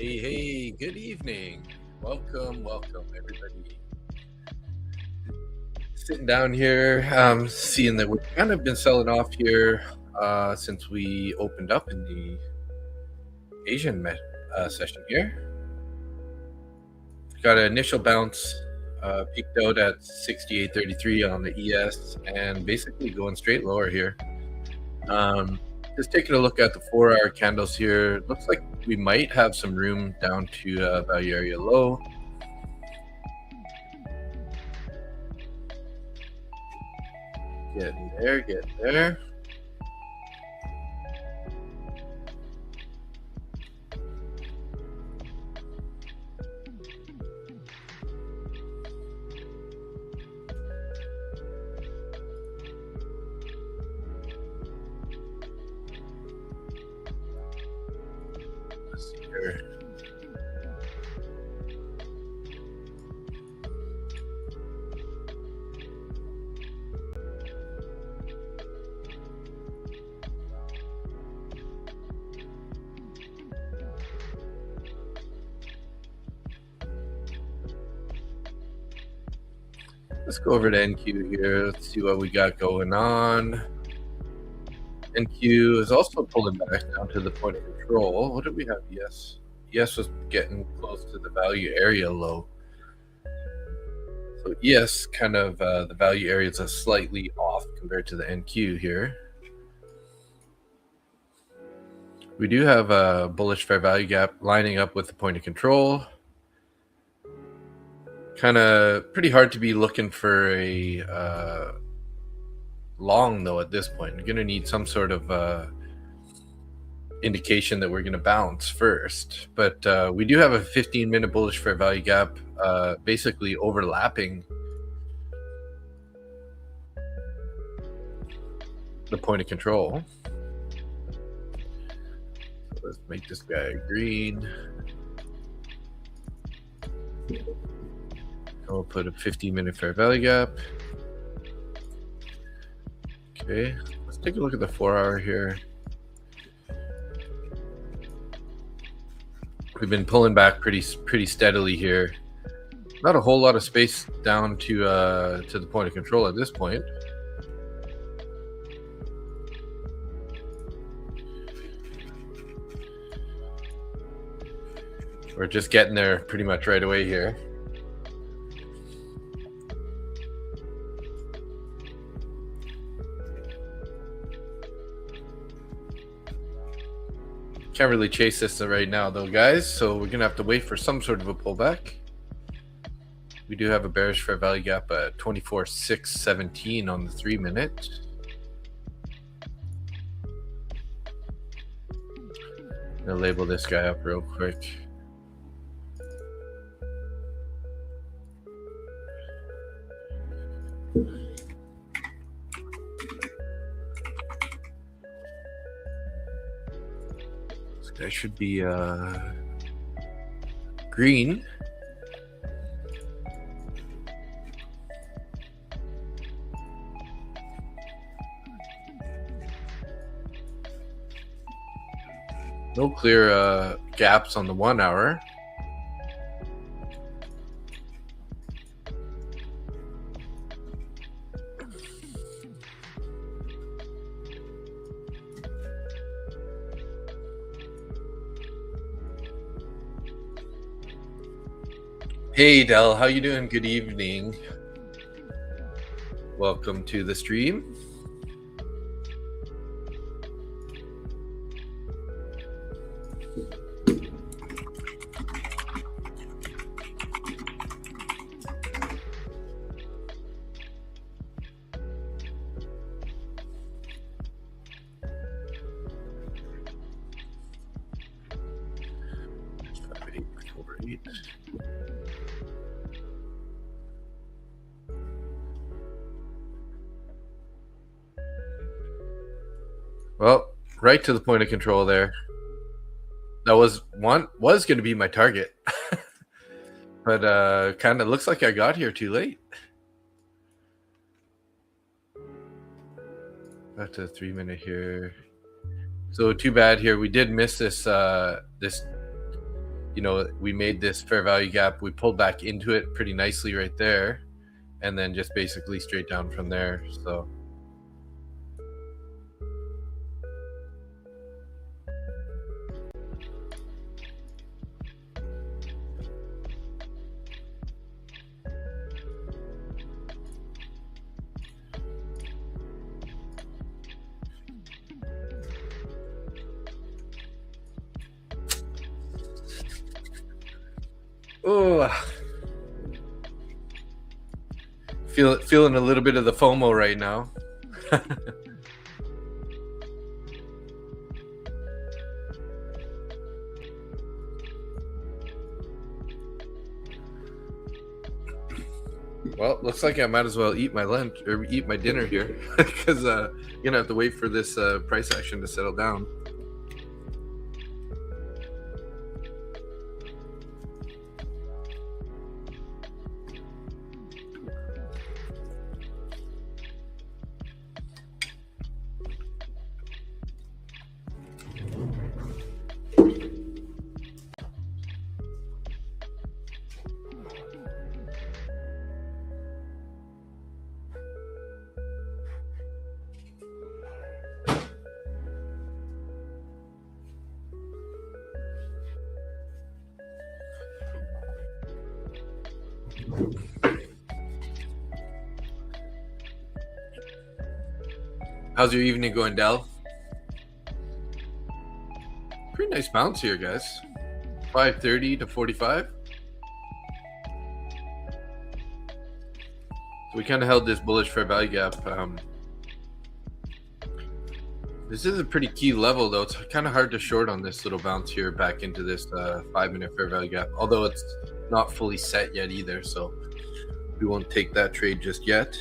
Hey, good evening. Welcome, everybody. Sitting down here, seeing that we've kind of been selling off here since we opened up in the Asian session here. Got an initial bounce, peaked out at 68.33 on the ES, and basically going straight lower here. Just taking a look at the 4-hour candles here, looks like we might have some room down to value area low. Getting there. Let's see here. Let's go over to NQ here. Let's see what we got going on. NQ is also pulling back down to the point of control. What did we have? Yes. Yes was getting close to the value area low. So yes, kind of the value area is slightly off compared to the NQ here. We do have a bullish fair value gap lining up with the point of control. Kind of pretty hard to be looking for a long though at this point. You're going to need some sort of indication that we're going to bounce first. But we do have a 15-minute bullish fair value gap basically overlapping the point of control. So let's make this guy green. We'll put a 15-minute fair value gap. Okay, let's take a look at the 4-hour here. We've been pulling back pretty steadily here. Not a whole lot of space down to the point of control at this point. We're just getting there pretty much right away here. Can't really chase this right now though, guys, so we're gonna have to wait for some sort of a pullback. We do have a bearish fair value gap at 24,617 on the 3-minute. I'm gonna label this guy up real quick. That should be green. No clear gaps on the 1-hour. Hey Del, how you doing? Good evening. Welcome to the stream. Well, right to the point of control there. That was going to be my target. But kind of looks like I got here too late. Back to the 3-minute here. So too bad here. We did miss this this you know, we made this fair value gap. We pulled back into it pretty nicely right there, and then just basically straight down from there. So feeling a little bit of the FOMO right now. Well, looks like I might as well eat my lunch or eat my dinner here because you're gonna have to wait for this price action to settle down. How's your evening going, Dell? Pretty nice bounce here, guys. 530 to 45. So we kind of held this bullish fair value gap. This is a pretty key level, though. It's kind of hard to short on this little bounce here back into this 5-minute fair value gap, although it's not fully set yet either, so we won't take that trade just yet.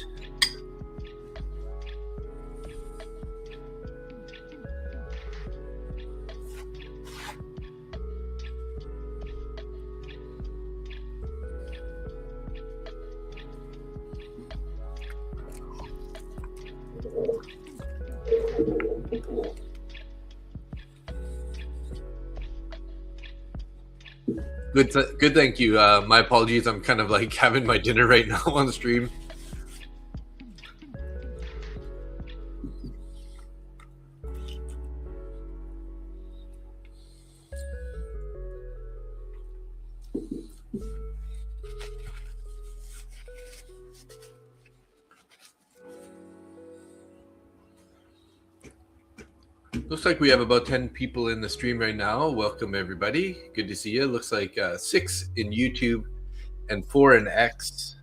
Good, thank you. My apologies. I'm kind of like having my dinner right now on the stream. Looks like we have about 10 people in the stream right now. Welcome, everybody. Good to see you. Looks like 6 in YouTube and 4 in X.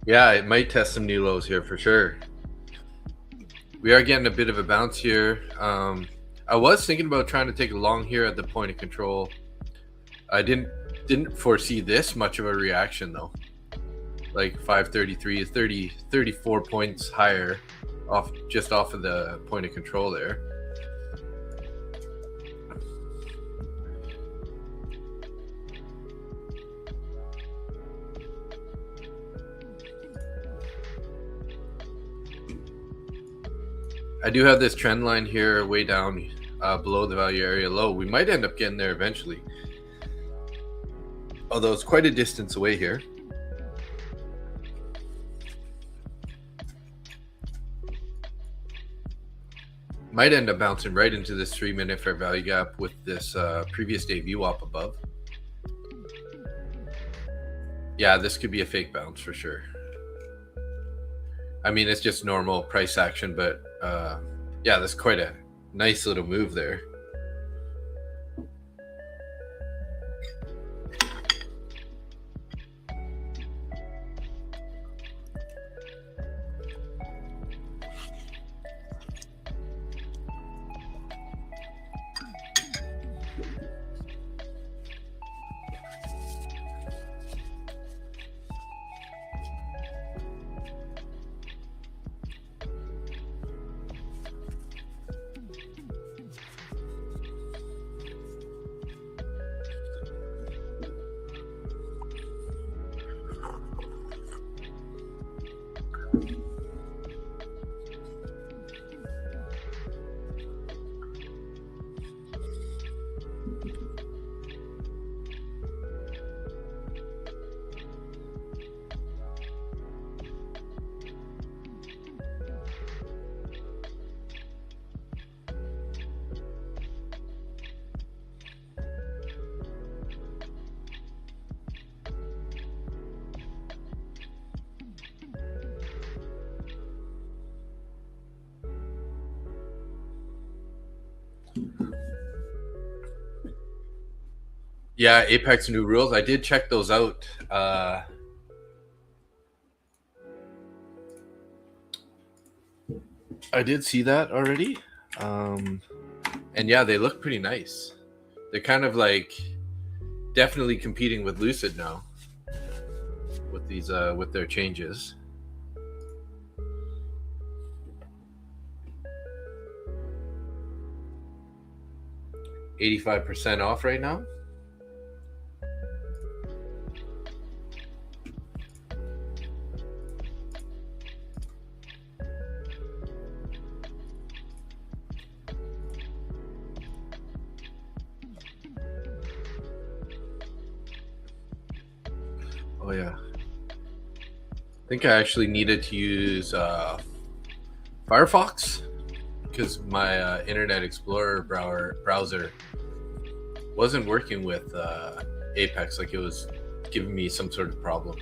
Yeah, it might test some new lows here for sure. We are getting a bit of a bounce here. I was thinking about trying to take a long here at the point of control. I didn't foresee this much of a reaction though. Like 533 is 34 points higher off of the point of control there. I do have this trend line here way down below the value area low. We might end up getting there eventually, although it's quite a distance away here. Might end up bouncing right into this 3-minute fair value gap with this previous day VWAP above. Yeah, this could be a fake bounce for sure. I mean, it's just normal price action, but yeah, that's quite a nice little move there. Yeah, Apex new rules. I did check those out. I did see that already. And yeah, they look pretty nice. They're kind of like definitely competing with Lucid now with these with their changes. $85% off right now. Oh yeah. I think I actually needed to use Firefox because my Internet Explorer browser wasn't working with Apex. Like it was giving me some sort of problem.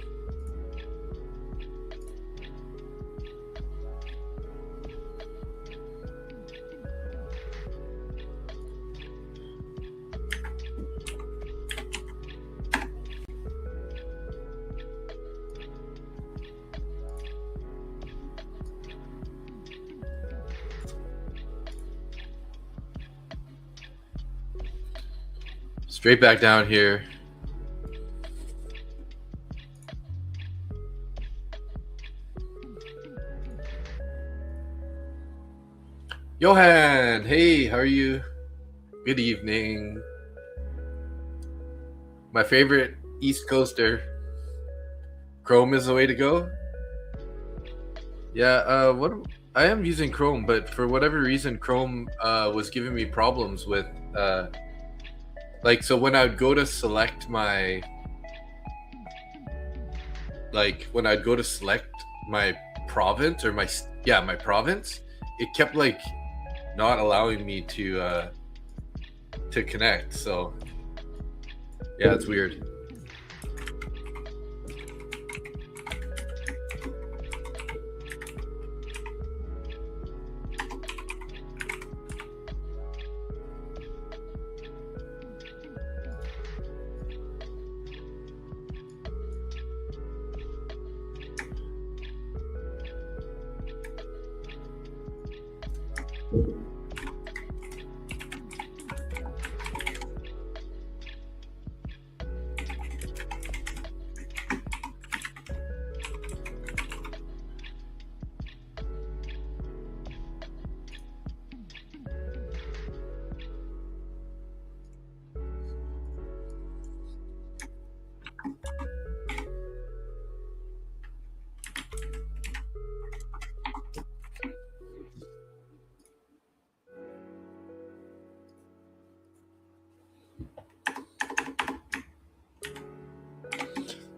Straight back down here. Johan, hey, how are you? Good evening. My favorite East Coaster. Chrome is the way to go. Yeah, I am using Chrome, but for whatever reason, Chrome was giving me problems with like, so when I would go to select my, like when I'd go to select my province or my province, it kept like not allowing me to connect. So yeah, it's weird.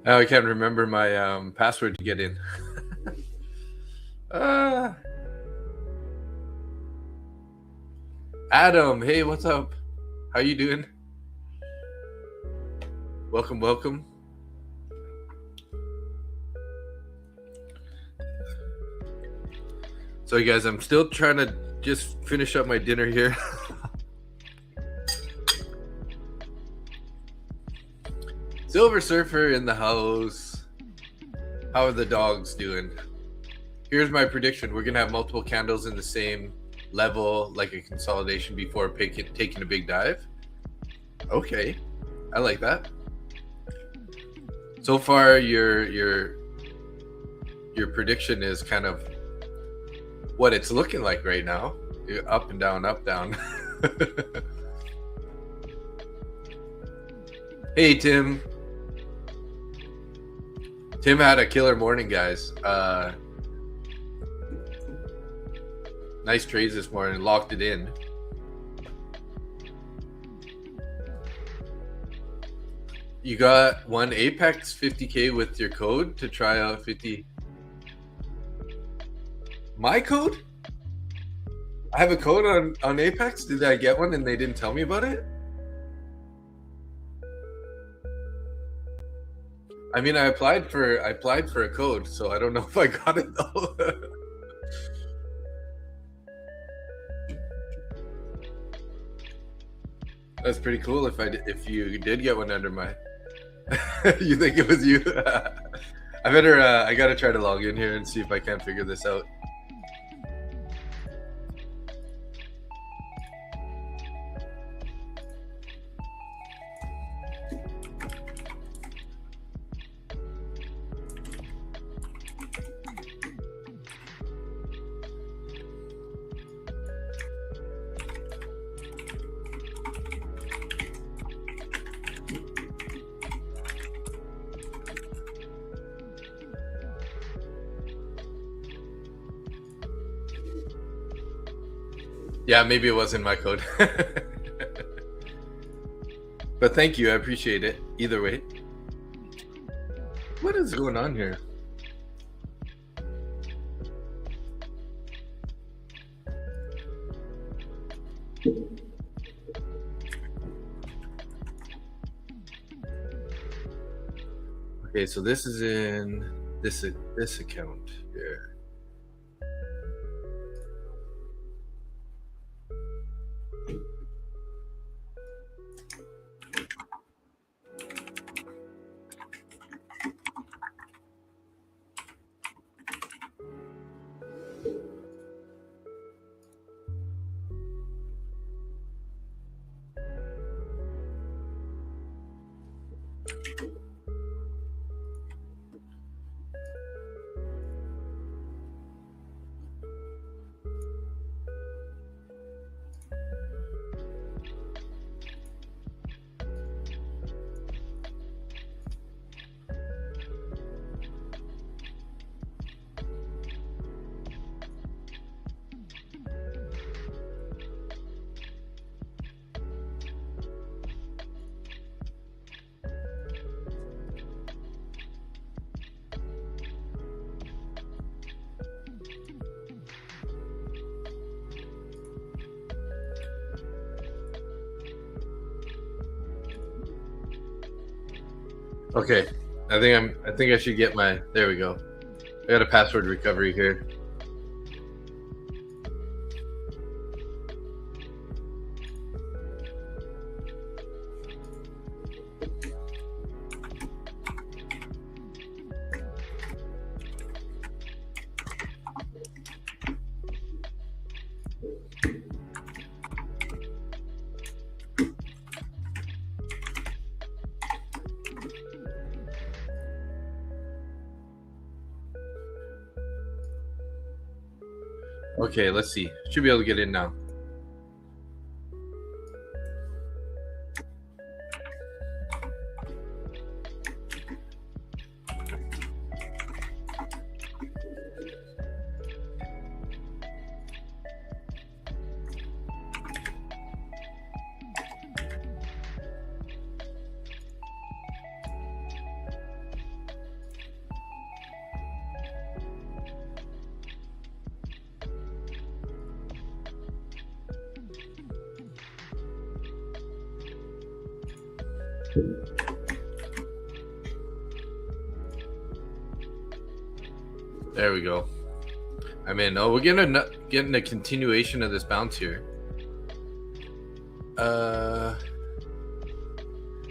Now I can't remember my password to get in. Adam, hey, what's up? How you doing? Welcome, welcome. So, guys, I'm still trying to just finish up my dinner here. Silver Surfer in the house. How are the dogs doing? Here's my prediction. We're going to have multiple candles in the same level, like a consolidation before taking a big dive. Okay. I like that. So far, your prediction is kind of what it's looking like right now. Up and down, up, down. Hey, Tim. Tim had a killer morning, guys. Nice trades this morning. Locked it in. You got one Apex 50K with your code to try out 50. My code? I have a code on Apex. Did I get one and they didn't tell me about it? I mean, I applied for a code, so I don't know if I got it though. That's pretty cool. If you did get one under my, you think it was you? I better. I gotta try to log in here and see if I can't figure this out. Yeah, maybe it wasn't my code. But thank you. I appreciate it. Either way. What is going on here? Okay, so this is in this account here. Okay, I think I should get my. There we go. I got a password recovery here. Okay, let's see. Should be able to get in now. There we go. I'm in. Oh, we're getting a continuation of this bounce here. Oh,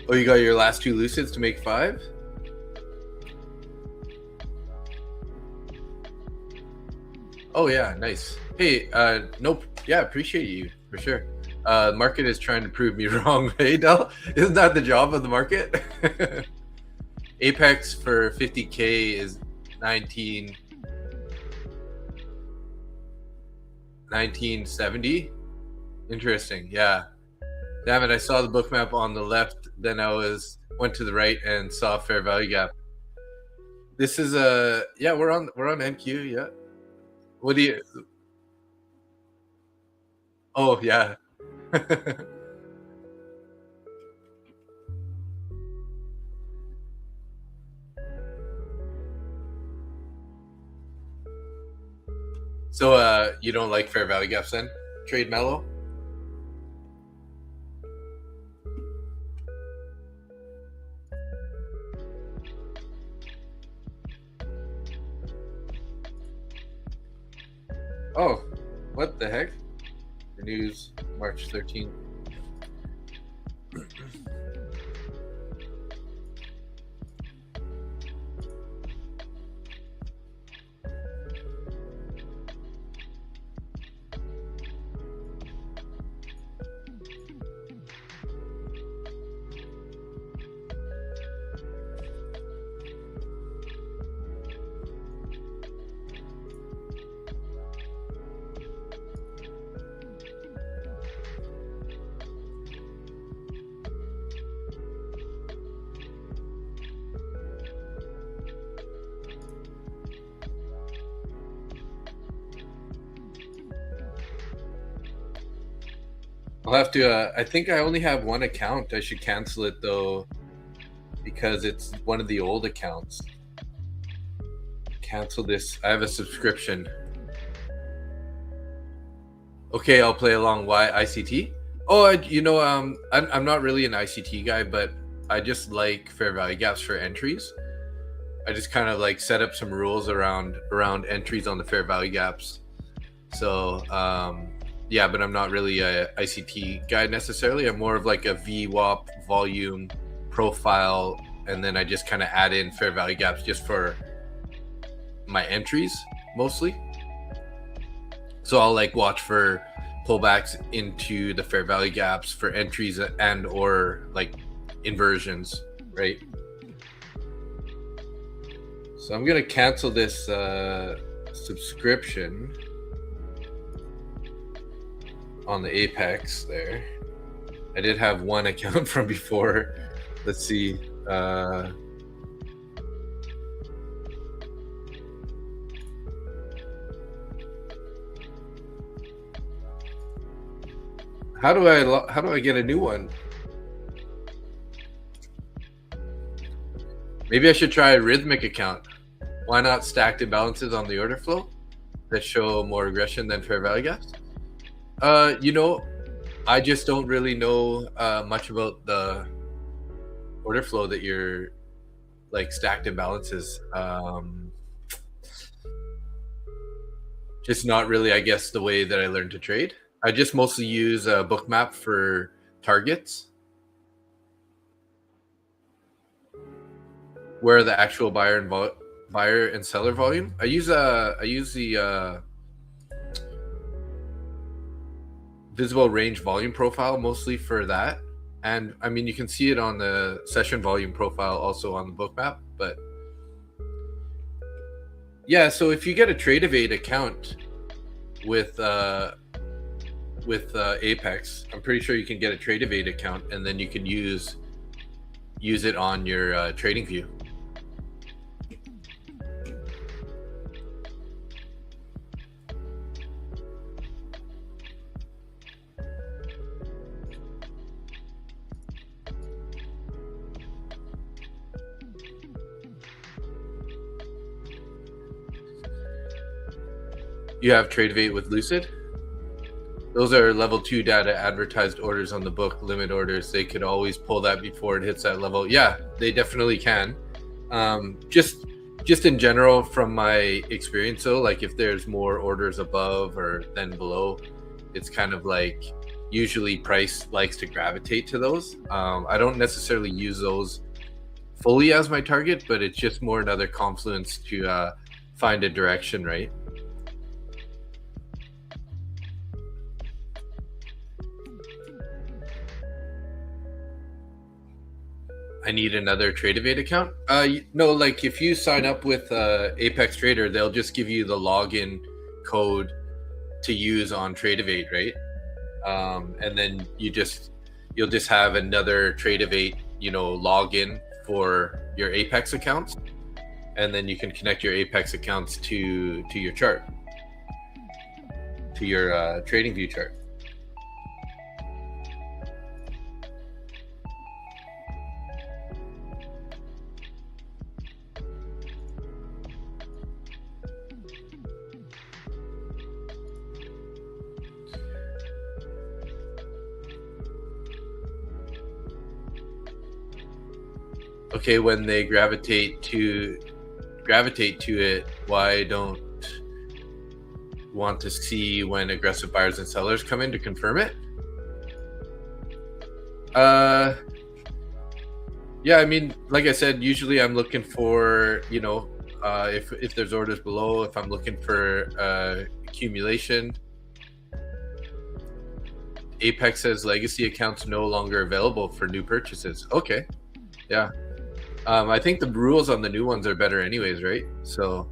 you got your last two Lucids to make 5? Oh yeah, nice. Hey, nope. Yeah, appreciate you for sure. Market is trying to prove me wrong. Hey, Del, isn't that the job of the market? Apex for 50K is 1970. Interesting. Yeah. Damn it! I saw the book map on the left. Then I went to the right and saw fair value gap. This is yeah. We're on NQ. Yeah. What do you? Oh yeah. So you don't like fair value gaps then? Trade mellow? Oh, what the heck? The news, March 13th. I'll have to. I think I only have one account. I should cancel it though, because it's one of the old accounts. Cancel this. I have a subscription. Okay, I'll play along. Why ICT? Oh, I'm not really an ICT guy, but I just like fair value gaps for entries. I just kind of like set up some rules around entries on the fair value gaps. So yeah, but I'm not really a ICT guy necessarily. I'm more of like a VWAP volume profile, and then I just kind of add in fair value gaps just for my entries mostly. So I'll like watch for pullbacks into the fair value gaps for entries and or like inversions, right? So I'm gonna cancel this subscription on the Apex there. I did have one account from before. Let's see. How do I get a new one? Maybe I should try a rhythmic account. Why not stacked imbalances on the order flow that show more aggression than fair value gaps? I just don't really know much about the order flow that you're like stacked imbalances. Just not really, I guess, the way that I learned to trade. I just mostly use a bookmap for targets, where the actual buyer and seller volume. I use the visible range volume profile mostly for that, and I mean you can see it on the session volume profile also on the bookmap. But yeah, so if you get a Tradeovate account with Apex, I'm pretty sure you can get a Tradeovate account, and then you can use it on your TradingView. You have Tradeovate with Lucid? Those are level 2 data advertised orders on the book, limit orders. They could always pull that before it hits that level. Yeah, they definitely can. Just in general, from my experience though, like if there's more orders above or than below, it's kind of like usually price likes to gravitate to those. I don't necessarily use those fully as my target, but it's just more another confluence to find a direction, right? I need another Tradeovate account. No, like if you sign up with Apex Trader, they'll just give you the login code to use on Tradeovate, right? And then you'll just have another Tradeovate, login for your Apex accounts, and then you can connect your Apex accounts to your chart, to your TradingView chart. Okay, when they gravitate to it, why don't want to see when aggressive buyers and sellers come in to confirm it? Yeah, I mean, like I said, usually I'm looking for, you know, if there's orders below, if I'm looking for accumulation. Apex says legacy accounts no longer available for new purchases. Okay, yeah. I think the rules on the new ones are better anyways, right? So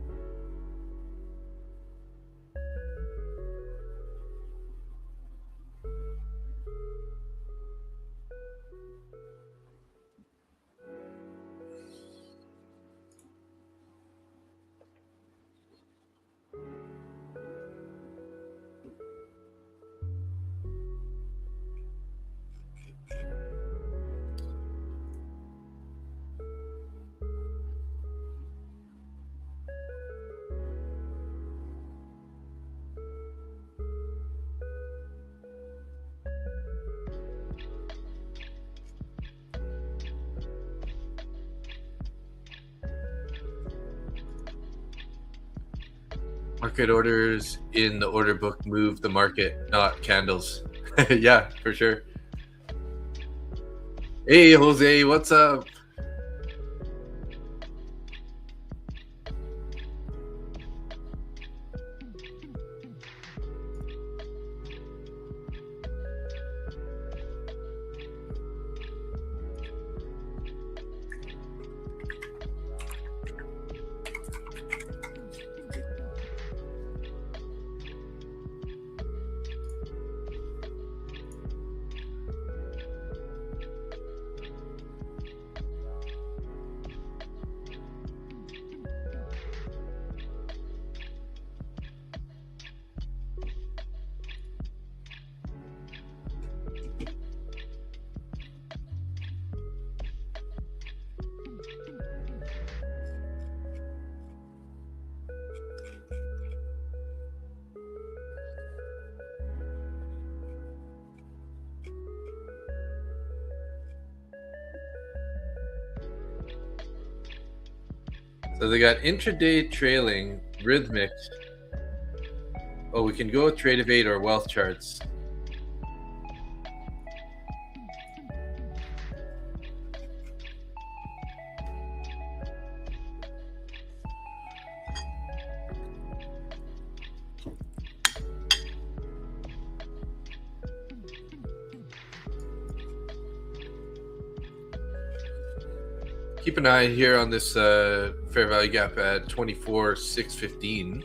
market orders in the order book move the market, not candles. Yeah, for sure. Hey, Jose, what's up? So they got intraday trailing, rhythmic. Oh, we can go with trade of 8 or wealth charts. Keep an eye here on this fair value gap at 24,615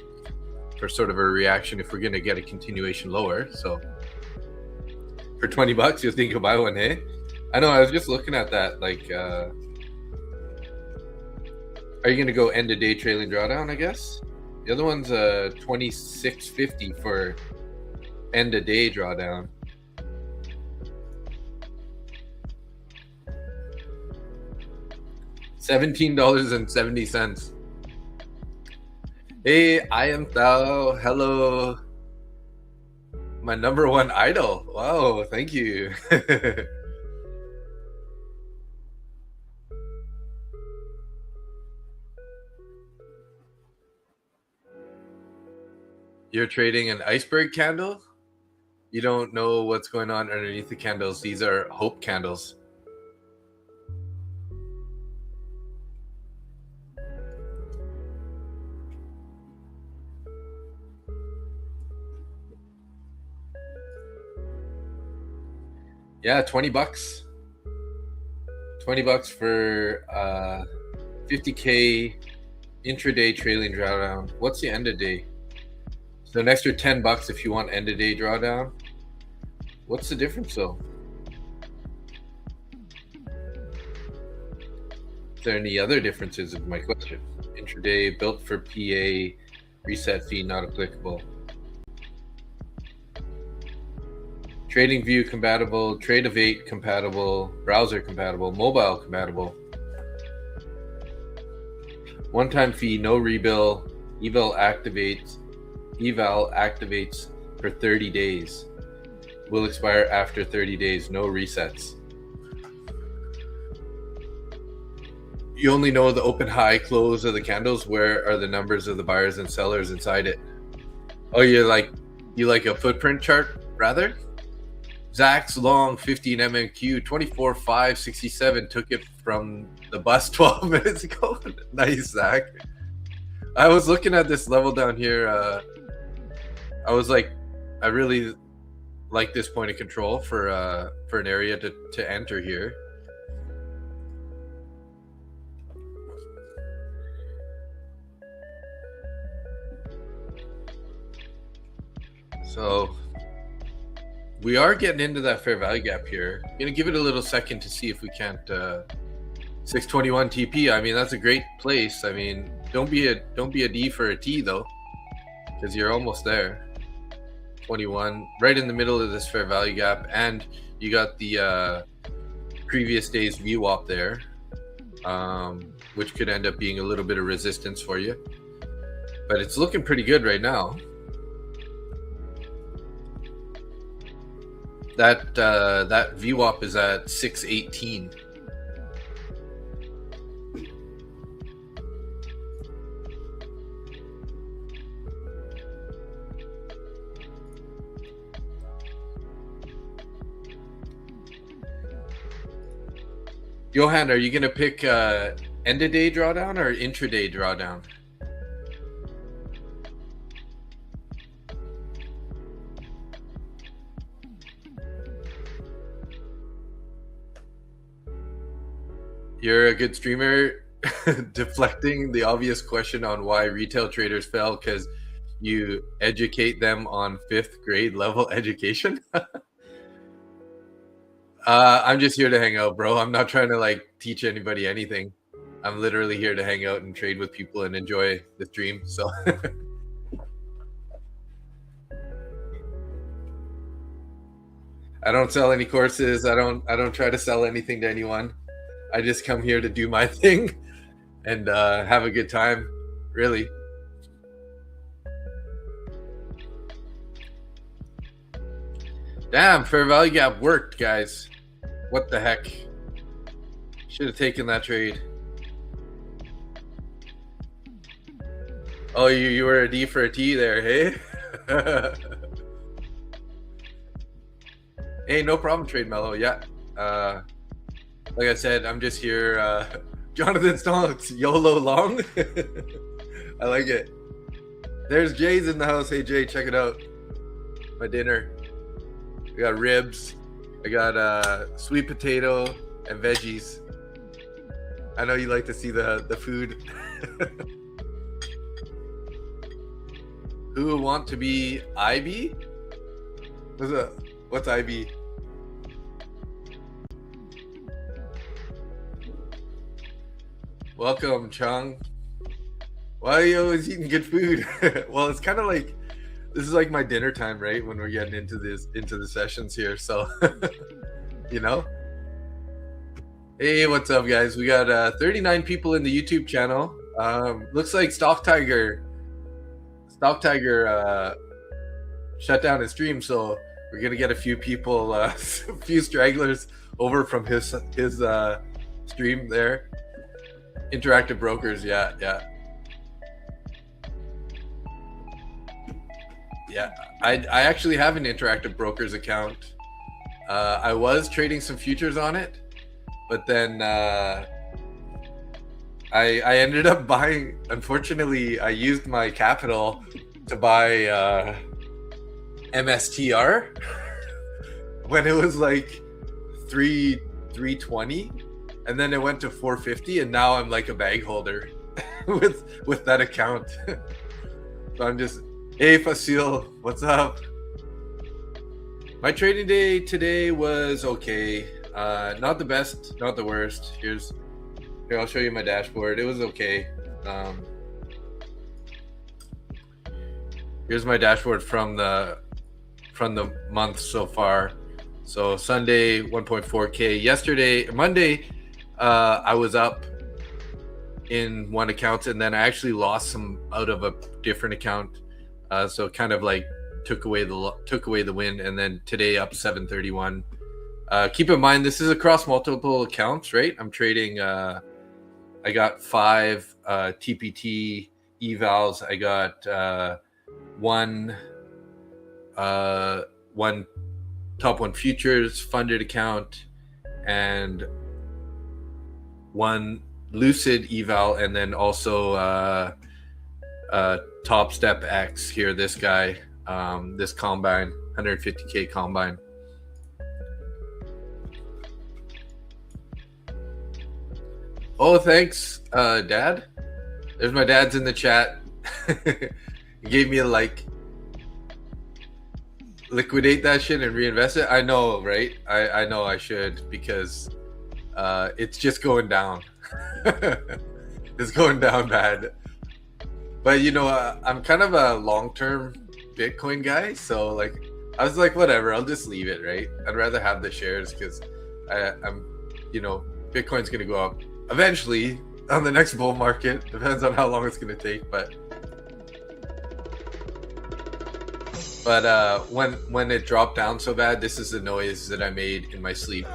for sort of a reaction if we're going to get a continuation lower. So for 20 bucks, you'll think you'll buy one, hey? I know, I was just looking at that. Like, are you going to go end of day trailing drawdown, I guess? The other one's 26.50 for end of day drawdown. $17.70. Hey, I am Thao. Hello. My number one idol. Wow, thank you. You're trading an iceberg candle? You don't know what's going on underneath the candles. These are hope candles. Yeah, 20 bucks. 20 bucks for 50K intraday trailing drawdown. What's the end of day? So an extra 10 bucks if you want end of day drawdown. What's the difference though? Is there any other differences is my question. Intraday built for PA, reset fee not applicable. Trading view compatible, trade of 8 compatible, browser compatible, mobile compatible. One-time fee, no rebill, eval activates for 30 days. Will expire after 30 days, no resets. You only know the open, high, close of the candles. Where are the numbers of the buyers and sellers inside it? Oh, you like a footprint chart rather? Zach's long 15 MNQ 24.567 took it from the bus 12 minutes ago. Nice, Zach. I was looking at this level down here. I was like, I really like this point of control for an area to enter here. So we are getting into that fair value gap here. Gonna give it a little second to see if we can't 621 TP. I mean, that's a great place. I mean, don't be a D for a T though, because you're almost there. 21, right in the middle of this fair value gap, and you got the previous day's VWAP there, which could end up being a little bit of resistance for you. But it's looking pretty good right now. That VWAP is at 618. Johan, are you going to pick end of day drawdown or intraday drawdown? You're a good streamer, deflecting the obvious question on why retail traders fail because you educate them on 5th grade level education. I'm just here to hang out, bro. I'm not trying to like teach anybody anything. I'm literally here to hang out and trade with people and enjoy the stream. So I don't sell any courses. I don't try to sell anything to anyone. I just come here to do my thing and have a good time, really. Damn, fair value gap worked, guys. What the heck? Should have taken that trade. Oh, you were a D for a T there, hey? Hey, no problem, Trade Mellow. Yeah. Like I said, I'm just here. Jonathan Stonks, YOLO long. I like it. There's Jay's in the house. Hey, Jay, check it out. My dinner. We got ribs. I got sweet potato and veggies. I know you like to see the food. Who want to be IB? What's IB? Welcome, Chung. Why are you always eating good food? Well, it's kind of like this is like my dinner time, right? When we're getting into the sessions here, so you know. Hey, what's up, guys? We got 39 people in the YouTube channel. Looks like Stock Tiger shut down his stream, so we're gonna get a few people, a few stragglers over from his stream there. Interactive brokers, yeah. I actually have an interactive brokers account. I was trading some futures on it, but then I ended up buying. Unfortunately, I used my capital to buy MSTR when it was like 320, and then it went to 450, and now I'm like a bag holder with that account. So I'm just, hey Fasil, what's up? My trading day today was okay. Not the best, not the worst. Here, I'll show you my dashboard. It was okay. Here's my dashboard from the month so far. So Sunday 1.4K. Monday, I was up in one account, and then I actually lost some out of a different account. So it kind of like took away the win, and then today up 731. Keep in mind this is across multiple accounts, right? I'm trading. I got 5 TPT evals. I got one top one futures funded account, and one Lucid eval, and then also Top Step X here. This guy, this combine, 150K combine. Oh, thanks, Dad. There's my dad's in the chat. He gave me a like. Liquidate that shit and reinvest it. I know, right? I know I should, because it's just going down. It's going down bad. But you know, I'm kind of a long-term Bitcoin guy, so like I was like, whatever, I'll just leave it, right? I'd rather have the shares, because I'm, you know, Bitcoin's gonna go up eventually on the next bull market. Depends on how long it's gonna take, but when it dropped down so bad, this is the noise that I made in my sleep.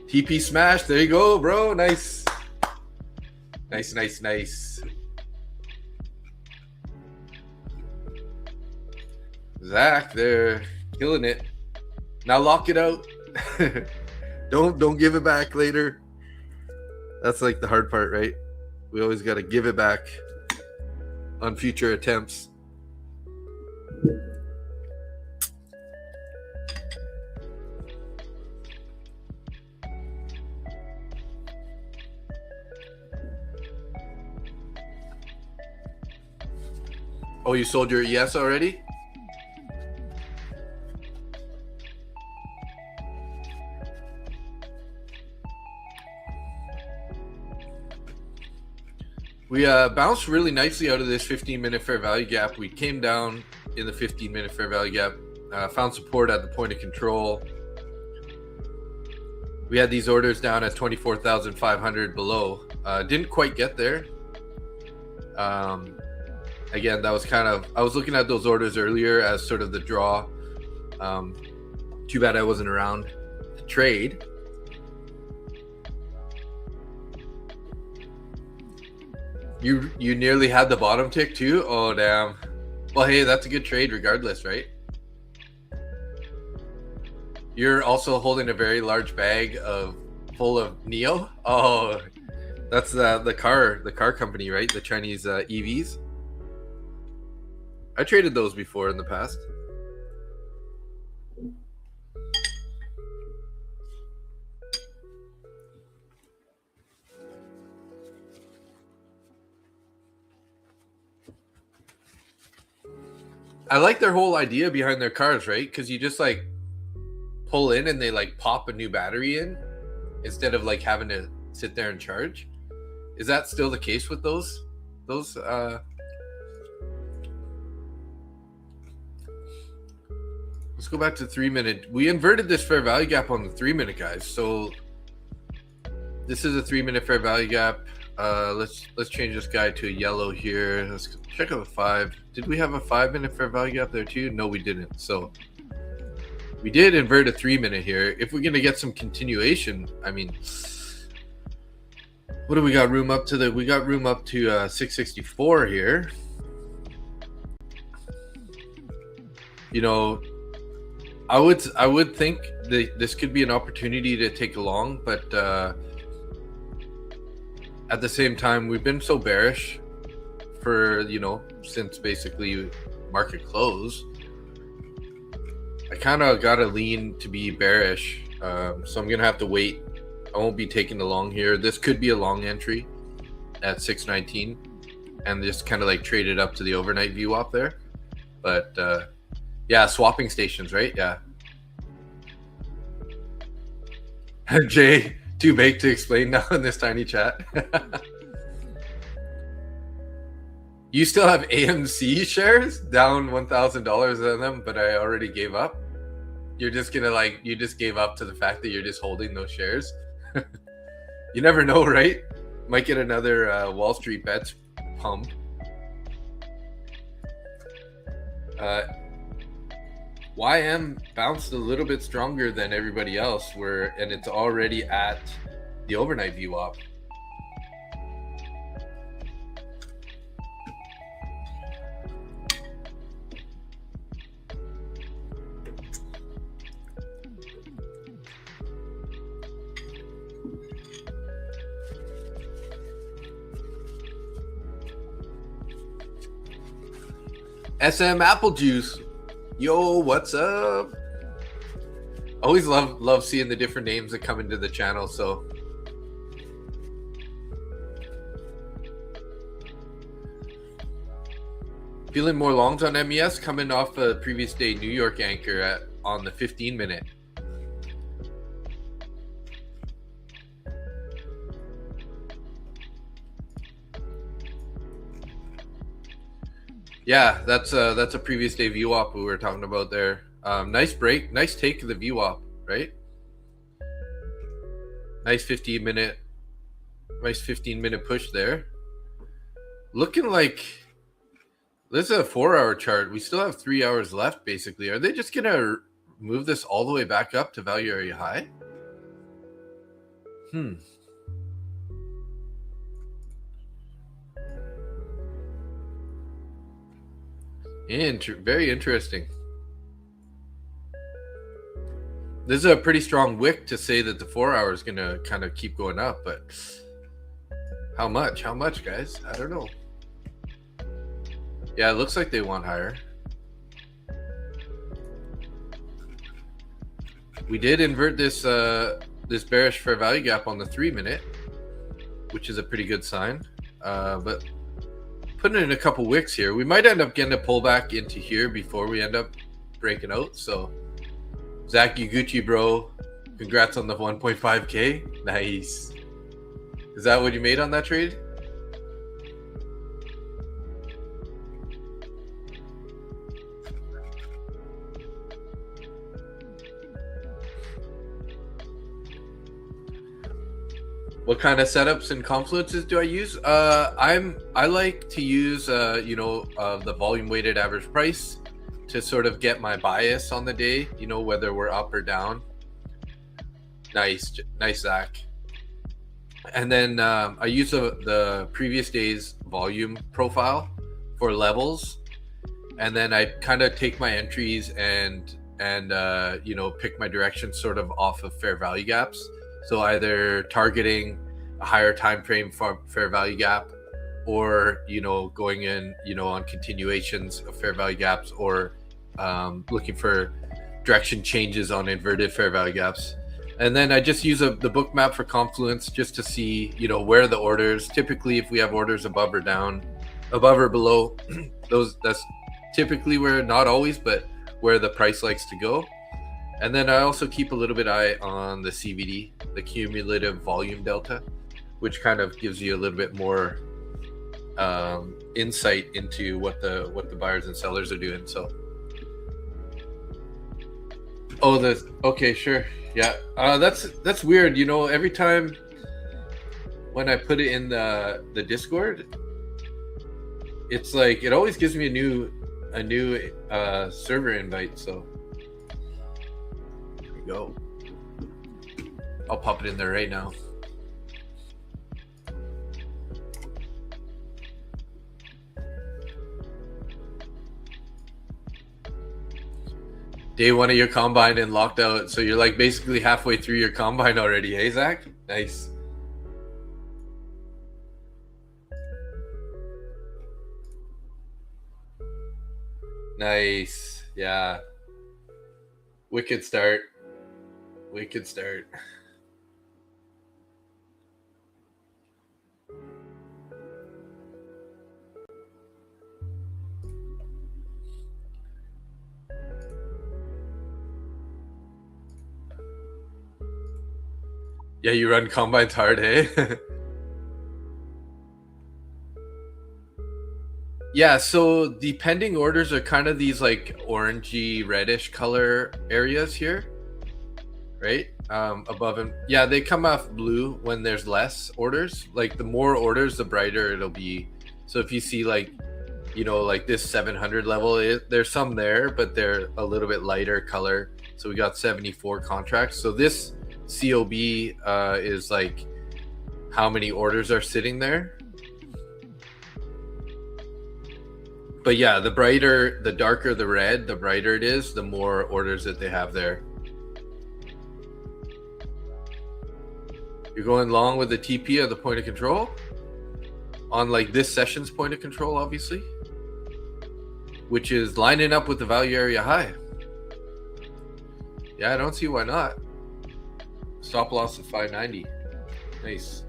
TP smash, there you go, bro. Nice. Nice. Zach, they're killing it. Now lock it out. Don't give it back later. That's like the hard part, right? We always got to give it back on future attempts. Oh, you sold your ES already? We bounced really nicely out of this 15-minute fair value gap. We came down in the 15-minute fair value gap, found support at the point of control. We had these orders down at 24,500 below. Didn't quite get there. Again, that was kind of, I was looking at those orders earlier as sort of the draw. Too bad I wasn't around to trade. You nearly had the bottom tick too? Oh, damn. Well, hey, that's a good trade regardless, right? You're also holding a very large bag full of Neo? Oh, that's the car company, right? The Chinese EVs. I traded those before in the past. I like their whole idea behind their cars, right? Because you just like pull in and they like pop a new battery in instead of like having to sit there and charge. Is that still the case with those? Let's go back to 3-minute. We inverted this fair value gap on the 3-minute, guys. So this is a 3-minute fair value gap. Let's change this guy to a yellow here. Let's check out the 5. Did we have a 5-minute fair value gap there too? No, we didn't. So we did invert a 3-minute here. If we're gonna get some continuation, I mean, what do we got room up to? We got room up to 664 here. You know, I would think that this could be an opportunity to take a long, but at the same time, we've been so bearish for, you know, since basically market close. I kind of got to lean to be bearish, so I'm gonna have to wait. I won't be taking the long here. This could be a long entry at 619 and just kind of like trade it up to the overnight VWAP there. But yeah, swapping stations, right? Yeah. Jay, too big to explain now in this tiny chat. You still have AMC shares down $1,000 on them, but I already gave up. You're just gonna like, you just gave up to the fact that you're just holding those shares. You never know, right? Might get another Wall Street Bets pump. YM bounced a little bit stronger than everybody else, and it's already at the overnight VWAP. SM Apple Juice. Yo, what's up? Always love seeing the different names that come into the channel. So feeling more longs on MES, coming off a previous day New York anchor on the 15-minute. Yeah, that's a previous day VWAP we were talking about there. Nice break, nice take of the VWAP, right? Nice 15-minute push there. Looking like this is a 4-hour chart. We still have 3 hours left, basically. Are they just gonna move this all the way back up to value area high? Very interesting. This is a pretty strong wick to say that the 4 hour is going to kind of keep going up, but how much? How much, guys? I don't know. Yeah, it looks like they want higher. We did invert this this bearish fair value gap on the 3-minute, which is a pretty good sign. But putting in a couple wicks here, we might end up getting a pullback into here before we end up breaking out. So Zach Uguchi, bro, congrats on the 1.5K. Nice. Is that what you made on that trade? What kind of setups and confluences do I use? I like to use the volume weighted average price to sort of get my bias on the day, whether we're up or down. Nice, Zach. And then I use the previous day's volume profile for levels, and then I kind of take my entries and pick my direction sort of off of fair value gaps. So either targeting a higher time frame for fair value gap, or going in on continuations of fair value gaps, or looking for direction changes on inverted fair value gaps. And then I just use the book map for confluence just to see where the orders, typically if we have orders above or below, that's typically where, not always, but where the price likes to go. And then I also keep a little bit eye on the CVD, the cumulative volume delta, which kind of gives you a little bit more insight into what the buyers and sellers are doing. So, okay, sure, yeah, that's weird. Every time when I put it in the Discord, it's like it always gives me a new server invite. So. Go. I'll pop it in there right now. Day one of your combine and locked out. So you're like basically halfway through your combine already, hey Zach? Nice. Nice. Yeah. Wicked start. Yeah, you run combines hard, hey? Yeah, so the pending orders are kind of these like orangey reddish color areas here, right? Above and yeah, they come off blue when there's less orders. Like the more orders, the brighter it'll be. So if you see like this 700 level, there's some there, but they're a little bit lighter color. So we got 74 contracts. So this COB is like how many orders are sitting there. But yeah, the darker the red, the brighter it is, the more orders that they have there. You're going long with the TP of the point of control on like this session's point of control, obviously. which is lining up with the value area high. Yeah, I don't see why not. Stop loss of 590. Nice.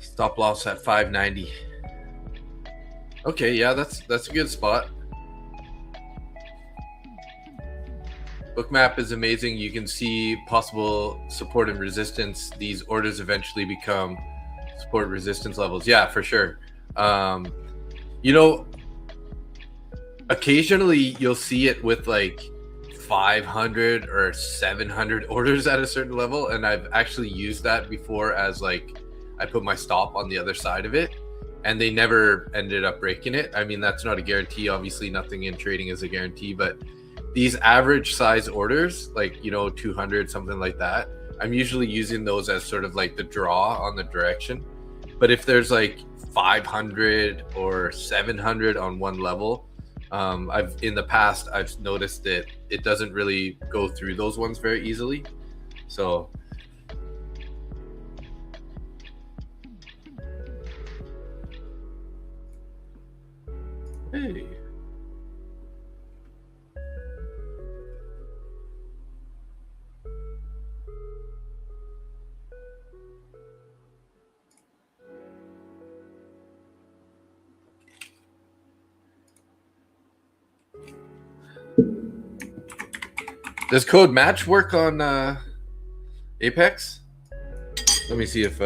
Stop loss at 590. Okay, yeah, that's a good spot. Bookmap is amazing. You can see possible support and resistance. These orders eventually become support resistance levels. Yeah, for sure. You know, occasionally you'll see it with like 500 or 700 orders at a certain level, and I've actually used that before as like I put my stop on the other side of it, and they never ended up breaking it. I mean, that's not a guarantee. Obviously, nothing in trading is a guarantee, but these average size orders, like, you know, 200, something like that, I'm usually using those as sort of like the draw on the direction. But if there's like 500 or 700 on one level, in the past, I've noticed that it doesn't really go through those ones very easily. So hey. Does code match work on Apex? Let me see if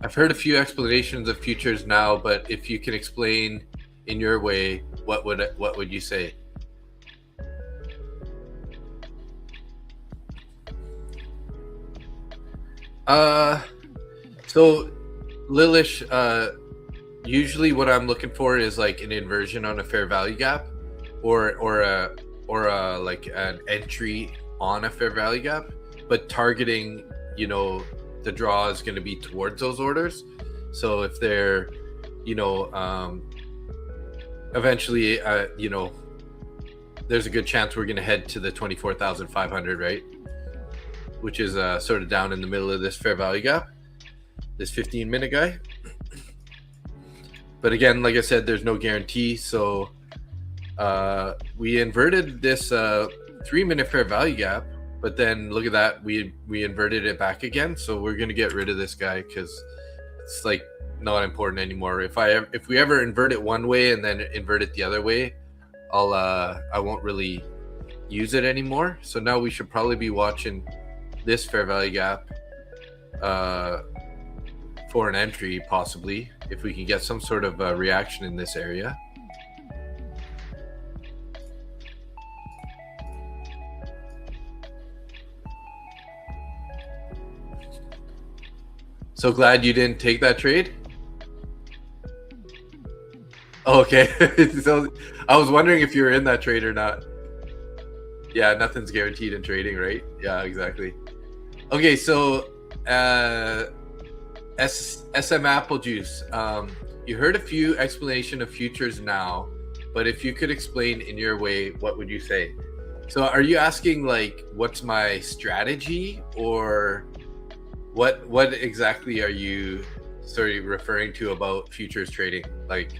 I've heard a few explanations of futures now, but if you can explain in your way, what would you say? So Lilish, usually what I'm looking for is like an inversion on a fair value gap, or a like an entry on a fair value gap, but targeting, you know, the draw is going to be towards those orders. So if they're, you know, eventually, you know, there's a good chance we're going to head to the 24,500, right? Which is sort of down in the middle of this fair value gap, this 15-minute guy. But again, like I said, there's no guarantee. So we inverted this 3-minute fair value gap, but then look at that, we inverted it back again. So we're going to get rid of this guy because it's like not important anymore. If we ever invert it one way and then invert it the other way, I won't really use it anymore. So now we should probably be watching this fair value gap for an entry, possibly, if we can get some sort of reaction in this area. So glad you didn't take that trade. Oh, okay. So I was wondering if you were in that trade or not. Yeah, nothing's guaranteed in trading, right? Yeah, exactly. Okay, so SM Apple Juice. You heard a few explanation of futures now, but if you could explain in your way, what would you say? So are you asking like, what's my strategy, or what exactly are you sort of referring to about futures trading? Like,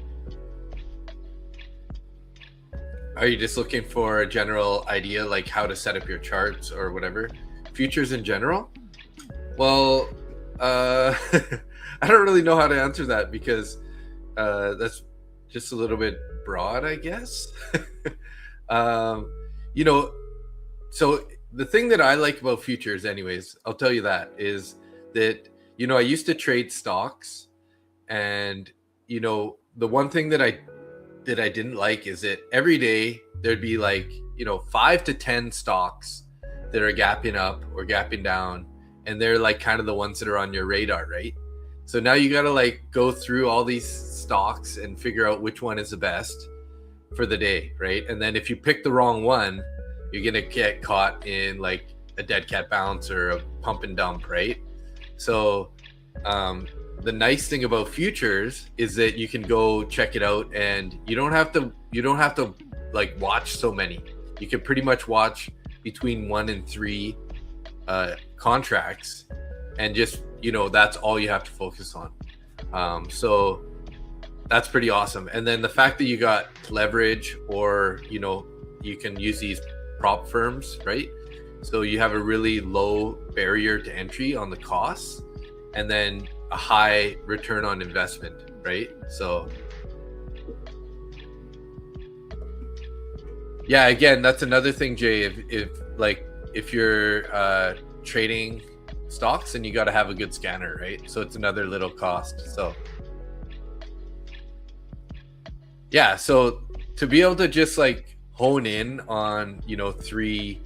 are you just looking for a general idea, like how to set up your charts or whatever? Futures in general? Well, I don't really know how to answer that, because that's just a little bit broad, I guess. You know, so the thing that I like about futures, anyways, I'll tell you that, is that, I used to trade stocks, and, the one thing that I didn't like is that every day there'd be like, 5 to 10 stocks that are gapping up or gapping down, and they're like kind of the ones that are on your radar, right? So now you got to like go through all these stocks and figure out which one is the best for the day, right? And then if you pick the wrong one, you're going to get caught in like a dead cat bounce or a pump and dump, right? So the nice thing about futures is that you can go check it out, and you don't have to like watch so many. You can pretty much watch between 1 and 3 contracts, and just that's all you have to focus on. So that's pretty awesome. And then the fact that you got leverage, or you can use these prop firms, right? So you have a really low barrier to entry on the costs, and then a high return on investment, right? So yeah, again, that's another thing, Jay. If you're trading stocks, then you got to have a good scanner, right? So it's another little cost. So yeah, so to be able to just like hone in on three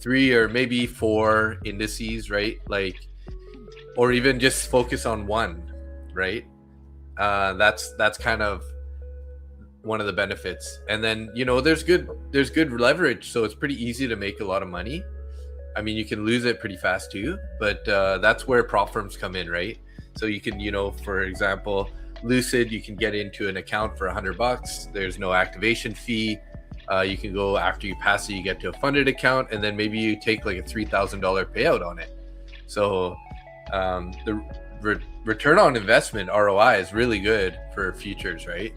or maybe 4 indices, right? Like, or even just focus on one, right? That's kind of one of the benefits. And then there's good leverage, so it's pretty easy to make a lot of money. I mean, you can lose it pretty fast too, but that's where prop firms come in, right? So you can, for example, Lucid, you can get into an account for $100. There's no activation fee. You can go, after you pass it, you get to a funded account, and then maybe you take like a $3,000 payout on it. So the return on investment, ROI, is really good for futures, right?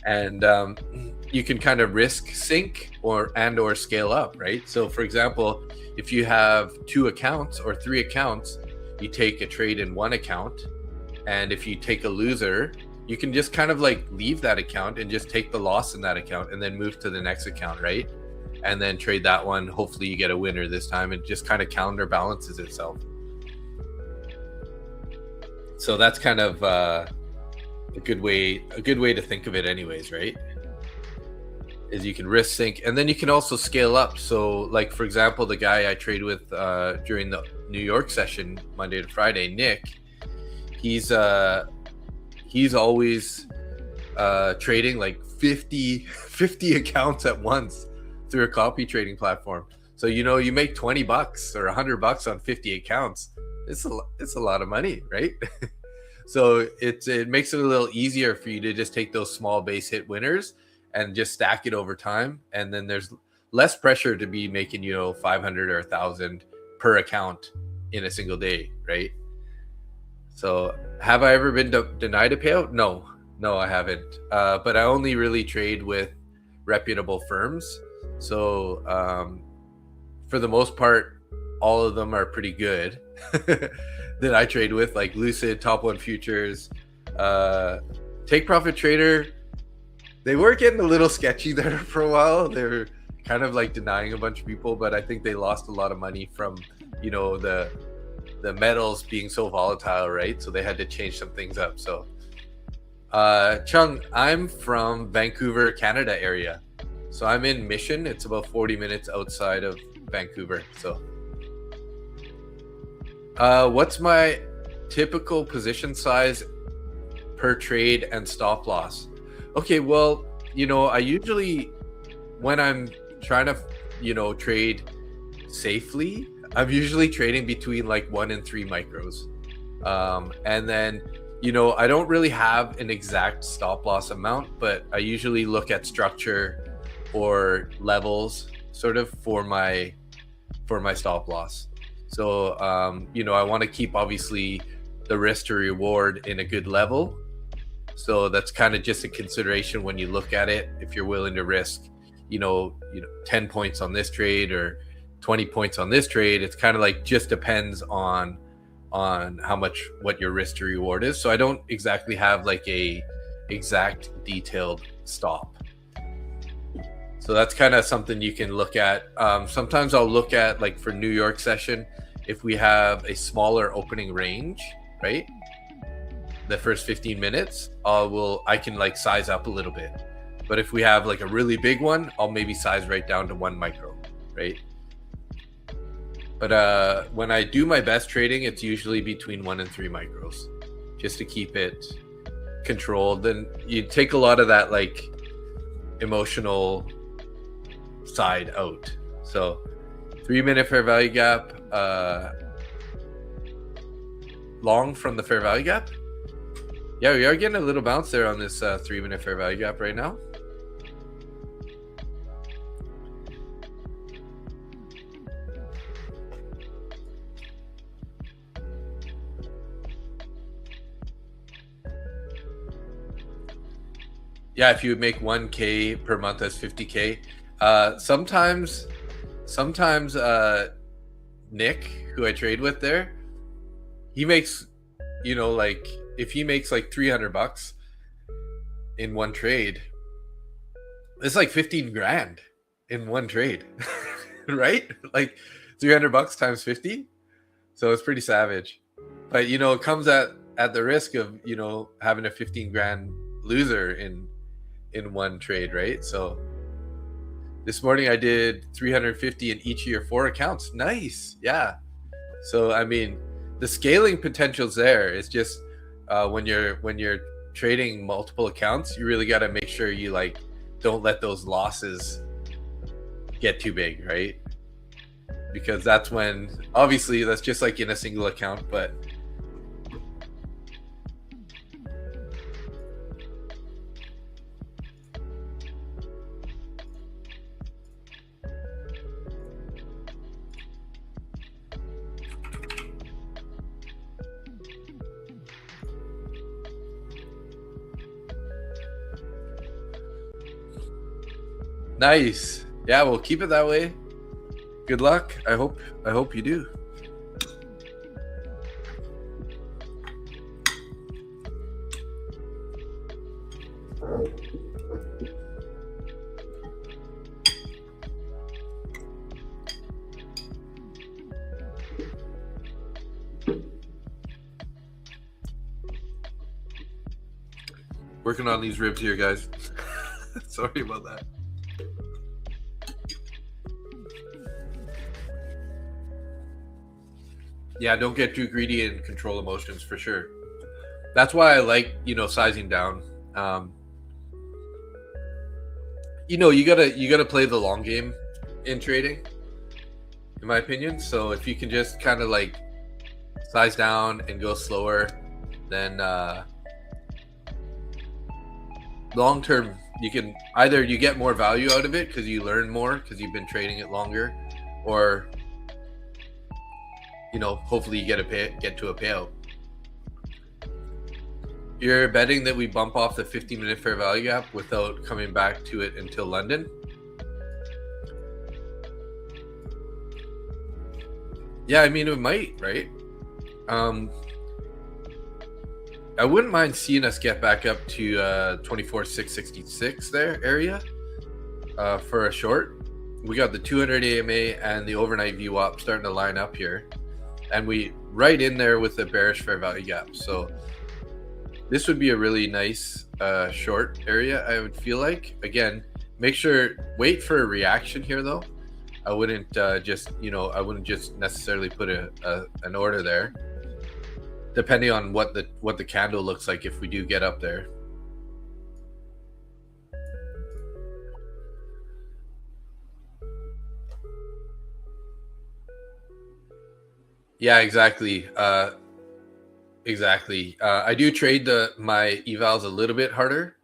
And you can kind of risk sink or scale up, right? So for example, if you have 2 accounts or 3 accounts, you take a trade in one account, and if you take a loser, you can just kind of like leave that account and just take the loss in that account, and then move to the next account, right? And then trade that one. Hopefully you get a winner this time. It just kind of counterbalances itself. So that's kind of a good way to think of it anyways, right? Is you can risk sink, and then you can also scale up. So like, for example, the guy I trade with during the New York session, Monday to Friday, Nick, he's always trading like 50 accounts at once through a copy trading platform. So you make $20 or $100 on 50 accounts. It's a lot of money, right? So it makes it a little easier for you to just take those small base hit winners and just stack it over time, and then there's less pressure to be making 500 or 1,000 per account in a single day, right? So have I ever been denied a payout? No, I haven't. But I only really trade with reputable firms. So for the most part, all of them are pretty good that I trade with, like Lucid, Top One Futures, Take Profit Trader. They were getting a little sketchy there for a while. They're kind of like denying a bunch of people, but I think they lost a lot of money from the metals being so volatile, right? So they had to change some things up. So Chung, I'm from Vancouver, Canada area. So I'm in Mission. It's about 40 minutes outside of Vancouver. So what's my typical position size per trade and stop loss? Okay, well, I usually, when I'm trying to, trade safely, I'm usually trading between like 1 and 3 micros. And then, I don't really have an exact stop loss amount, but I usually look at structure or levels sort of for my stop loss. So, I want to keep obviously the risk to reward in a good level. So that's kind of just a consideration when you look at it. If you're willing to risk, 10 points on this trade or 20 points on this trade, it's kind of like just depends on what your risk to reward is. So I don't exactly have like a exact detailed stop. So that's kind of something you can look at. Sometimes I'll look at, like for New York session, if we have a smaller opening range, right? The first 15 minutes, I can like size up a little bit. But if we have like a really big one, I'll maybe size right down to 1 micro, right? But when I do my best trading, it's usually between 1 and 3 micros, just to keep it controlled. And you take a lot of that like emotional side out. So 3-minute fair value gap, long from the fair value gap. Yeah, we are getting a little bounce there on this 3-minute fair value gap right now. Yeah, if you make 1K per month, that's 50K. Sometimes Nick, who I trade with there, he makes, you know, like if he makes like $300 in one trade, it's like 15 grand in one trade, right? Like $300 times 50. So it's pretty savage. But, you know, it comes at the risk of, you know, having a 15 grand loser in one trade, right? So this morning I did 350 in each of your 4 accounts. Nice. Yeah. So I mean, the scaling potential's there. It's just when you're trading multiple accounts, you really got to make sure you like don't let those losses get too big, right? Because that's when, obviously that's just like in a single account, but nice. Yeah, we'll keep it that way. Good luck. I hope you do. Working on these ribs here, guys. Sorry about that. Yeah, don't get too greedy and control emotions for sure. That's why I like, you know, sizing down. You know, you gotta play the long game in trading, in my opinion. So if you can just kind of like size down and go slower, then long term you can either you get more value out of it because you learn more because you've been trading it longer, or you know, hopefully you get to a payout. You're betting that we bump off the 50-minute fair value gap without coming back to it until London? Yeah, I mean, it might, right? I wouldn't mind seeing us get back up to 24,666 there area for a short. We got the 200 AMA and the overnight VWAP starting to line up here, and we right in there with the bearish fair value gap. So this would be a really nice short area, I would feel like. Again, make sure, wait for a reaction here though. I wouldn't just necessarily put an order there, depending on what the candle looks like if we do get up there. Yeah, exactly. Exactly. I do trade my evals a little bit harder.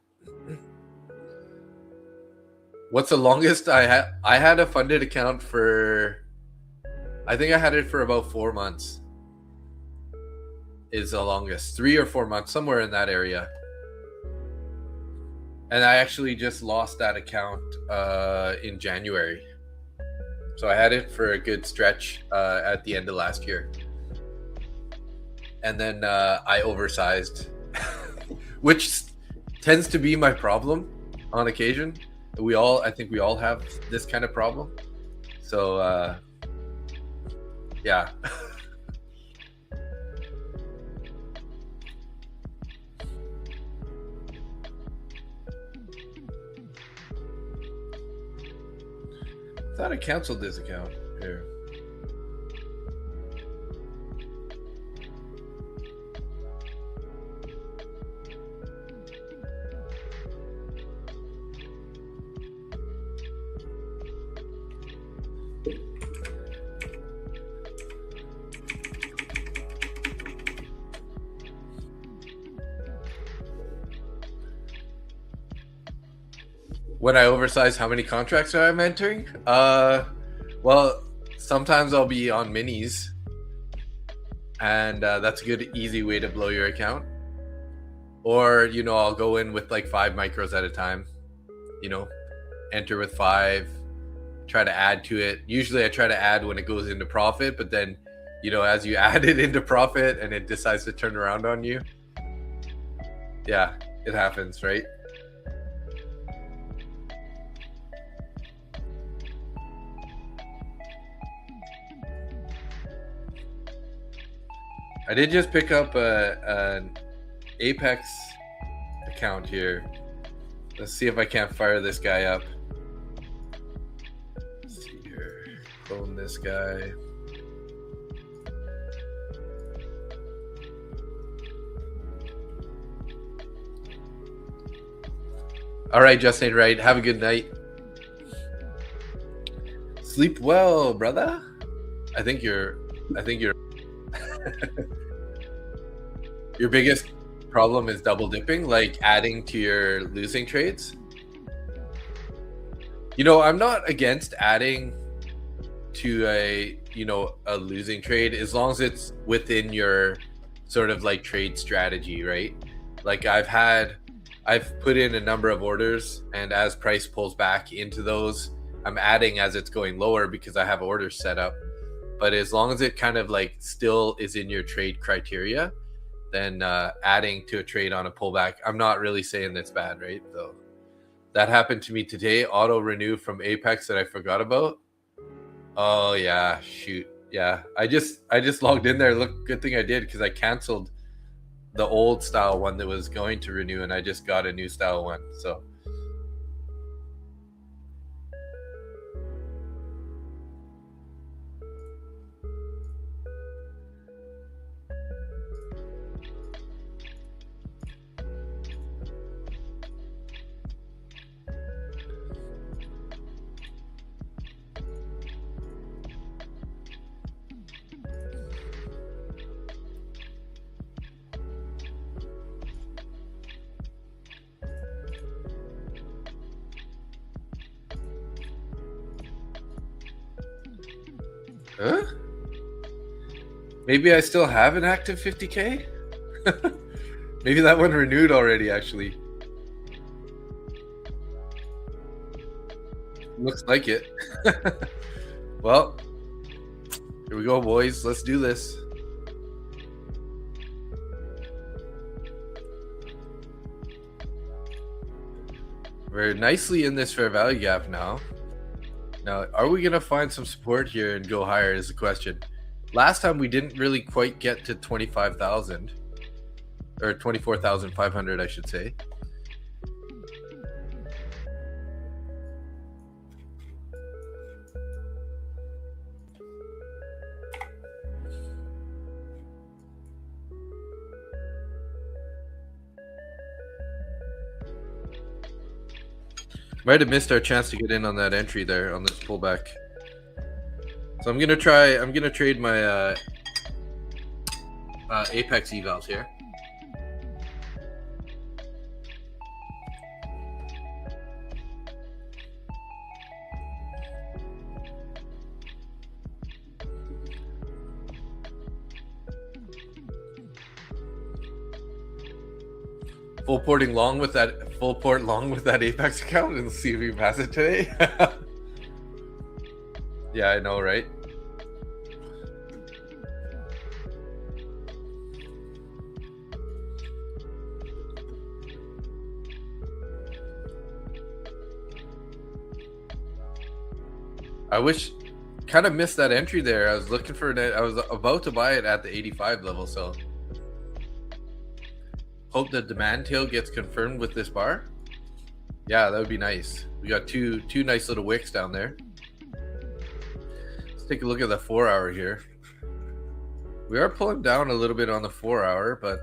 What's the longest I had? I had a funded account for, I think I had it for about 4 months. Is the longest, 3 or 4 months, somewhere in that area. And I actually just lost that account in January. So I had it for a good stretch at the end of last year. And then I oversized, which tends to be my problem on occasion. I think we all have this kind of problem. So yeah. I thought I canceled this account here. When I oversize how many contracts I'm entering? Well, sometimes I'll be on minis, and that's a good, easy way to blow your account. Or, you know, I'll go in with like 5 micros at a time, you know, enter with 5, try to add to it. Usually I try to add when it goes into profit, but then, you know, as you add it into profit and it decides to turn around on you, yeah, it happens, right? I did just pick up an Apex account here. Let's see if I can't fire this guy up. Let's see here. Clone this guy. All right, Justin, right. Have a good night. Sleep well, brother. I think you're your biggest problem is double dipping, like adding to your losing trades. You know, I'm not against adding to a losing trade as long as it's within your sort of like trade strategy, right? Like I've put in a number of orders, and as price pulls back into those, I'm adding as it's going lower because I have orders set up. But as long as it kind of like still is in your trade criteria, then adding to a trade on a pullback, I'm not really saying that's bad, right? Though that happened to me today. Auto renew from Apex that I forgot about. Oh yeah, shoot. Yeah, I just logged in there. Look, good thing I did, because I canceled the old style one that was going to renew, and I just got a new style one. So huh? Maybe I still have an active 50K? Maybe that one renewed already, actually. Looks like it. Well, here we go, boys. Let's do this. We're nicely in this fair value gap now. Now, are we going to find some support here and go higher is the question. Last time we didn't really quite get to 25,000, or 24,500, I should say. Might have missed our chance to get in on that entry there on this pullback. So I'm gonna trade my Apex evals here. Full port long with that Apex account and see if we pass it today. Yeah, I know, right? I wish, kind of missed that entry there. I was looking for it. I was about to buy it at the 85 level, so hope the demand tail gets confirmed with this bar. Yeah, that would be nice. We got two nice little wicks down there. Let's take a look at the 4 hour here. We are pulling down a little bit on the 4 hour, but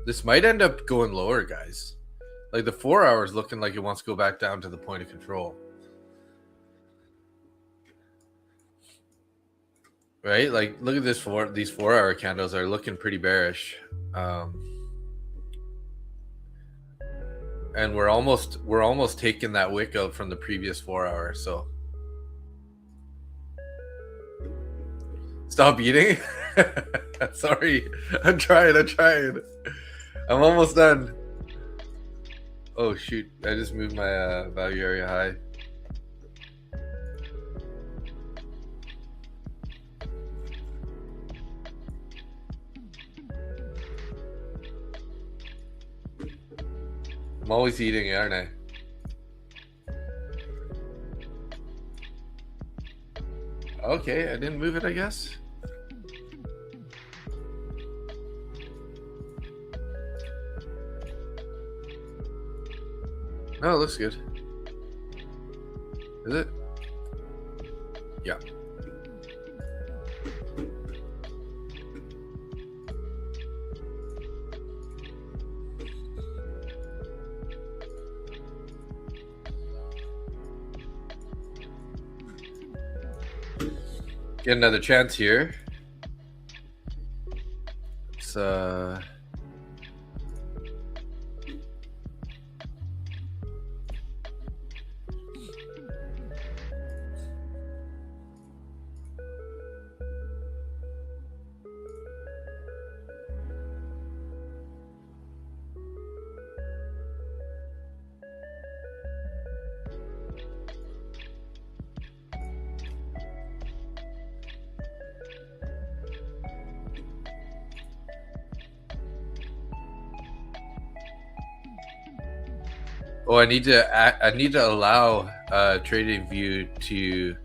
this might end up going lower, guys. Like the 4 hours looking like it wants to go back down to the point of control. Right? Like look at this these 4 hour candles are looking pretty bearish. And we're almost taking that wick out from the previous 4 hour, so stop eating. Sorry, I'm trying. I'm almost done. Oh shoot, I just moved my value area high. I'm always eating, aren't I? Okay, I didn't move it, I guess. No, it looks good. Is it? Yeah. Get another chance here. It's oh, I need to allow Trading View to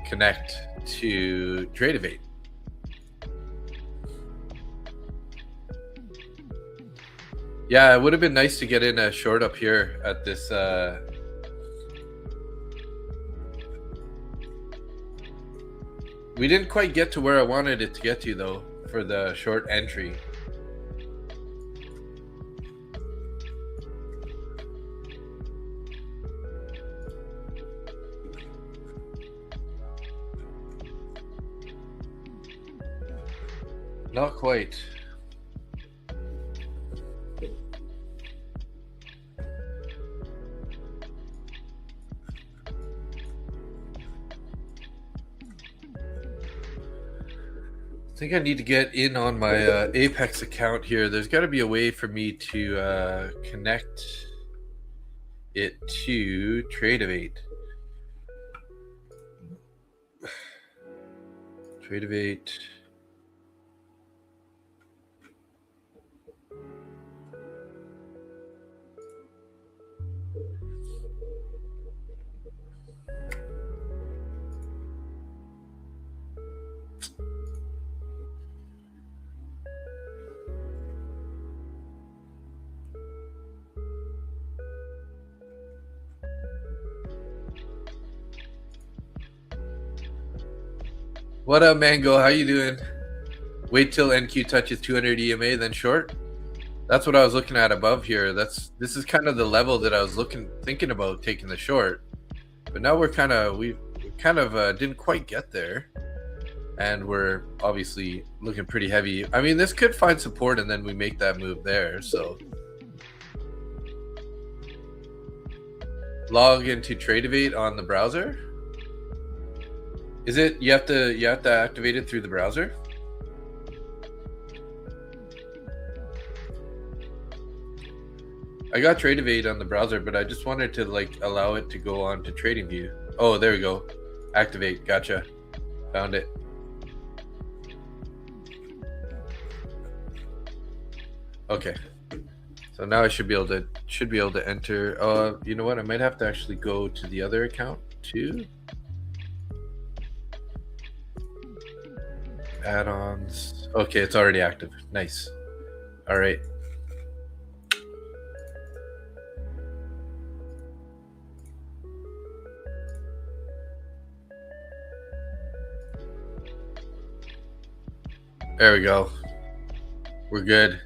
connect to Tradeovate. Yeah, it would have been nice to get in a short up here at this. We didn't quite get to where I wanted it to get to though for the short entry. Not quite. I think I need to get in on my Apex account here. There's got to be a way for me to connect it to Tradeovate. Tradeovate. What up, Mango? How you doing? Wait till NQ touches 200 EMA, then short. That's what I was looking at above here. This is kind of the level that I was thinking about taking the short. But now we kind of didn't quite get there, and we're obviously looking pretty heavy. I mean, this could find support, and then we make that move there. So log into Tradeovate on the browser. Is it you have to activate it through the browser? I got Tradeovate on the browser, but I just wanted to like allow it to go on to Trading View. Oh, there we go. Activate. Gotcha. Found it. Okay. So now I should be able to enter. You know what? I might have to actually go to the other account too. Add-ons. Okay, it's already active. Nice. All right. There we go. We're good.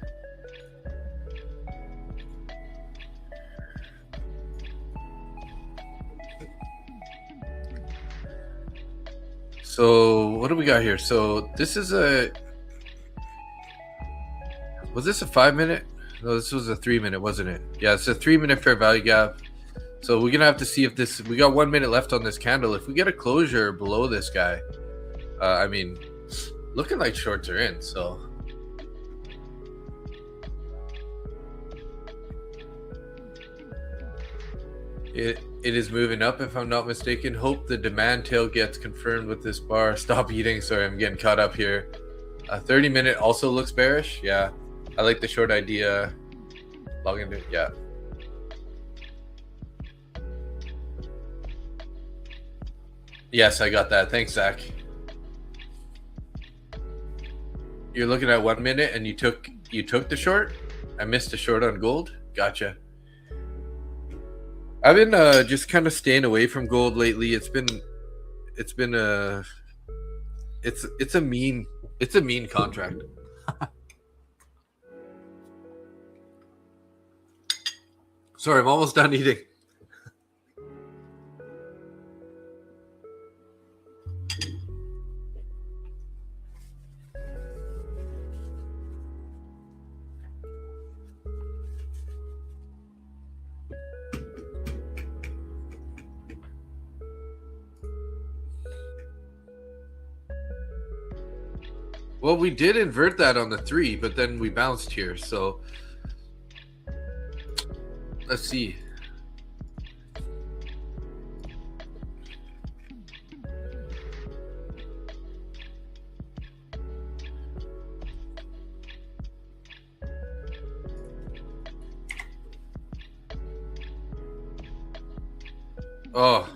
So what do we got here? So this is was this a 5 minute? No, this was a 3 minute, wasn't it? Yeah, it's a 3 minute fair value gap. So we're gonna have to see if this. We got 1 minute left on this candle. If we get a closure below this guy, I mean, looking like shorts are in. So it is moving up, if I'm not mistaken. Hope the demand tail gets confirmed with this bar. Stop eating. Sorry, I'm getting caught up here. 30 minute also looks bearish. Yeah, I like the short idea. Log into, yeah. Yes, I got that. Thanks, Zach. You're looking at 1 minute and you took the short? I missed a short on gold. Gotcha. I've been just kind of staying away from gold lately. It's a mean contract. Sorry, I'm almost done eating. Well, we did invert that on the 3, but then we bounced here. So let's see. Oh.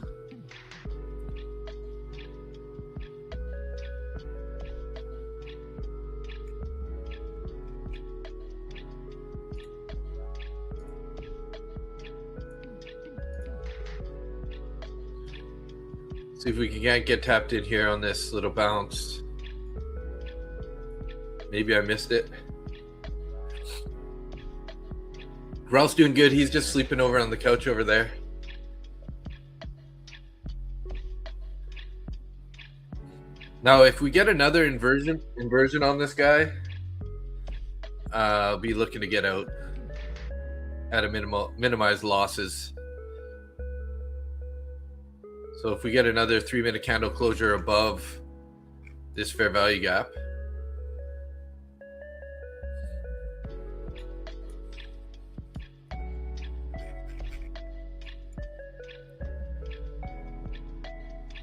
See if we can get tapped in here on this little bounce. Maybe I missed it. Ralph's doing good. He's just sleeping over on the couch over there. Now, if we get another inversion on this guy, I'll be looking to get out at a minimize losses. So if we get another 3 minute candle closure above this fair value gap,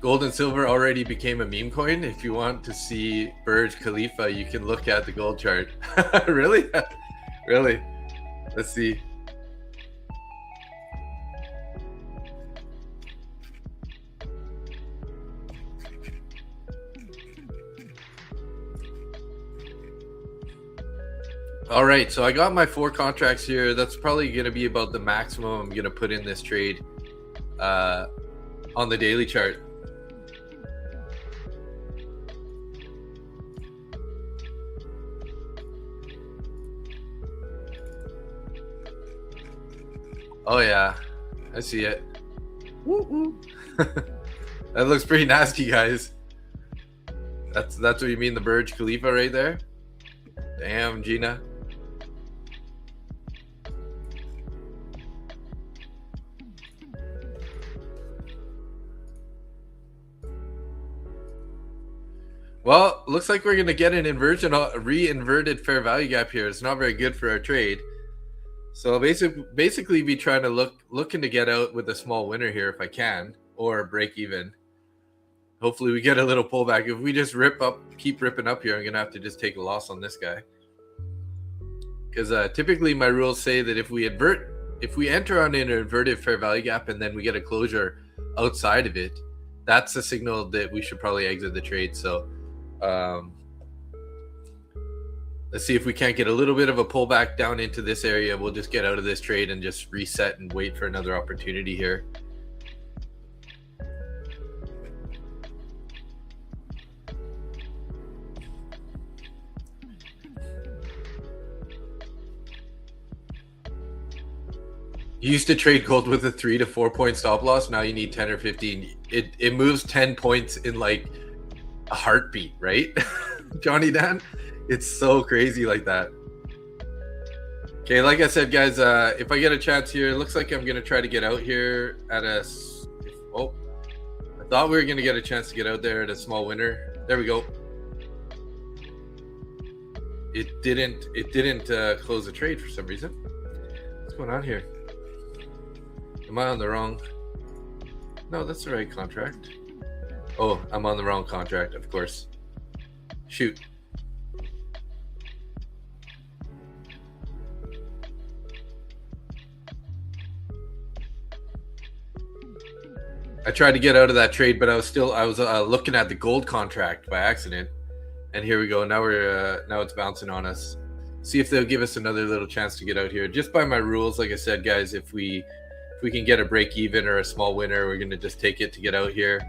gold and silver already became a meme coin. If you want to see Burj Khalifa, you can look at the gold chart. Really? Really? Let's see. All right, so I got my 4 contracts here. That's probably going to be about the maximum I'm going to put in this trade on the daily chart. Oh yeah, I see it. Woo-woo. That looks pretty nasty, guys. That's what you mean, the Burj Khalifa right there? Damn, Gina. Well, looks like we're going to get an inversion, re-inverted fair value gap here. It's not very good for our trade. So basically be trying to looking to get out with a small winner here if I can, or break even. Hopefully we get a little pullback. If we just keep ripping up here, I'm going to have to just take a loss on this guy. because typically my rules say that if we enter on an inverted fair value gap and then we get a closure outside of it, that's a signal that we should probably exit the trade. So let's see if we can't get a little bit of a pullback down into this area. We'll just get out of this trade and just reset and wait for another opportunity here. You used to trade gold with a 3 to 4 point stop loss. Now you need 10 or 15. It moves 10 points in like a heartbeat, right? Johnny Dan, it's so crazy like that. Okay, like I said, guys, if I get a chance here, it looks like I'm gonna try to get out here at a. Oh, I thought we were gonna get a chance to get out there at a small winner. There we go. It didn't close the trade for some reason. What's going on here? Am I on the wrong? No, that's the right contract. Oh, I'm on the wrong contract, of course. Shoot. I tried to get out of that trade, but I was looking at the gold contract by accident. And here we go. Now now it's bouncing on us. See if they'll give us another little chance to get out here. Just by my rules, like I said, guys, if we can get a break even or a small winner, we're going to just take it to get out here.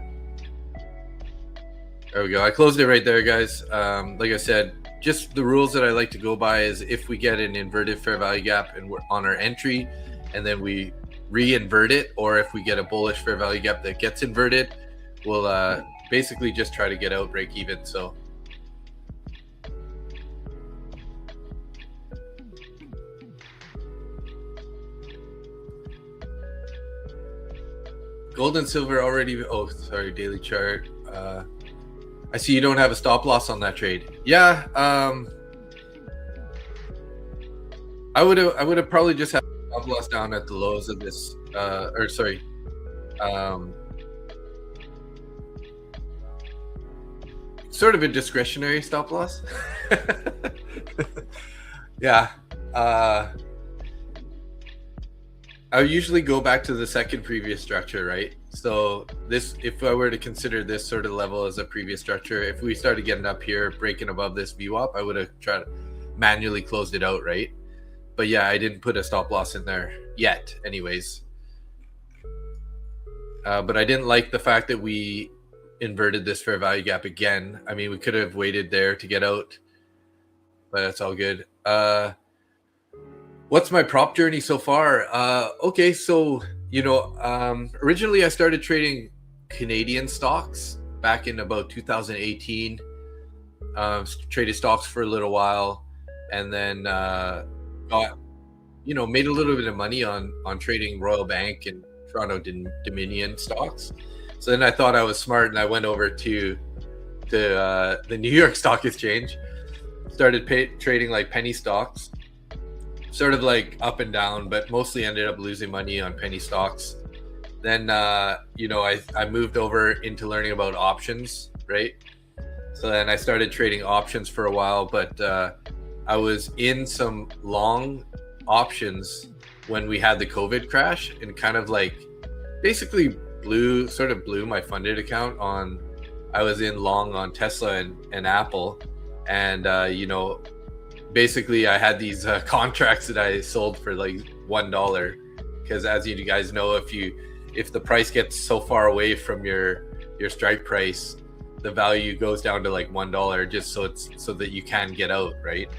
There we go. I closed it right there, guys. Like I said, just the rules that I like to go by is if we get an inverted fair value gap and we're on our entry and then we re-invert it, or if we get a bullish fair value gap that gets inverted, we'll basically just try to get out break even. So gold and silver already. Oh, sorry, daily chart. I see you don't have a stop loss on that trade. Yeah, I would have probably just had a stop loss down at the lows of this. Sort of a discretionary stop loss. Yeah. I usually go back to the second previous structure, right? So this, if I were to consider this sort of level as a previous structure, if we started getting up here, breaking above this VWAP, I would have tried to manually closed it out, right? But yeah, I didn't put a stop loss in there yet anyways. But I didn't like the fact that we inverted this fair value gap again. I mean, we could have waited there to get out, but that's all good. What's my prop journey so far? Okay, so, originally I started trading Canadian stocks back in about 2018. Traded stocks for a little while, and then got, made a little bit of money on trading Royal Bank and Toronto Dominion stocks. So then I thought I was smart, and I went over to the New York Stock Exchange, started trading like penny stocks. Sort of like up and down, but mostly ended up losing money on penny stocks. Then, I moved over into learning about options, right? So then I started trading options for a while, but I was in some long options when we had the COVID crash, and kind of like basically blew my funded account on. I was in long on Tesla and Apple, and basically I had these contracts that I sold for like $1, because as you guys know, if the price gets so far away from your strike price, the value goes down to like $1, just so that you can get out, right?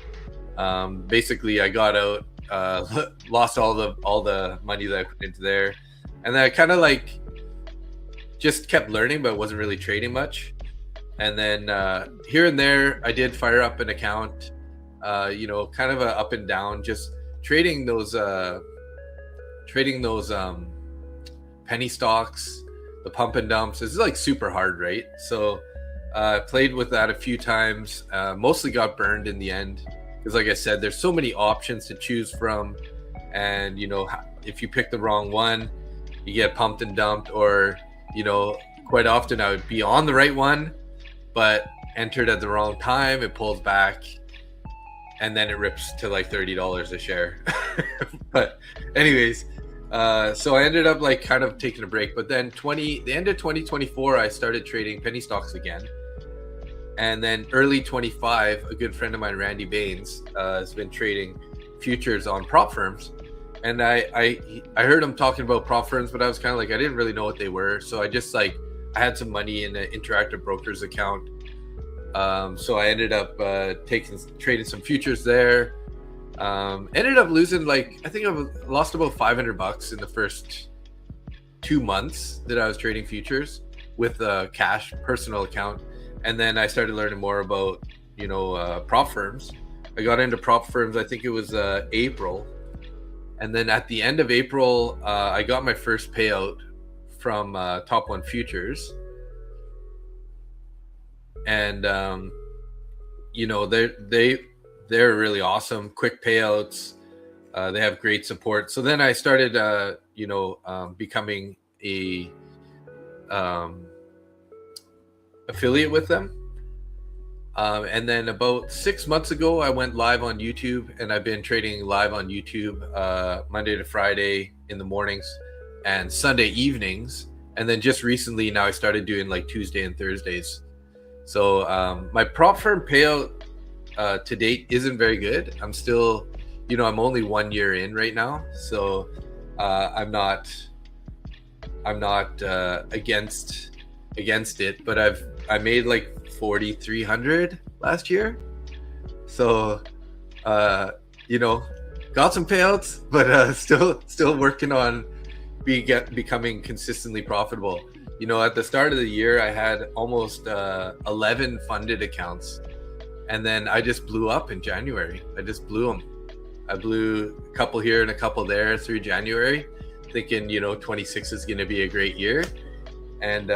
Basically I got out, lost all the money that I put into there, and then I kind of like just kept learning, but wasn't really trading much. And then here and there I did fire up an account, kind of a up and down, just trading those penny stocks, the pump and dumps. It's like super hard, right? So I played with that a few times, mostly got burned in the end, because like I said, there's so many options to choose from, and if you pick the wrong one, you get pumped and dumped, or quite often I would be on the right one but entered at the wrong time, it pulls back. and then it rips to like $30 a share. But anyways, so I ended up like kind of taking a break. But then the end of 2024, I started trading penny stocks again. And then early 25, a good friend of mine, Randy Baines, has been trading futures on prop firms. And I heard him talking about prop firms, but I was kind of like, I didn't really know what they were. So I just like, I had some money in an Interactive Brokers account. So I ended up trading some futures there. Ended up losing like, I think I lost about $500 in the first 2 months that I was trading futures with a cash personal account. And then I started learning more about, prop firms. I got into prop firms, I think it was April. And then at the end of April, I got my first payout from Top One Futures. And, they're really awesome, quick payouts. They have great support. So then I started, becoming a affiliate with them. And then about 6 months ago, I went live on YouTube, and I've been trading live on YouTube Monday to Friday in the mornings and Sunday evenings. And then just recently now I started doing like Tuesday and Thursdays. So my prop firm payout to date isn't very good. I'm still, I'm only 1 year in right now. So I'm not against it, but I made like 4,300 last year. So, got some payouts, but still working on becoming consistently profitable. At the start of the year, I had almost 11 funded accounts, and then I just blew up in January. I just blew them. I blew a couple here and a couple there through January, thinking 26 is going to be a great year. And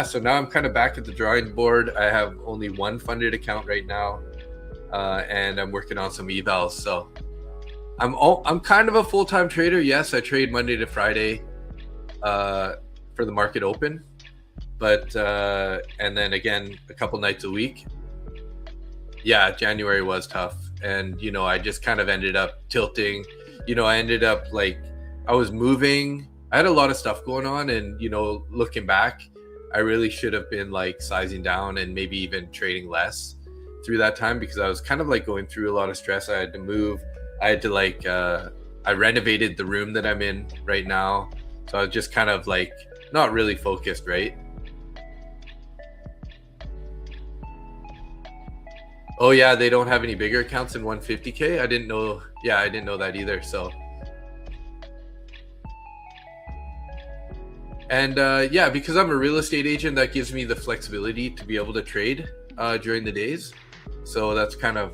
so now I'm kind of back at the drawing board. I have only one funded account right now, and I'm working on some evals. So I'm kind of a full-time trader. Yes, I trade Monday to Friday for the market open, but and then again a couple nights a week. Yeah, January was tough, and I just kind of ended up tilting. I ended up like I was moving. I had a lot of stuff going on, and looking back, I really should have been like sizing down and maybe even trading less through that time, because I was kind of like going through a lot of stress. I had to move. I had to like I renovated the room that I'm in right now, so I was just kind of like not really focused, right? Oh yeah, they don't have any bigger accounts than 150K. I didn't know. Yeah, I didn't know that either. So. And because I'm a real estate agent, that gives me the flexibility to be able to trade during the days. So that's kind of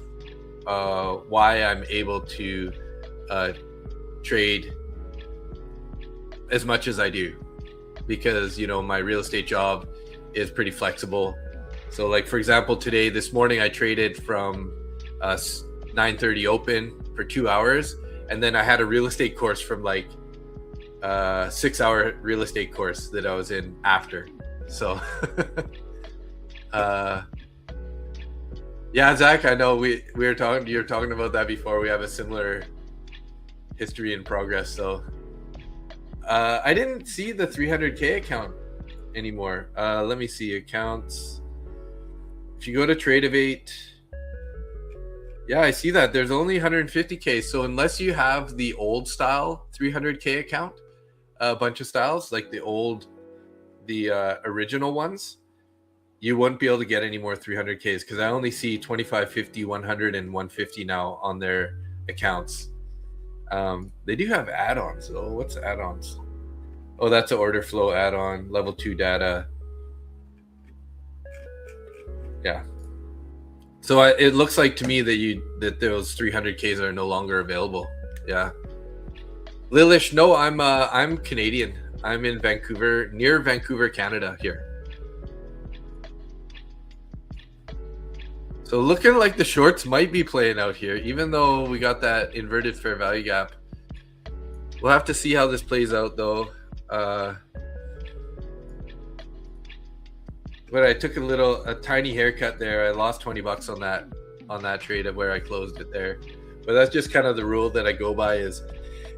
why I'm able to trade as much as I do, because my real estate job is pretty flexible. So like, for example, this morning I traded from 9:30 open for 2 hours, and then I had a real estate course from like 6-hour real estate course that I was in after. So yeah, Zach, I know you were talking about that before. We have a similar history and progress. So I didn't see the 300K account anymore. Let me see accounts. If you go to Tradeovate, yeah, I see that there's only 150K. So unless you have the old style 300K account, a bunch of styles like the original ones, you wouldn't be able to get any more 300Ks, because I only see 25, 50, 100, and 150 now on their accounts. They do have add-ons though. What's add-ons? Oh, that's an order flow add-on, level 2 data. Yeah. So it looks like to me that those 300Ks are no longer available. Yeah. Lilish, no, I'm Canadian. I'm in Vancouver, near Vancouver, Canada here. So looking like the shorts might be playing out here, even though we got that inverted fair value gap. We'll have to see how this plays out though. But I took a tiny haircut there. I lost $20 on that. on that trade of where I closed it there. But that's just kind of the rule that I go by, is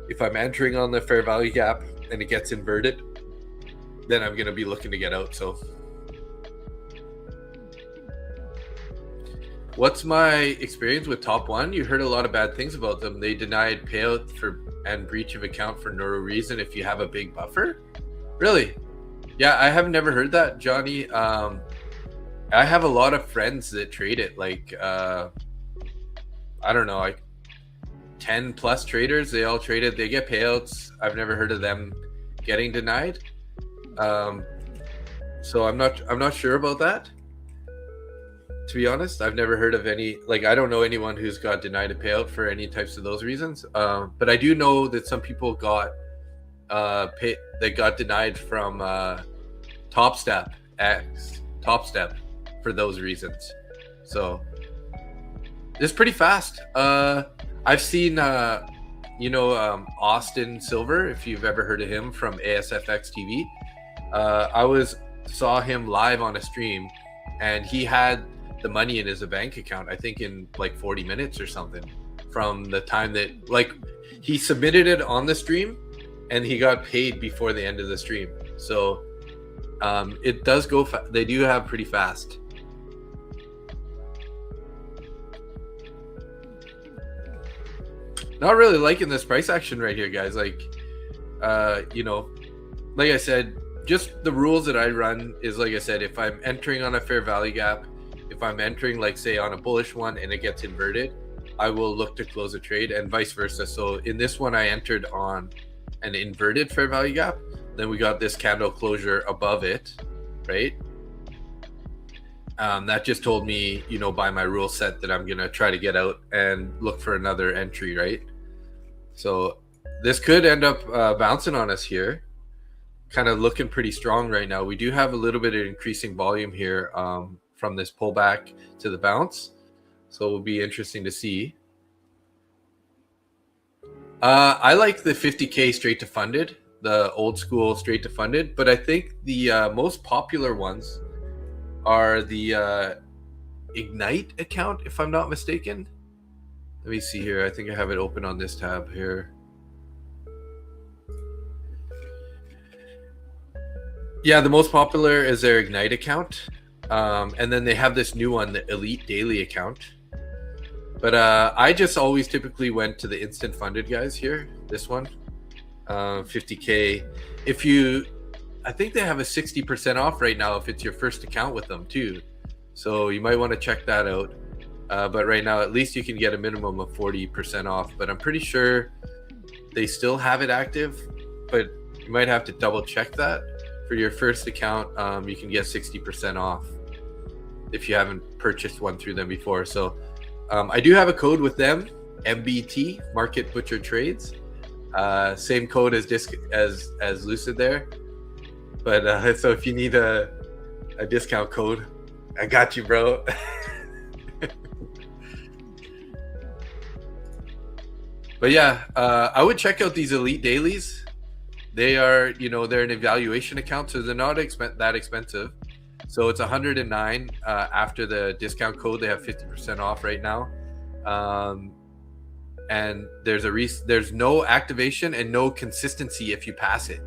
if I'm entering on the fair value gap and it gets inverted, then I'm going to be looking to get out. So what's my experience with Top One? You heard a lot of bad things about them. They denied payout for and breach of account for no reason if you have a big buffer. Really? Yeah, I have never heard that, Johnny. I have a lot of friends that trade it. Like, I don't know, like 10 plus traders. They all trade it. They get payouts. I've never heard of them getting denied. So I'm not sure about that. To be honest, I've never heard of any, like, I don't know anyone who's got denied a payout for any types of those reasons. But I do know that some people got got denied from Top Step for those reasons. So it's pretty fast. I've seen Austin Silver, if you've ever heard of him, from ASFX TV. I saw him live on a stream, and he had the money in his bank account, I think in like 40 minutes or something, from the time that, like, he submitted it on the stream and he got paid before the end of the stream. So it does go they do have pretty fast. Not really liking this price action right here, guys. Like, like I said, just the rules that I run is, like I said, if I'm entering on a fair value gap, if I'm entering, like, say, on a bullish one and it gets inverted, I will look to close a trade, and vice versa. So in this one, I entered on an inverted fair value gap. Then we got this candle closure above it, right? That just told me, by my rule set, that I'm going to try to get out and look for another entry, right? So this could end up bouncing on us here. Kind of looking pretty strong right now. We do have a little bit of increasing volume here from this pullback to the bounce. So it will be interesting to see. I like the 50K straight to funded, the old school straight to funded, but I think the most popular ones are the Ignite account, if I'm not mistaken. Let me see here. I think I have it open on this tab here. Yeah, the most popular is their Ignite account. And then they have this new one, the Elite Daily account. But I just always typically went to the instant funded guys here. This one, 50K. I think they have a 60% off right now if it's your first account with them too. So you might want to check that out. But right now, at least you can get a minimum of 40% off. But I'm pretty sure they still have it active, but you might have to double check that. For your first account, you can get 60% off if you haven't purchased one through them before. So I do have a code with them, MBT, Market Butcher Trades. Same code as Lucid there. But so if you need a discount code, I got you, bro. But yeah, I would check out these Elite Dailies. They are, they're an evaluation account, so they're not that expensive. So it's 109 after the discount code. They have 50% off right now. And there's no activation and no consistency if you pass it.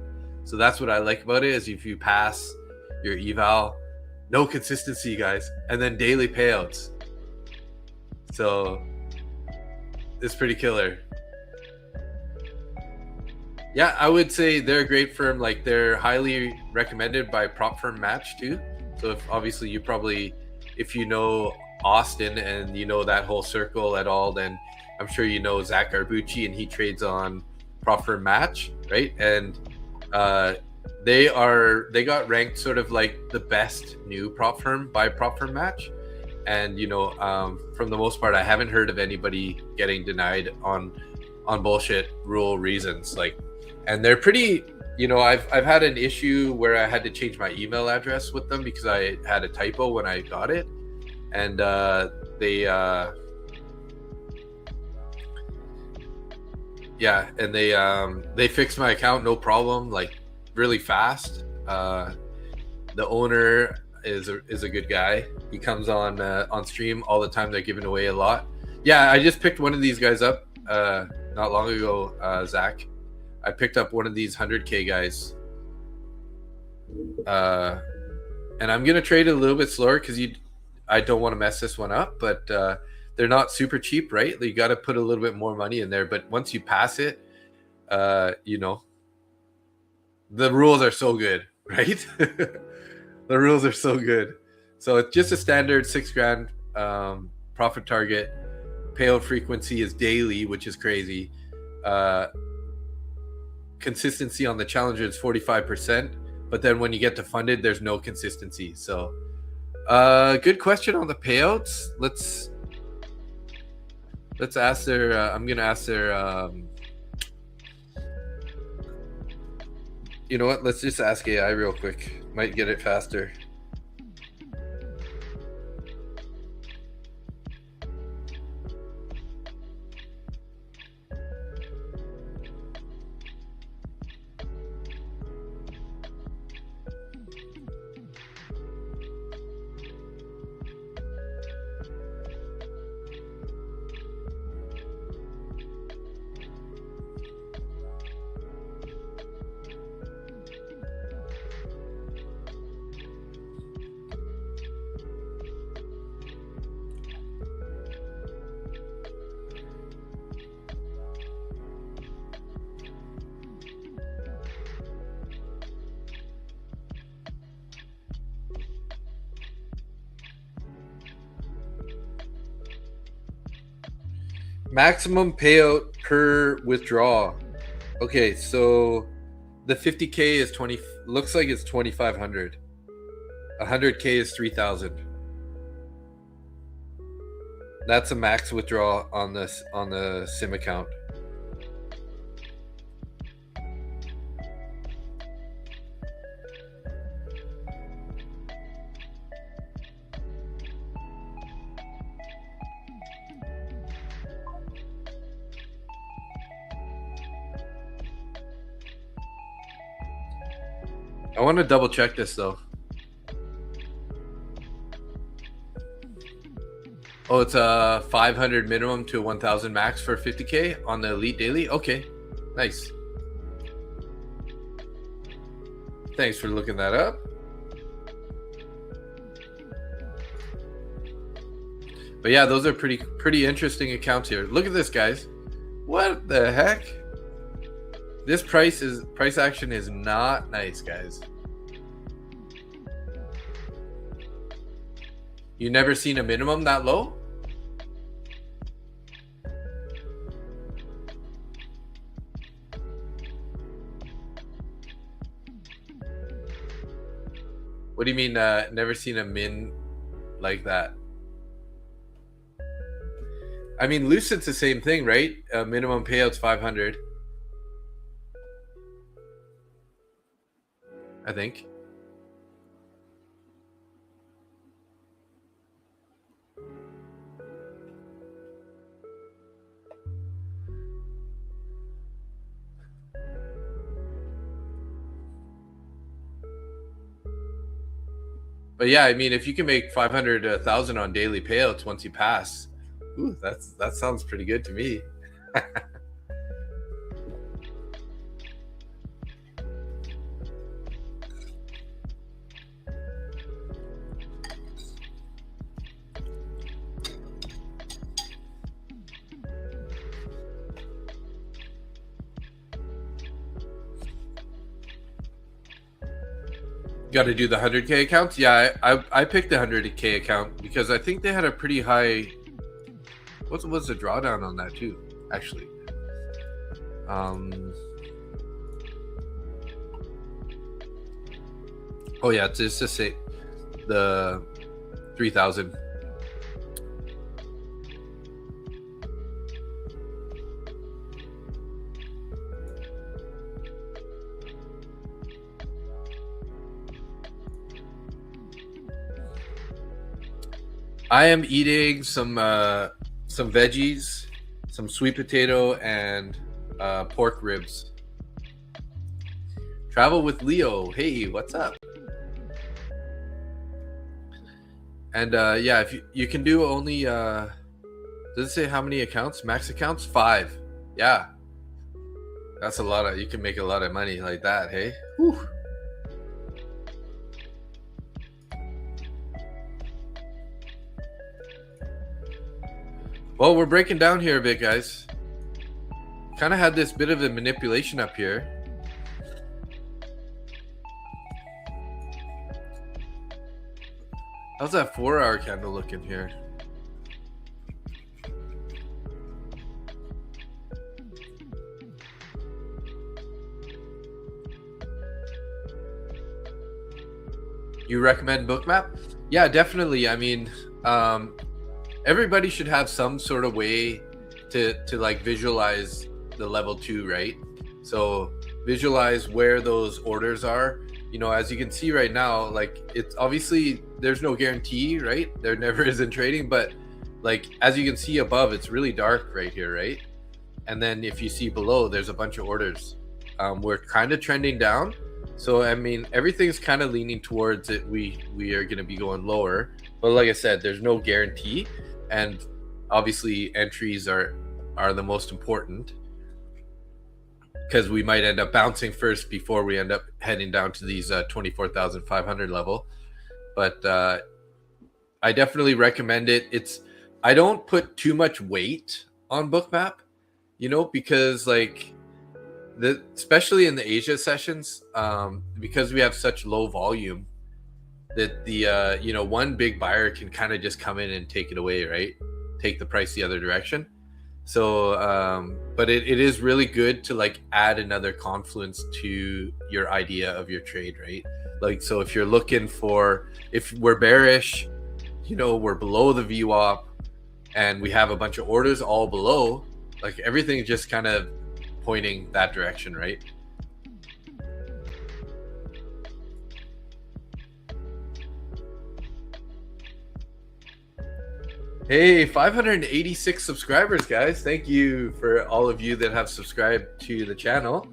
So that's what I like about it, is if you pass your eval, no consistency, guys, and then daily payouts. So it's pretty killer. Yeah, I would say they're a great firm. Like, they're highly recommended by Prop Firm Match too. So obviously if you know Austin and you know that whole circle at all, then I'm sure you know Zach Arbucci, and he trades on Prop Firm Match, right? And they got ranked sort of like the best new prop firm by Prop Firm Match. And from the most part, I haven't heard of anybody getting denied on bullshit rule reasons. Like, and they're pretty, I've had an issue where I had to change my email address with them because I had a typo when I got it. And they fixed my account, no problem, like really fast. The owner is a good guy. He comes on stream all the time. They're giving away a lot. Yeah, I just picked one of these guys up not long ago, Zach. I picked up one of these 100K guys. And I'm gonna trade it a little bit slower because I don't want to mess this one up, but they're not super cheap, right? You got to put a little bit more money in there. But once you pass it, you know, the rules are so good, right? The rules are so good. So it's just a standard $6,000 profit target. Payout frequency is daily, which is crazy. Consistency on the challenger is 45%, but then when you get to funded, there's no consistency. So good question on the payouts. Let's ask their I'm gonna ask their you know what, let's just ask AI real quick, might get it faster. Maximum payout per withdrawal. Okay, so the 50K is 20. Looks like it's 2,500. 100K is 3,000. That's a max withdrawal on the sim account. I want to double check this though. Oh, it's a 500 minimum to 1,000 max for 50K on the Elite Daily. Okay, nice. Thanks for looking that up. But yeah, those are pretty interesting accounts here. Look at this, guys. What the heck? This price action is not nice, guys. You never seen a minimum that low? What do you mean never seen a min like that? I mean, Lucid's the same thing, right? Minimum payout's 500. I think. But yeah, I mean, if you can make 500, 1,000 on daily payouts once you pass, ooh, that sounds pretty good to me. Got to do the 100K accounts? Yeah, I picked the 100K account because I think they had a pretty high. What was the drawdown on that too? Actually, oh yeah, it's just to say the 3,000. I am eating some veggies, some sweet potato, and pork ribs. Travel with Leo. Hey, what's up? And yeah, if you can do only does it say how many accounts? Max accounts? 5. Yeah, that's a lot of, you can make a lot of money like that. Hey. Whew. Well, we're breaking down here a bit, guys. Kind of had this bit of a manipulation up here. How's that 4-hour candle looking here? You recommend Bookmap? Yeah, definitely. I mean, everybody should have some sort of way to like visualize the level 2, right? So visualize where those orders are. You know, as you can see right now, like, it's obviously there's no guarantee, right? There never is in trading, but like, as you can see above, it's really dark right here, right? And then if you see below, there's a bunch of orders. We're kind of trending down. So, I mean, everything's kind of leaning towards it. We are going to be going lower. But like I said, there's no guarantee. And obviously entries are the most important, because we might end up bouncing first before we end up heading down to these 24,500 level. But I definitely recommend it. I don't put too much weight on Bookmap, you know, because like especially in the Asia sessions, because we have such low volume, that the you know, one big buyer can kind of just come in and take it away, right? Take the price the other direction. So but it is really good to like add another confluence to your idea of your trade, right? Like, so if you're looking for, if we're bearish, you know, we're below the VWAP and we have a bunch of orders all below, like everything is just kind of pointing that direction, right? Hey, 586 subscribers, guys. Thank you for all of you that have subscribed to the channel.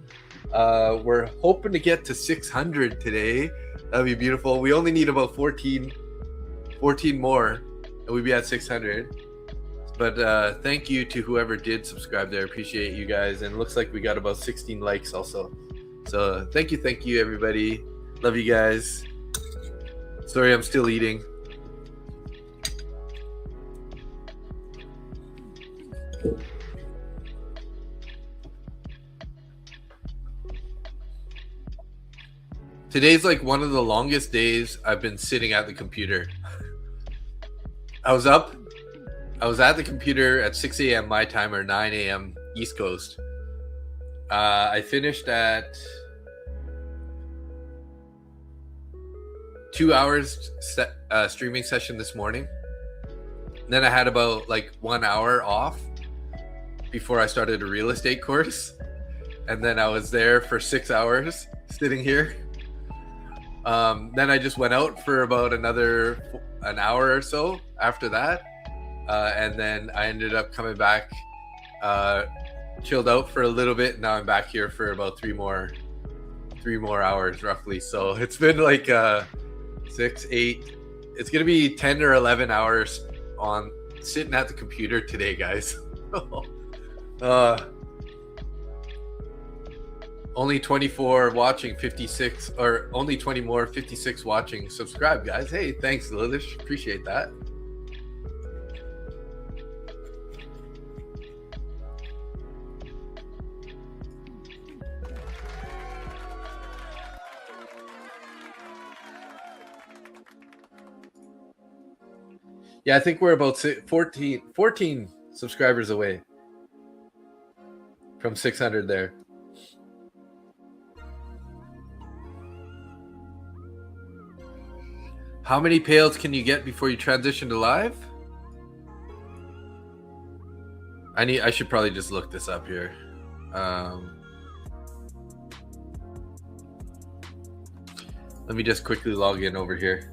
We're hoping to get to 600 today. That'd be beautiful. We only need about 14 more and we'd be at 600. But thank you to whoever did subscribe there. Appreciate you guys. And it looks like we got about 16 likes also. So thank you, everybody. Love you guys. Sorry, I'm still eating. Today's like one of the longest days I've been sitting at the computer. I was at the computer at 6 a.m. my time, or 9 a.m. East Coast. I finished at 2 hours streaming session this morning. And then I had about like 1 hour off before I started a real estate course. And then I was there for 6 hours sitting here. Then I just went out for about an hour or so after that. And then I ended up coming back, chilled out for a little bit. Now I'm back here for about 3 more hours roughly. So it's been like 6, 8. It's gonna be 10 or 11 hours on sitting at the computer today, guys. Only 24 watching, 56, or only 20 more, 56 watching. Subscribe, guys. Hey, thanks, Lilish. Appreciate that. Yeah, I think we're about 14 subscribers away from 600 there. How many pails can you get before you transition to live? I should probably just look this up here. Let me just quickly log in over here.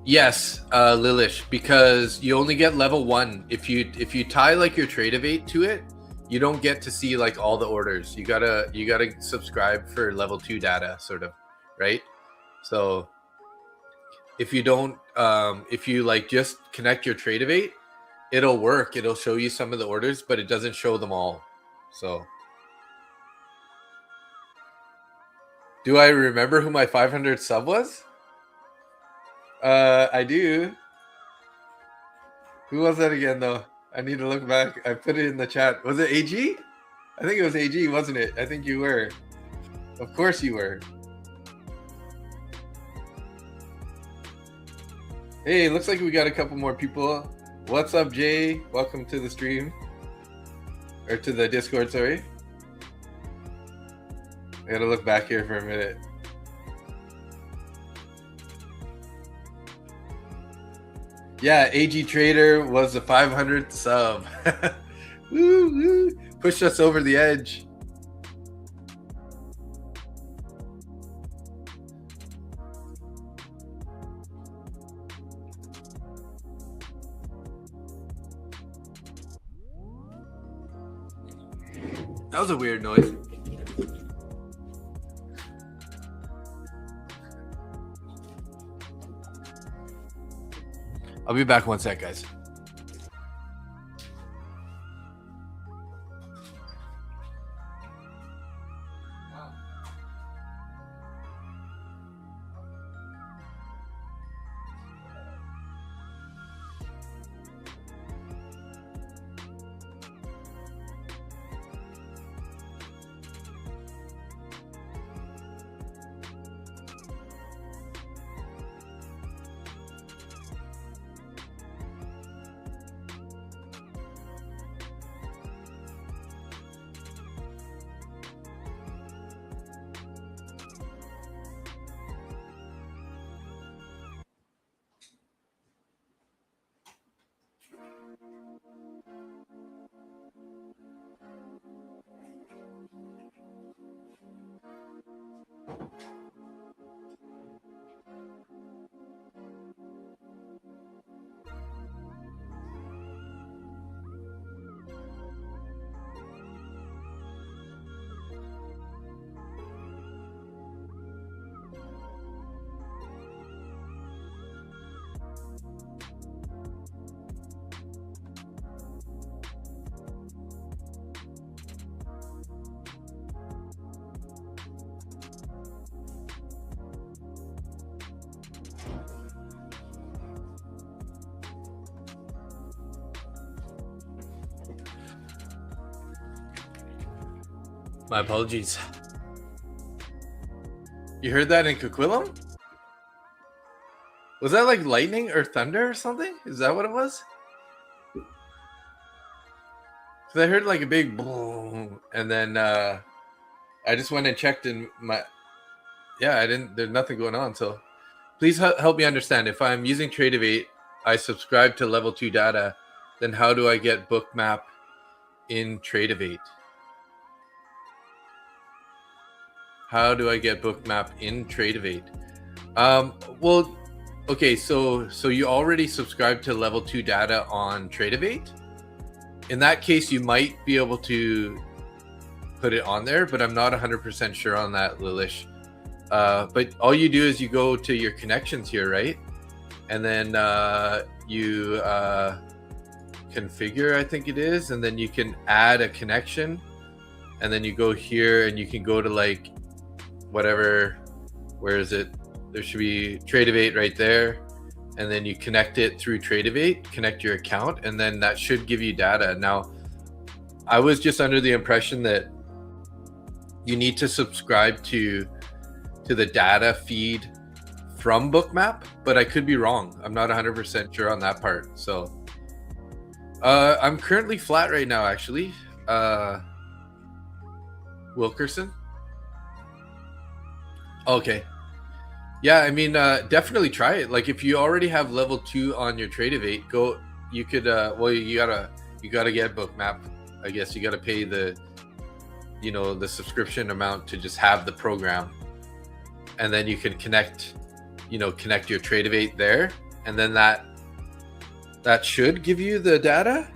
Yes, Lilish, because you only get level 1. If you tie like your Tradeovate to it, you don't get to see like all the orders. You gotta subscribe for level 2 data, sort of, right? So if you don't, if you like just connect your Tradeovate, it'll work. It'll show you some of the orders, but it doesn't show them all. So, do I remember who my 500 sub was? I do. Who was that again, though? I need to look back. I put it in the chat. Was it AG? I think it was AG, wasn't it? I think you were. Of course you were. Hey, looks like we got a couple more people. What's up, Jay? Welcome to the stream. Or to the Discord, sorry. I gotta look back here for a minute. Yeah, AG Trader was the 500th sub. Woo, woo. Pushed us over the edge. That was a weird noise. I'll be back one sec, guys. My apologies. You heard that in Coquitlam? Was that like lightning or thunder or something? Is that what it was? Because I heard like a big boom, and then I just went and checked in my... Yeah, I didn't... There's nothing going on, so... Please help me understand. If I'm using Tradeovate, I subscribe to level 2 data, then how do I get Bookmap in Tradeovate? How do I get Bookmap in Tradeovate? Well, okay, so you already subscribe to level 2 data on Tradeovate. In that case, you might be able to put it on there, but I'm not 100% sure on that, Lilish. But all you do is you go to your connections here, right? And then you configure, I think it is, and then you can add a connection. And then you go here and you can go to like whatever, where is it? There should be Tradeovate right there. And then you connect it through Tradeovate, connect your account, and then that should give you data. Now, I was just under the impression that you need to subscribe to the data feed from Bookmap, but I could be wrong. I'm not 100% sure on that part. So I'm currently flat right now, actually. Wilkerson. Okay. Yeah, I mean, definitely try it. Like, if you already have level 2 on your Tradeovate, go. You could. Well, you gotta get Bookmap. I guess you gotta pay the, the subscription amount to just have the program, and then you can connect your Tradeovate there, and then that should give you the data.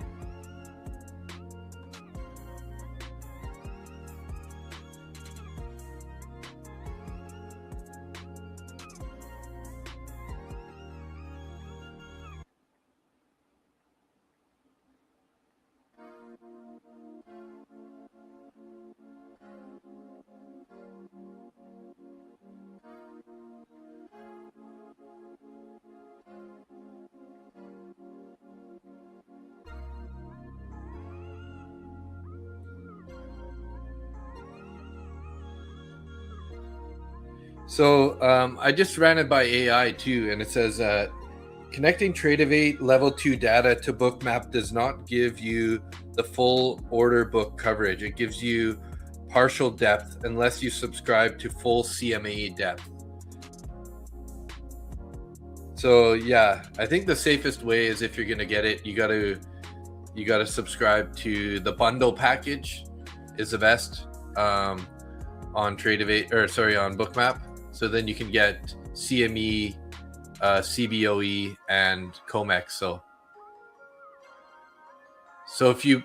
So I just ran it by AI too, and it says connecting Tradeovate level 2 data to Bookmap does not give you the full order book coverage. It gives you partial depth unless you subscribe to full CME depth. So yeah, I think the safest way is, if you're gonna get it, you gotta subscribe to the bundle package is the best on Tradeovate, or sorry, on Bookmap. So then you can get CME, CBOE, and COMEX. So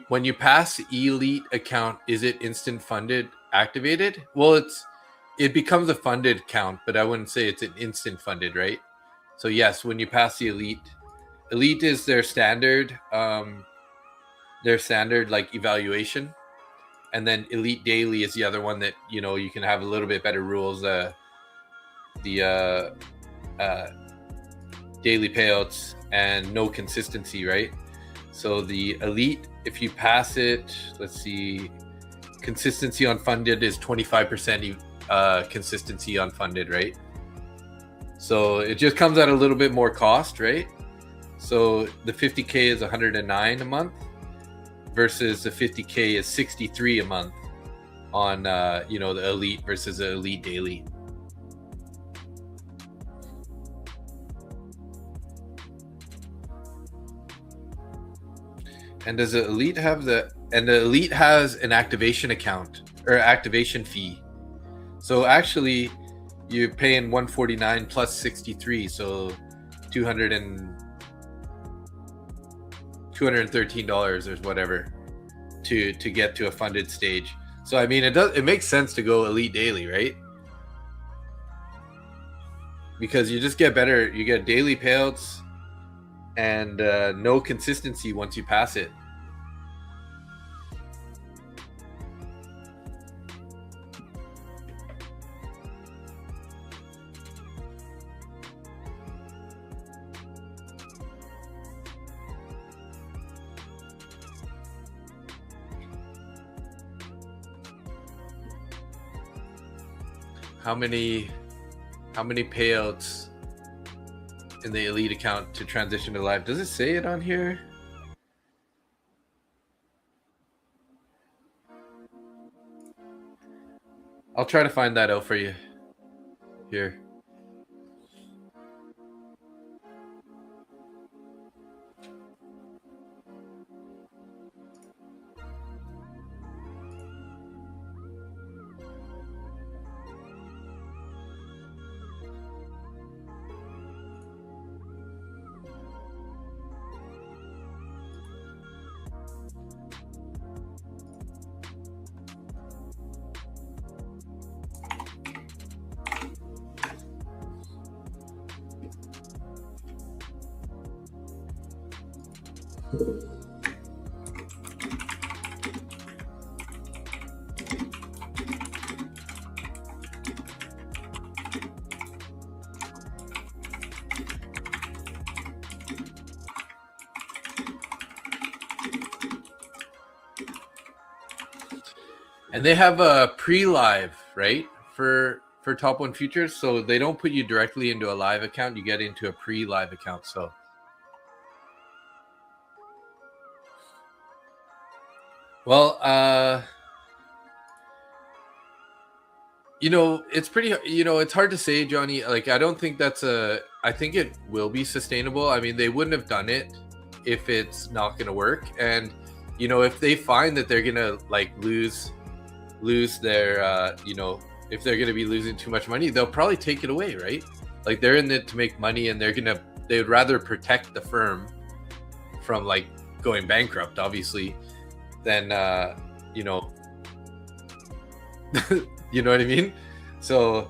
when you pass the Elite account, is it instant funded activated? Well, it becomes a funded account, but I wouldn't say it's an instant funded, right? So yes, when you pass the Elite is their standard like evaluation, and then Elite Daily is the other one that you can have a little bit better rules. The daily payouts and no consistency, right? So the Elite, if you pass it, let's see, consistency on funded is 25% consistency on funded, right? So it just comes at a little bit more cost, right? So the 50K is 109 a month versus the 50K is 63 a month on the Elite versus the Elite Daily. And does the Elite have the Elite has an activation account or activation fee. So actually you're paying 149 plus 63, so $213 or whatever to get to a funded stage. So I mean, it makes sense to go Elite Daily, right? Because you just get better, you get daily payouts and no consistency once you pass it. How many payouts in the Elite account to transition to live? Does it say it on here? I'll try to find that out for you here. And they have a pre-live, right, for Top One Futures, so they don't put you directly into a live account. You get into a pre-live account. So well, it's pretty, it's hard to say, Johnny. Like, I don't think I think it will be sustainable. I mean, they wouldn't have done it if it's not going to work. And, if they find that they're going to like lose their, if they're going to be losing too much money, they'll probably take it away, right? Like, they're in it to make money, and they're going to they would rather protect the firm from like going bankrupt, obviously, than you know you know what I mean. So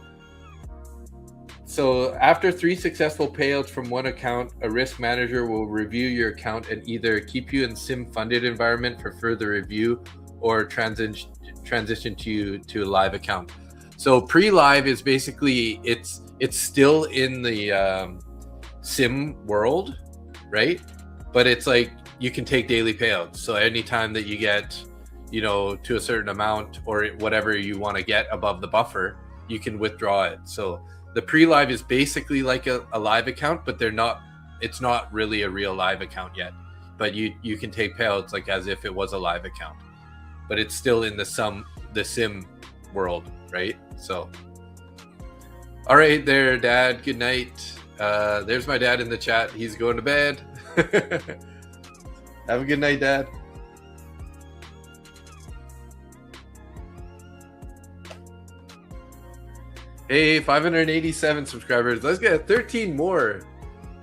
after 3 successful payouts from one account, a risk manager will review your account and either keep you in SIM funded environment for further review or transition to a live account. So pre-live is basically it's still in the SIM world, right? But it's like you can take daily payouts. So anytime that you get, you know, to a certain amount or whatever you want to get above the buffer, you can withdraw it. So the pre-live is basically like a live account, but it's not really a real live account yet. But you can take payouts like as if it was a live account, but it's still in the SIM world, right? So, all right there, Dad, good night. There's my dad in the chat. He's going to bed. Have a good night, Dad. Hey, 587 subscribers. Let's get 13 more.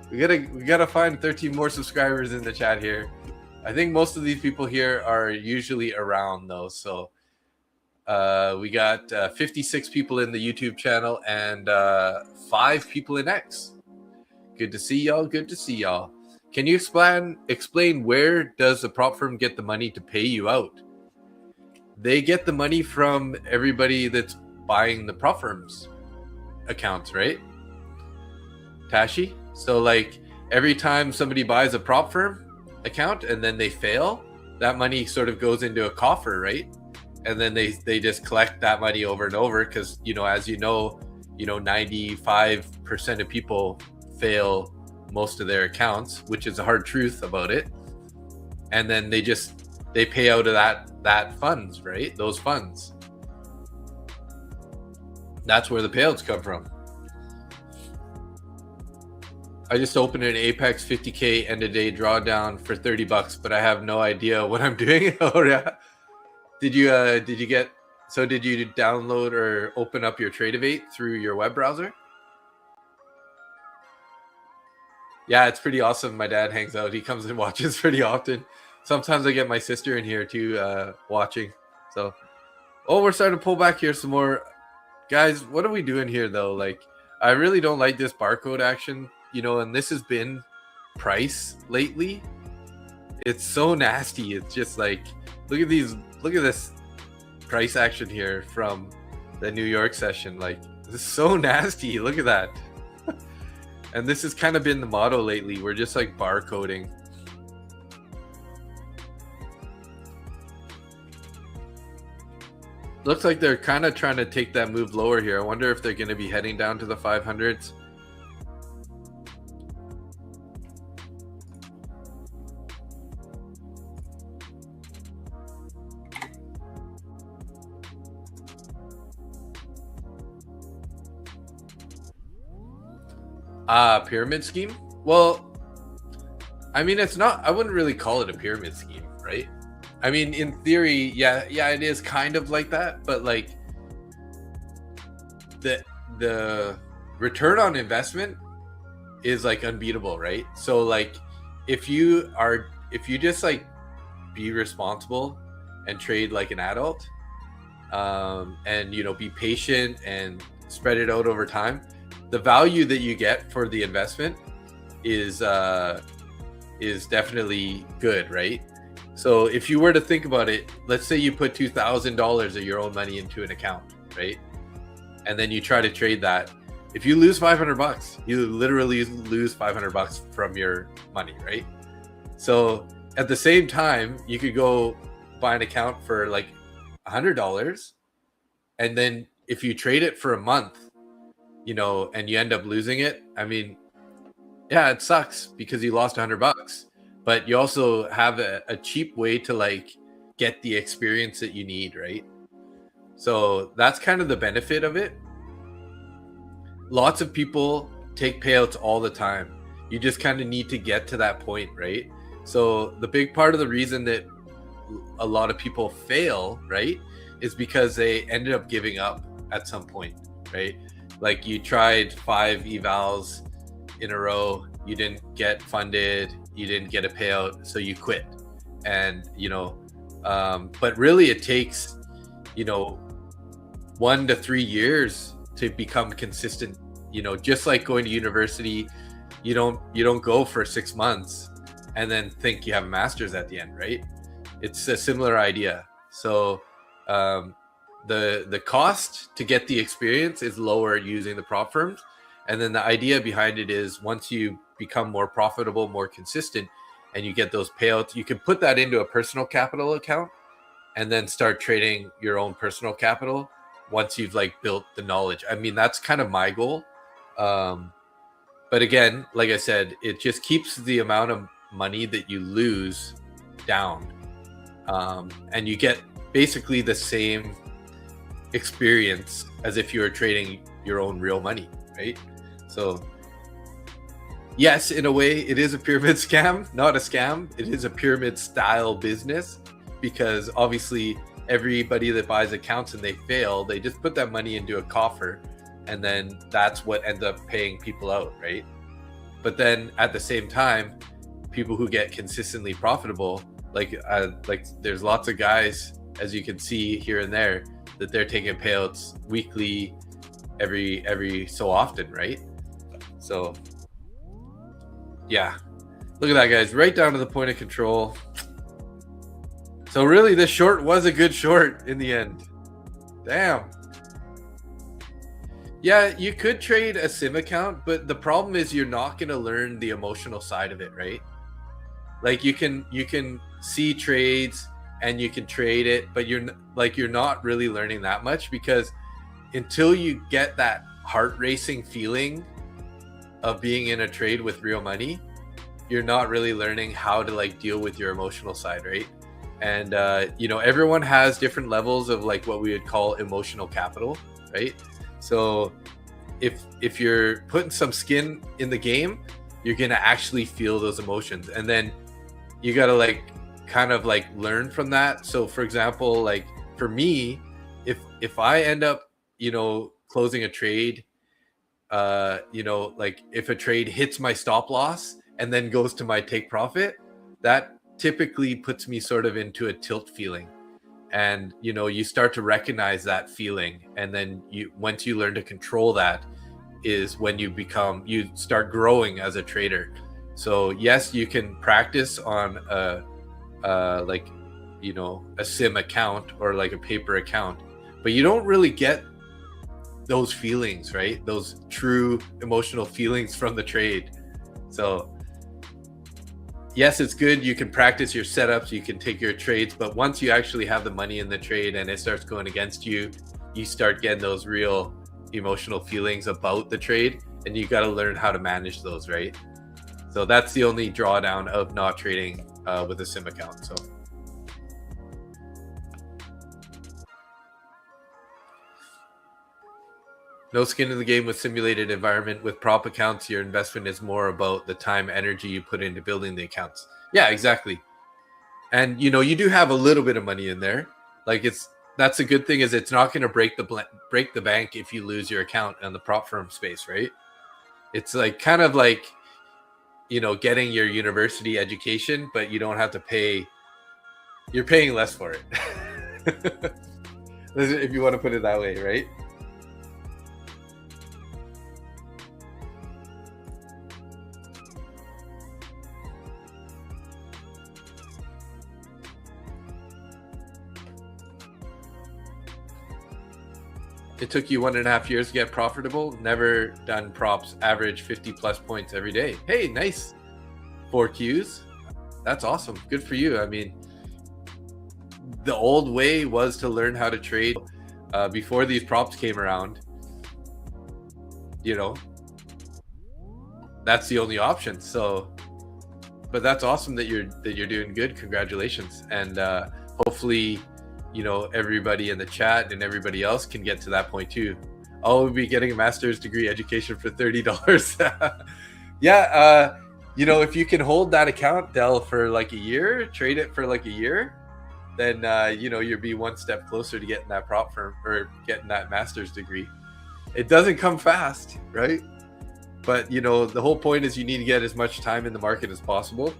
We gotta find 13 more subscribers in the chat here. I think most of these people here are usually around though. So we got 56 people in the YouTube channel and 5 people in X. Good to see y'all. Good to see y'all. Can you explain where does the prop firm get the money to pay you out? They get the money from everybody that's buying the prop firms accounts, right, Tashi? So like every time somebody buys a prop firm account and then they fail, that money sort of goes into a coffer, right? And then they just collect that money over and over because, you know, as you know, 95% of people fail most of their accounts, which is a hard truth about it. And then they pay out of that funds, right? Those funds. That's where the payouts come from. I just opened an Apex 50K end of day drawdown for $30, but I have no idea what I'm doing. Oh yeah. Did you download or open up your Tradeovate through your web browser? Yeah, it's pretty awesome. My dad hangs out. He comes and watches pretty often. Sometimes I get my sister in here too, watching. So, we're starting to pull back here some more. Guys, what are we doing here though? Like, I really don't like this barcode action, you know, and this has been price lately. It's so nasty. It's just like, look at this price action here from the New York session. Like, this is so nasty. Look at that. And this has kind of been the motto lately. We're just like barcoding. Looks like they're kind of trying to take that move lower here. I wonder if they're going to be heading down to the 500s. Pyramid scheme? Well, I mean, it's not, I wouldn't really call it a pyramid scheme, right? I mean, in theory, yeah, it is kind of like that, but like the return on investment is like unbeatable, right? So like if you just like be responsible and trade like an adult, and you know, be patient and spread it out over time, the value that you get for the investment is definitely good, right? So if you were to think about it, let's say you put $2,000 of your own money into an account, right? And then you try to trade that. If you lose $500, you literally lose $500 from your money, right? So at the same time, you could go buy an account for like $100, and then if you trade it for a month, you know, and you end up losing it, I mean, yeah, it sucks because you lost $100, but you also have a cheap way to like get the experience that you need, right? So that's kind of the benefit of it. Lots of people take payouts all the time. You just kind of need to get to that point, right? So the big part of the reason that a lot of people fail, right, is because they ended up giving up at some point, right? Like you tried 5 evals in a row, you didn't get funded, you didn't get a payout, so you quit. And but really it takes 1 to 3 years to become consistent. Just like going to university, you don't go for 6 months and then think you have a master's at the end, right? It's a similar idea. So the cost to get the experience is lower using the prop firms, and then the idea behind it is once you become more profitable, more consistent, and you get those payouts, you can put that into a personal capital account and then start trading your own personal capital once you've built the knowledge. I mean, that's kind of my goal. But again, like I said, it just keeps the amount of money that you lose down. And you get basically the same experience as if you were trading your own real money, right? So yes, in a way, it is a pyramid scam, not a scam. It is a pyramid style business, because obviously everybody that buys accounts and they fail, they just put that money into a coffer, and then that's what ends up paying people out, right? But then at the same time, people who get consistently profitable, there's lots of guys, as you can see here and there, that they're taking payouts weekly, every so often, right? So yeah, look at that, guys, right down to the point of control. So really, this short was a good short in the end. Damn. Yeah, you could trade a sim account, but the problem is you're not going to learn the emotional side of it, right? You can see trades and you can trade it, but you're not really learning that much, because until you get that heart racing feeling of being in a trade with real money, you're not really learning how to deal with your emotional side, right? And everyone has different levels of what we would call emotional capital, right? So if you're putting some skin in the game, you're gonna actually feel those emotions, and then you gotta kind of learn from that. So for example, for me, if I end up closing a trade, if a trade hits my stop loss and then goes to my take profit, that typically puts me sort of into a tilt feeling. And you start to recognize that feeling, and then once you learn to control that is when you start growing as a trader. So yes, you can practice on a sim account or a paper account, but you don't really get those feelings, right? Those true emotional feelings from the trade. So yes, it's good. You can practice your setups, you can take your trades, but once you actually have the money in the trade and it starts going against you, you start getting those real emotional feelings about the trade, and you got to learn how to manage those, right? So that's the only drawdown of not trading with a sim account. So no skin in the game with simulated environment. With prop accounts, your investment is more about the time, energy you put into building the accounts. Yeah, exactly. And you do have a little bit of money in there. That's a good thing, is it's not going to break the bank if you lose your account on the prop firm space, right? It's kind of getting your university education, but you don't have to pay. You're paying less for it, if you want to put it that way, right? It took you 1.5 years to get profitable. Never done props. Average 50 plus points every day. Hey, nice. 4 Qs. That's awesome. Good for you. I mean, the old way was to learn how to trade before these props came around. That's the only option. So, but that's awesome that you're doing good. Congratulations. And hopefully, everybody in the chat and everybody else can get to that point too. I'll be getting a master's degree education for $30. Yeah. If you can hold that account, Dell, for a year, trade it for a year, then, you'll be one step closer to getting that prop firm or getting that master's degree. It doesn't come fast, right? But you know, the whole point is you need to get as much time in the market as possible.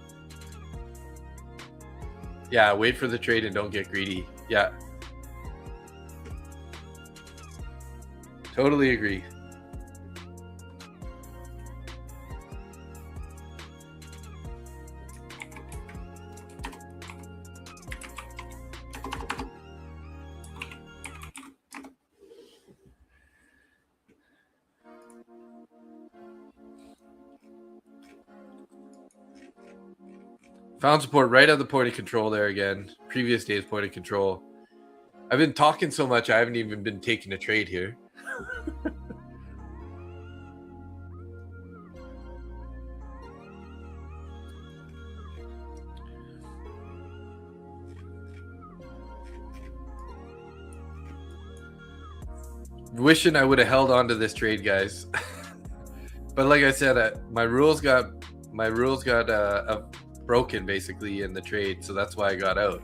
Yeah, wait for the trade and don't get greedy. Yeah, totally agree. Found support right at the point of control there again. Previous day's point of control. I've been talking so much, I haven't even been taking a trade here. Wishing I would have held on to this trade, guys. But like I said, my rules got broken basically in the trade, so that's why I got out.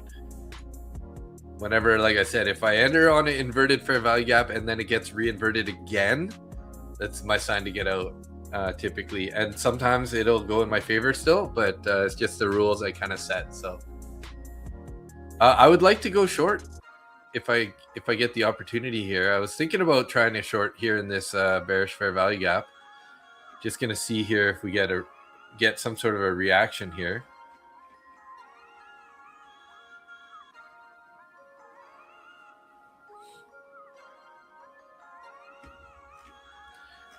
Whenever, like I said, if I enter on an inverted fair value gap and then it gets reinverted again, that's my sign to get out, typically. And sometimes it'll go in my favor still, but it's just the rules I kind of set. So I would like to go short if I get the opportunity here. I was thinking about trying to short here in this bearish fair value gap. Just gonna see here if we get some sort of a reaction here.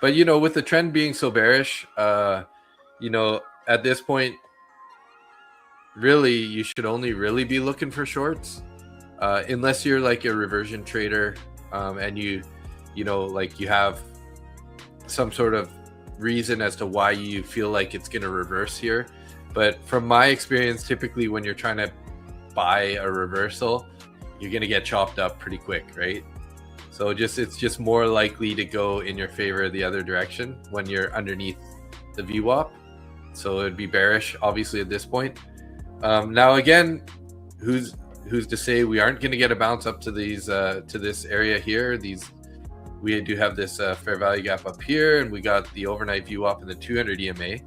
But you know, with the trend being so bearish, you know, at this point, really you should only really be looking for shorts, unless you're like a reversion trader, and you know, like you have some sort of reason as to why you feel like it's going to reverse here. But from my experience, typically when you're trying to buy a reversal, you're going to get chopped up pretty quick, right? So it's just more likely to go in your favor the other direction when you're underneath the VWAP. So it'd be bearish, obviously, at this point. Now again, who's to say we aren't going to get a bounce up to these to this area here? We do have this fair value gap up here, and we got the overnight VWAP in the 200 EMA.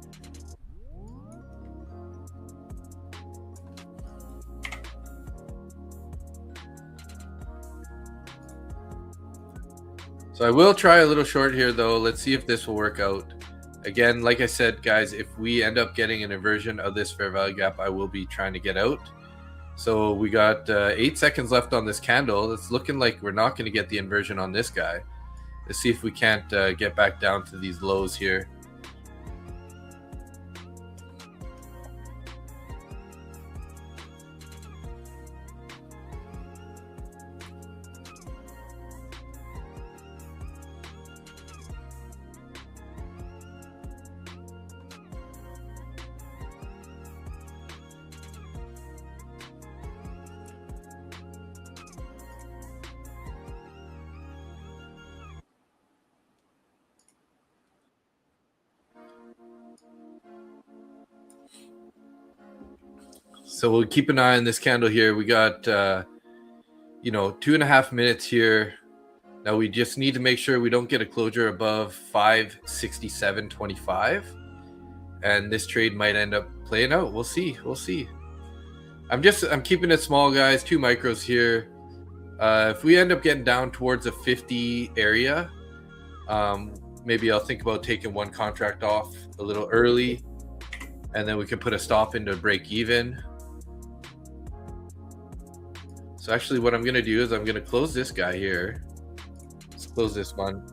So I will try a little short here, though. Let's see if this will work out. Again, like I said, guys, if we end up getting an inversion of this fair value gap, I will be trying to get out. So we got 8 seconds left on this candle. It's looking like we're not going to get the inversion on this guy. Let's see if we can't get back down to these lows here. So we'll keep an eye on this candle here. We got, you know, 2.5 minutes here. Now we just need to make sure we don't get a closure above 567.25, and this trade might end up playing out. We'll see. We'll see. I'm keeping it small, guys. 2 micros here. If we end up getting down towards a 50 area, maybe I'll think about taking one contract off a little early, and then we can put a stop into break even. So actually what I'm going to do is I'm going to close this guy here. Let's close this one.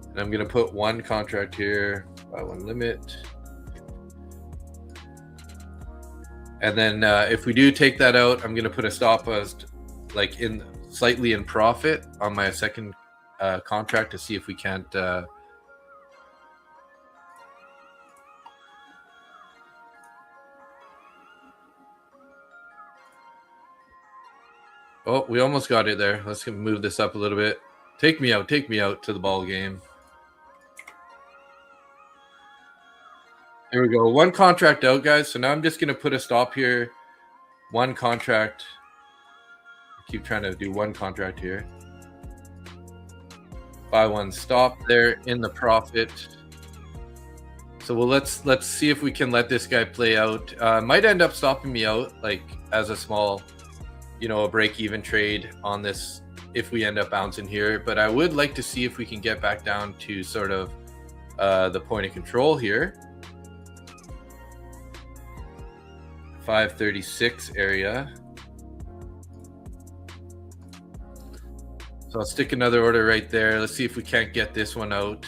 And I'm going to put one contract here, buy one limit. And then if we do take that out, I'm going to put a stop as like slightly in profit on my second contract to see if we can't oh, we almost got it there. Let's move this up a little bit. Take me out to the ball game. There we go. One contract out, guys. So now I'm just going to put a stop here. One contract. I keep trying to do one contract here. Buy one, stop there in the profit. So let's see if we can let this guy play out. Might end up stopping me out, like as a small, a break-even trade on this if we end up bouncing here. But I would like to see if we can get back down to sort of the point of control here. 536 area. So I'll stick another order right there. Let's see if we can't get this one out.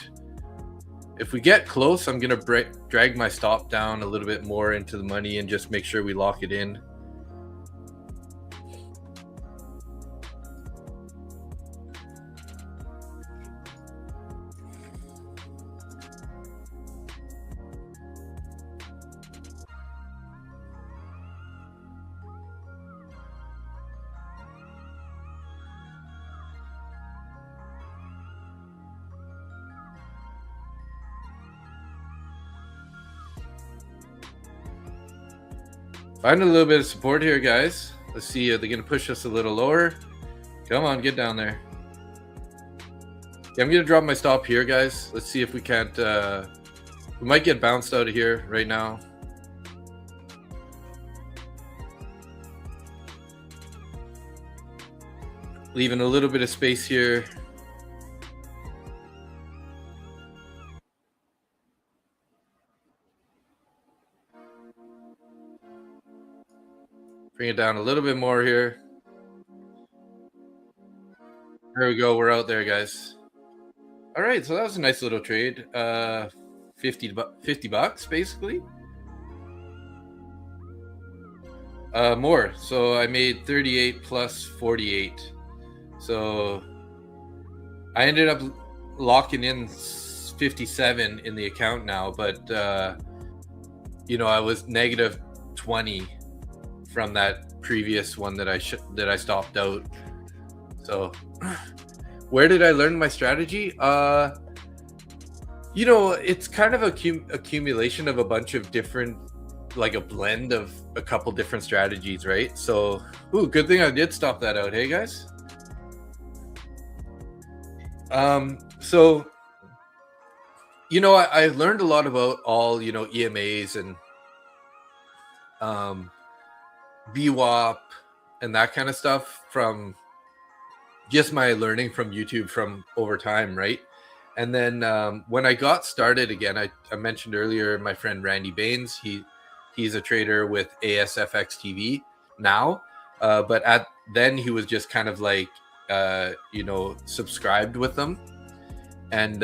If we get close, I'm going to drag my stop down a little bit more into the money and just make sure we lock it in. Find a little bit of support here, guys. Let's see, are they going to push us a little lower? Come on, get down there. Yeah, I'm going to drop my stop here, guys. Let's see if we can't... we might get bounced out of here right now. Leaving a little bit of space here. Bring it down a little bit more here. There we go. We're out there, guys. All right, so that was a nice little trade. 50 bucks, basically. More. So I made 38 plus 48. So I ended up locking in 57 in the account now, but I was negative 20 from that previous one that I stopped out. So where did I learn my strategy? It's kind of accumulation of a bunch of different, like a blend of a couple different strategies, right? So, good thing I did stop that out. Hey guys. So, I learned a lot about all, EMAs and, VWAP and that kind of stuff from just my learning from YouTube from over time, right? And then when I got started again, I mentioned earlier my friend Randy Baines. He's a trader with ASFX TV now, but then he was just kind of like subscribed with them, and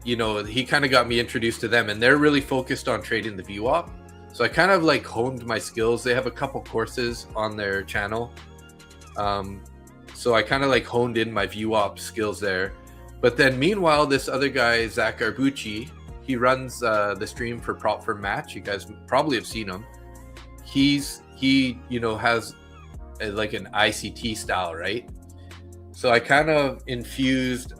he kind of got me introduced to them, and they're really focused on trading the VWAP. So I kind of like honed my skills. They have a couple courses on their channel. So I kind of like honed in my VWAP skills there. But then meanwhile, this other guy, Zach Arbucci, he runs the stream for Prop for Match. You guys probably have seen him. He has like an ICT style, right? So I kind of infused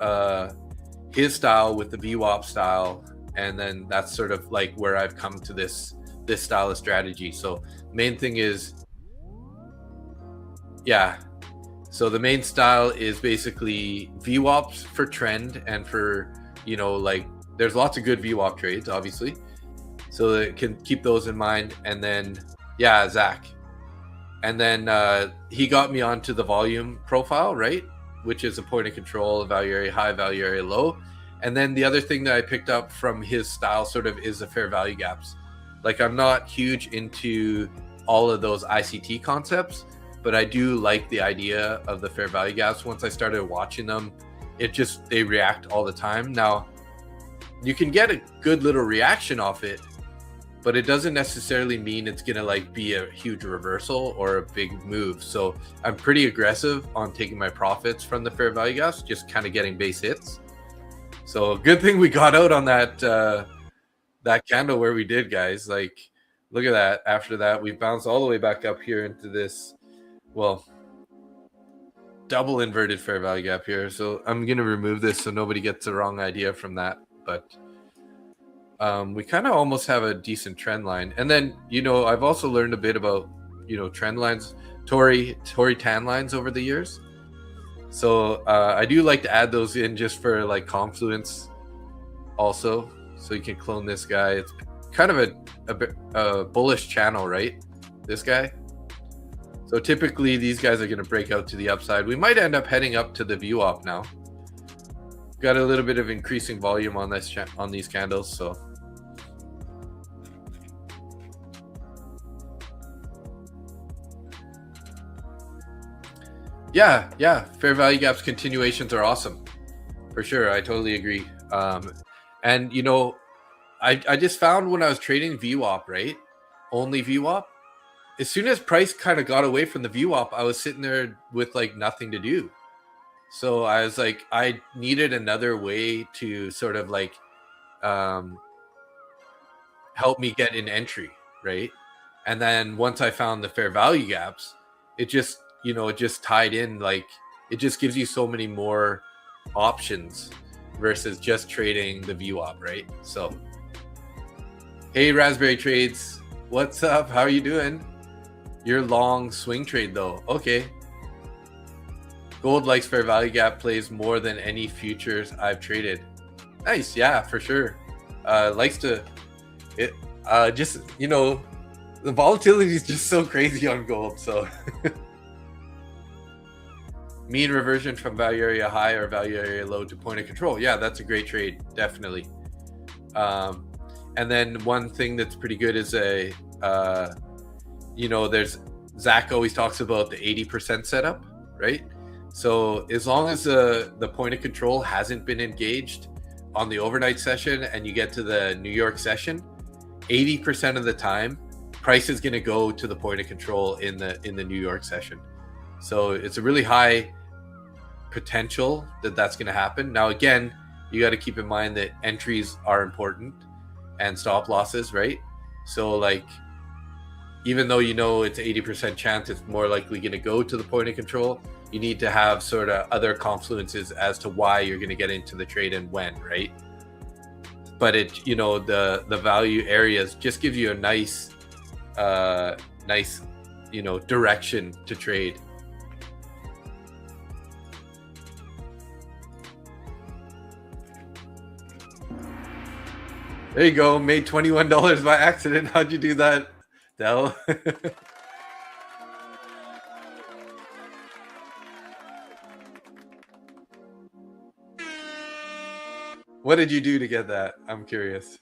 his style with the VWAP style. And then that's sort of like where I've come to this style of strategy. So main thing is, so the main style is basically VWAPs for trend and for, there's lots of good VWAP trades, obviously. So that can keep those in mind. And then, Zach. And then he got me onto the volume profile, right? Which is a point of control, a value area high, value area low. And then the other thing that I picked up from his style sort of is the fair value gaps. Like, I'm not huge into all of those ICT concepts, but I do like the idea of the fair value gaps. Once I started watching them, they react all the time. Now, you can get a good little reaction off it, but it doesn't necessarily mean it's gonna like be a huge reversal or a big move. So I'm pretty aggressive on taking my profits from the fair value gaps, just kind of getting base hits. So good thing we got out on that candle where we did, guys. Like, look at that. After that, we bounced all the way back up here into this, double inverted fair value gap here. So I'm going to remove this so nobody gets the wrong idea from that. But we kind of almost have a decent trend line. And then, I've also learned a bit about, trend lines, Tory tan lines over the years. So I do like to add those in just for like confluence also. So you can clone this guy. It's kind of a bullish channel, right? This guy. So typically these guys are going to break out to the upside. We might end up heading up to the view op now. Got a little bit of increasing volume on this on these candles, so yeah, fair value gaps continuations are awesome for sure. I totally agree. And you know, I just found when I was trading VWAP, right, only VWAP, as soon as price kind of got away from the VWAP, I was sitting there with like nothing to do. So I was like, I needed another way to sort of like help me get an entry, right? And then once I found the fair value gaps, it just, you know, it just tied in, like it just gives you so many more options versus just trading the VWAP, right? So hey, Raspberry Trades, what's up? How are you doing? You're long swing trade though. Okay. Gold likes fair value gap plays more than any futures I've traded. Nice, yeah, for sure. Likes to it. Just, you know, the volatility is just so crazy on gold. So mean reversion from value area high or value area low to point of control. Yeah, that's a great trade, definitely. And then one thing that's pretty good is you know, there's Zach always talks about the 80% setup, right? So as long as the point of control hasn't been engaged on the overnight session and you get to the New York session, 80% of the time, price is going to go to the point of control in the New York session. So it's a really high potential that that's going to happen. Now, again, you got to keep in mind that entries are important and stop losses, right? So like, even though you know it's 80% chance it's more likely going to go to the point of control, you need to have sort of other confluences as to why you're going to get into the trade and when, right? But it, you know, the value areas just gives you a nice, you know, direction to trade. There you go. Made $21 by accident. How'd you do that, Del? What did you do to get that? I'm curious.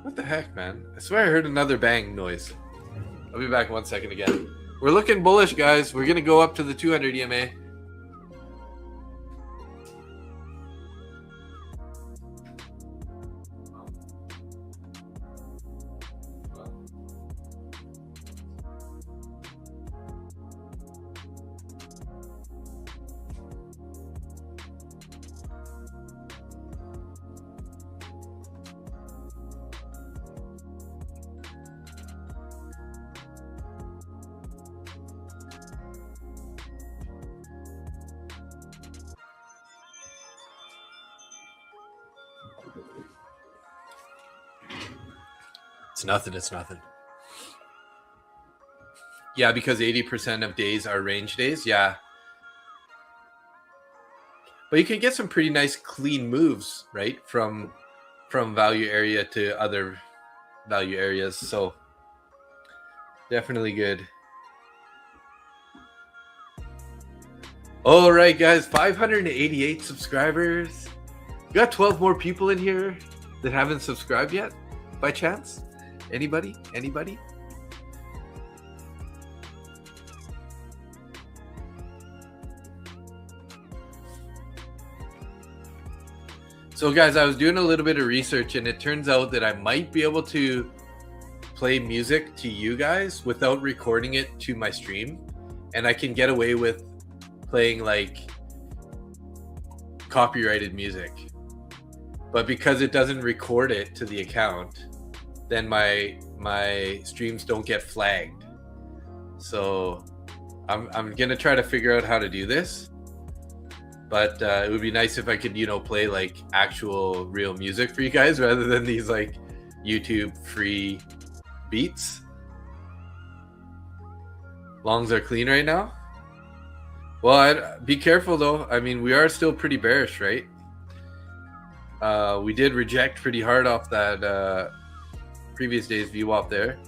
What the heck, man? I swear I heard another bang noise. I'll be back 1 second again. We're looking bullish, guys. We're going to go up to the 200 EMA. It's nothing. Yeah, because 80% of days are range days. Yeah. But you can get some pretty nice clean moves, right? From value area to other value areas. So definitely good. All right, guys, 588 subscribers. You got 12 more people in here that haven't subscribed yet, by chance? Anybody? So guys, I was doing a little bit of research and it turns out that I might be able to play music to you guys without recording it to my stream. And I can get away with playing like copyrighted music. But because it doesn't record it to the account, then my streams don't get flagged. So I'm gonna try to figure out how to do this. But it would be nice if I could, you know, play like actual real music for you guys rather than these like YouTube free beats. Longs are clean right now. Well, I'd be careful though. I mean, we are still pretty bearish, right? We did reject pretty hard off that previous day's VWAP there.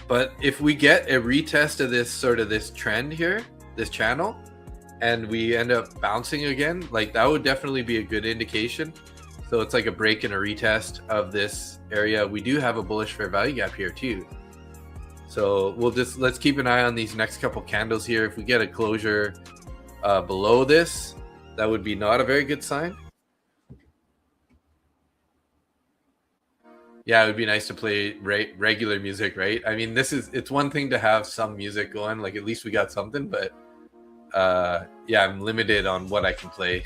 But if we get a retest of this trend here, this channel, and we end up bouncing again, like that would definitely be a good indication. So it's like a break and a retest of this area. We do have a bullish fair value gap here too. So let's keep an eye on these next couple candles here. If we get a closure below this, that would be not a very good sign. Yeah, it would be nice to play regular music, right? I mean, it's one thing to have some music going, like at least we got something, but yeah, I'm limited on what I can play.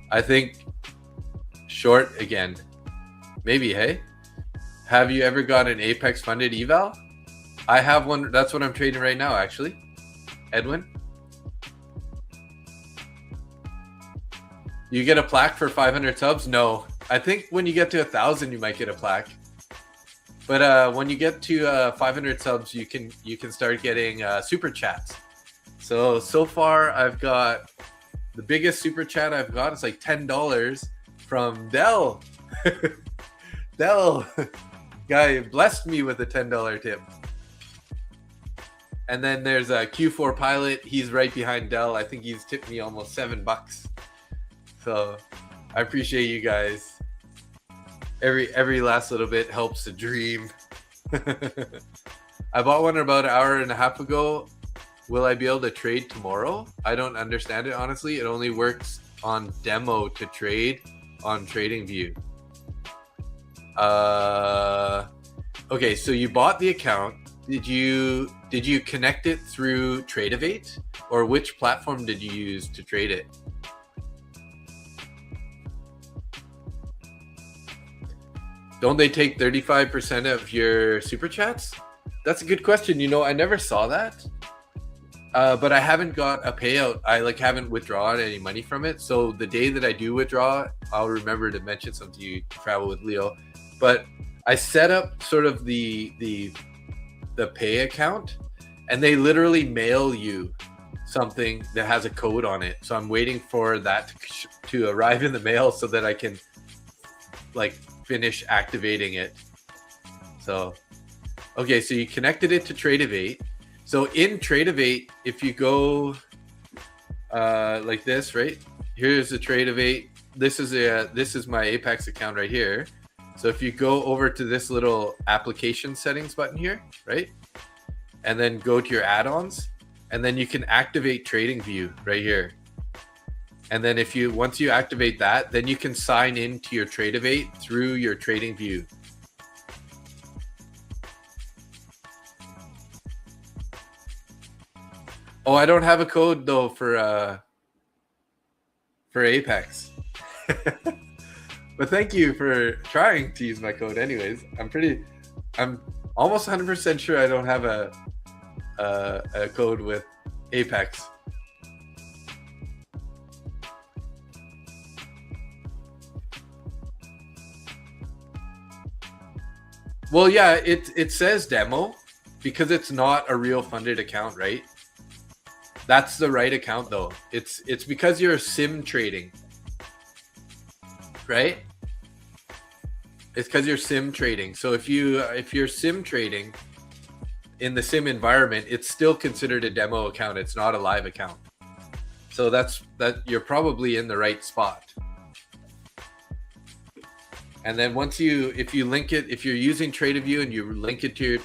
I think short again, maybe. Hey, have you ever got an Apex funded eval? I have one. That's what I'm trading right now, actually. Edwin, you get a plaque for 500 subs? No, I think when you get to 1,000, you might get a plaque. But when you get to 500 subs, you can start getting super chats. So far, I've got the biggest super chat I've got is like $10 from Dell. Dell guy blessed me with a $10 tip. And then there's a Q4 Pilot. He's right behind Dell. I think he's tipped me almost $7. So I appreciate you guys. Every last little bit helps the dream. I bought one about an hour and a half ago. Will I be able to trade tomorrow? I don't understand it, honestly. It only works on demo to trade on TradingView. Okay, so you bought the account. Did you connect it through Tradeovate, or which platform did you use to trade it? Don't they take 35% of your super chats? That's a good question. You know, I never saw that. But I haven't got a payout. I haven't withdrawn any money from it. So the day that I do withdraw, I'll remember to mention something to you, Travel with Leo. But I set up sort of the pay account, and they literally mail you something that has a code on it. So I'm waiting for that to arrive in the mail so that I can finish activating it. So okay, so you connected it to Tradeovate. So in Tradeovate, if you go like this, right? Here's the Tradeovate. This is my Apex account right here. So if you go over to this little application settings button here, right? And then go to your add-ons, and then you can activate TradingView right here. And then once you activate that, then you can sign into your Tradeovate through your TradingView. Oh, I don't have a code though for Apex. But thank you for trying to use my code anyways. I'm almost 100% sure I don't have a code with Apex. Well, yeah, it says demo because it's not a real funded account, right? That's the right account though. It's because you're sim trading, right? It's because you're sim trading. So if you're sim trading in the sim environment, it's still considered a demo account. It's not a live account. So that you're probably in the right spot. And then if you link it, if you're using TradingView and you link it to your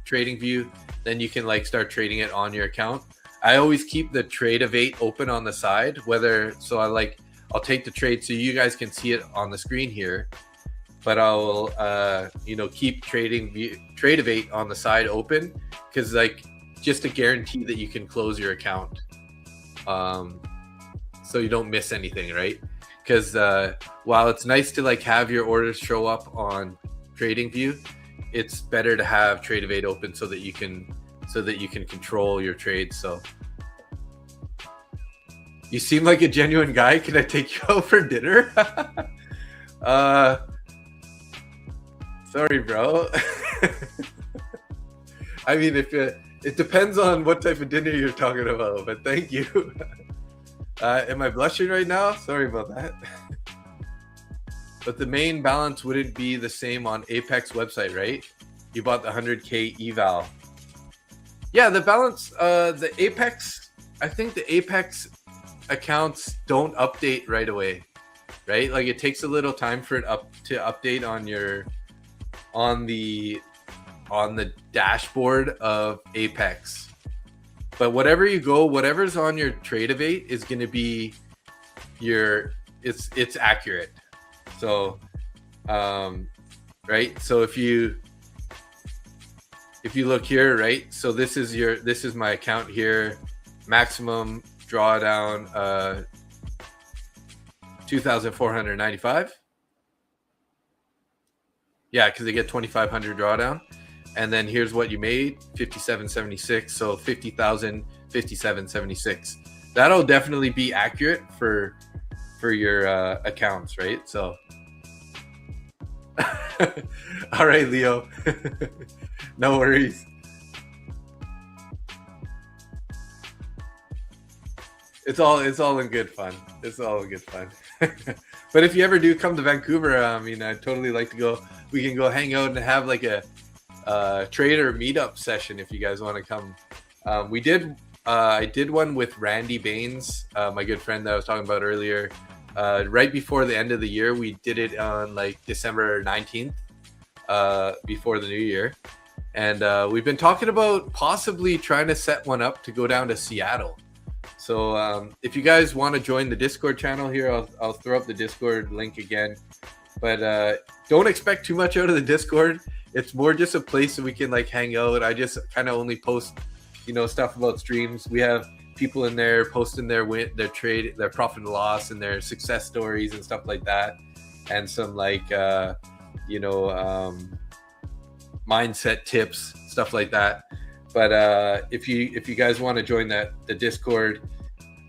TradingView, then you can start trading it on your account. I always keep the Tradeovate open on the side, I'll take the trade so you guys can see it on the screen here, but I'll keep Tradeovate on the side open because just to guarantee that you can close your account, so you don't miss anything, right? Because while it's nice to have your orders show up on TradingView, it's better to have Tradeovate open so that you can control your trades. So you seem like a genuine guy. Can I take you out for dinner? Sorry, bro. I mean, if it depends on what type of dinner you're talking about, but thank you. Am I blushing right now? Sorry about that. But the main balance wouldn't be the same on Apex website, right? You bought the 100K eval. Yeah, the balance, the Apex, I think the Apex accounts don't update right away, right? Like it takes a little time for it to update on your on the dashboard of Apex. But whatever you go, whatever's on your Tradeovate is going to be it's accurate. So right, so if you look here, right, so this is my account here, maximum drawdown 2,495. Yeah, because they get 2,500 drawdown, and then here's what you made, 57.76. So 50,057.76. That'll definitely be accurate for your accounts, right? So all right, Leo. No worries. It's all in good fun. It's all in good fun. But if you ever do come to Vancouver, I mean, I'd totally like to go. We can go hang out and have like a trader meetup session if you guys want to come. I did one with Randy Baines, my good friend that I was talking about earlier. Right before the end of the year, we did it on like December 19th, before the new year. And we've been talking about possibly trying to set one up to go down to Seattle. So if you guys want to join the Discord channel here, I'll throw up the Discord link again. But don't expect too much out of the Discord. It's more just a place that we can like hang out. I just kind of only post, stuff about streams. We have people in there posting their trade, their profit and loss, and their success stories and stuff like that, and some like mindset tips, stuff like that. But if you guys want to join the Discord,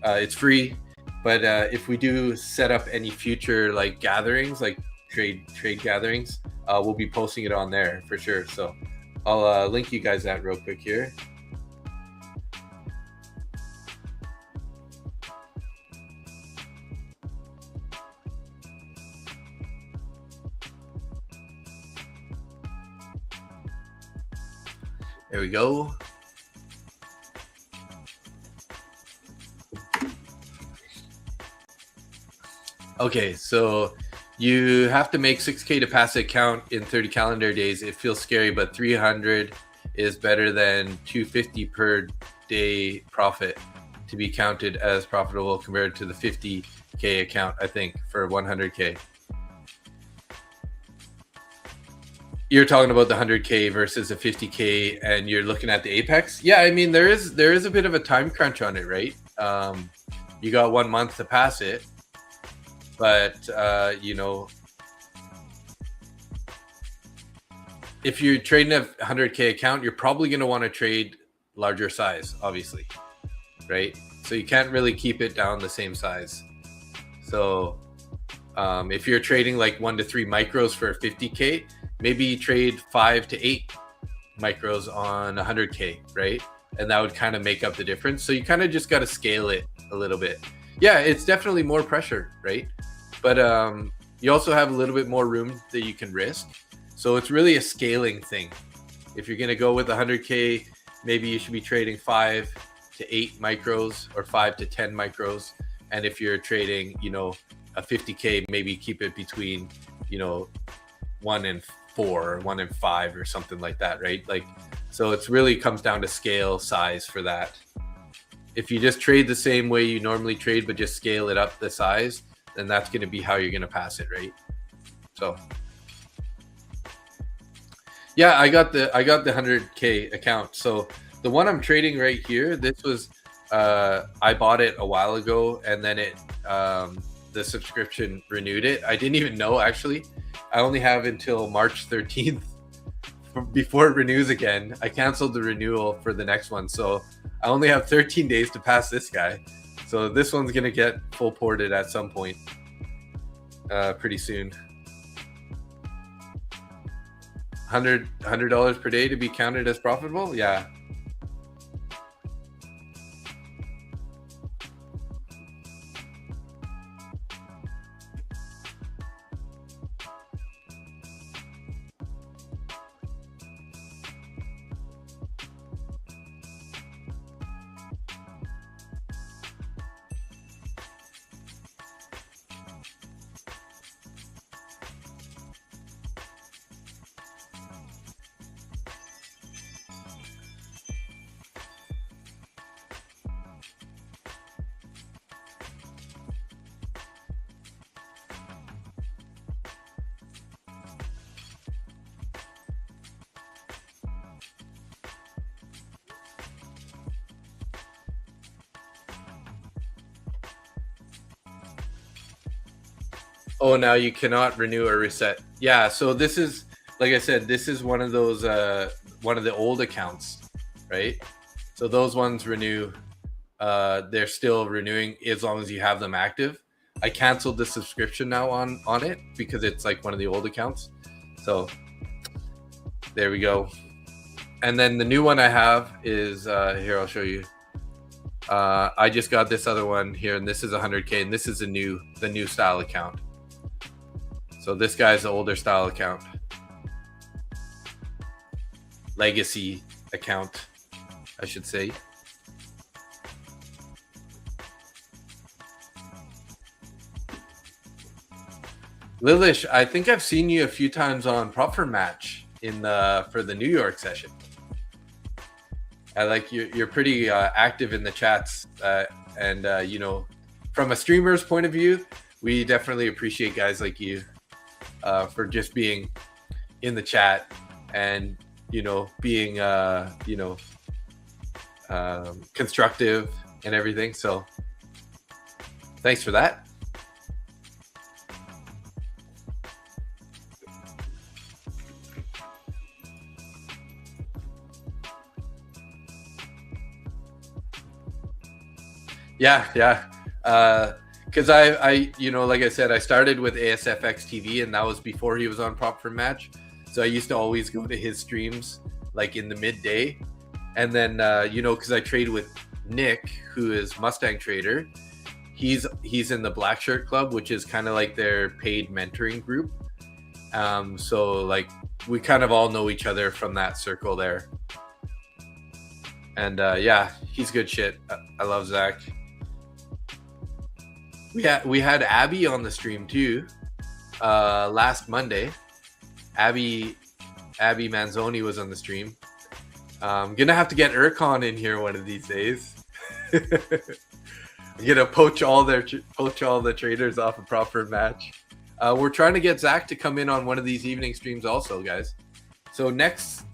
it's free. But if we do set up any future like gatherings, like trade gatherings, we'll be posting it on there for sure. So I'll link you guys that real quick here. There we go. Okay, so you have to make 6K to pass the account in 30 calendar days. It feels scary, but 300 is better than 250 per day profit to be counted as profitable compared to the 50K account, I think, for 100K. You're talking about the 100K versus a 50K, and you're looking at the Apex. Yeah, I mean, there is a bit of a time crunch on it, right? You got 1 month to pass it, but if you're trading a 100K account, you're probably going to want to trade larger size, obviously, right? So you can't really keep it down the same size. So if you're trading like 1 to 3 micros for 50K, maybe trade 5 to 8 micros on 100K, right? And that would kind of make up the difference. So you kind of just got to scale it a little bit. Yeah, it's definitely more pressure, right? But you also have a little bit more room that you can risk. So it's really a scaling thing. If you're going to go with 100K, maybe you should be trading 5 to 8 micros or 5 to 10 micros. And if you're trading, a 50K, maybe keep it between, 1 and 4 or 1 and 5 or something like that, right? Like, so it's really comes down to scale size for that. If you just trade the same way you normally trade, but just scale it up the size, then that's going to be how you're going to pass it, right? So yeah, I got the 100K account. So the one I'm trading right here, this was I bought it a while ago, and then it the subscription renewed it. I didn't even know, actually. I only have until March 13th before it renews again. I canceled the renewal for the next one, so I only have 13 days to pass this guy. So this one's gonna get full ported at some point pretty soon. $100 per day to be counted as profitable? Yeah. Oh, now you cannot renew or reset. Yeah, so this is, like I said, this is one of those one of the old accounts, right? So those ones renew. They're still renewing as long as you have them active. I canceled the subscription now on it because it's like one of the old accounts. So there we go. And then the new one I have is here. I'll show you. I just got this other one here, and this is 100K, and this is the new style account. So this guy's the older style account, legacy account, I should say. Lilish, I think I've seen you a few times on Prop for Match for the New York session. I like you're pretty active in the chats, and you know, from a streamer's point of view, we definitely appreciate guys like you for just being in the chat and you know being you know constructive and everything. So thanks for that. Yeah. Because I, you know, like I said, I started with ASFX TV, and that was before he was on Prop for Match. So I used to always go to his streams like in the midday, and then you know, because I trade with Nick, who is Mustang Trader. He's in the Black Shirt Club, which is kind of like their paid mentoring group. So like we kind of all know each other from that circle there. And yeah, he's good shit. I love Zach. We had Abby on the stream too last Monday. Abby Manzoni was on the stream. I'm gonna have to get Urcon in here one of these days. I'm gonna poach all the traders off a proper match. We're trying to get Zach to come in on one of these evening streams also, guys. So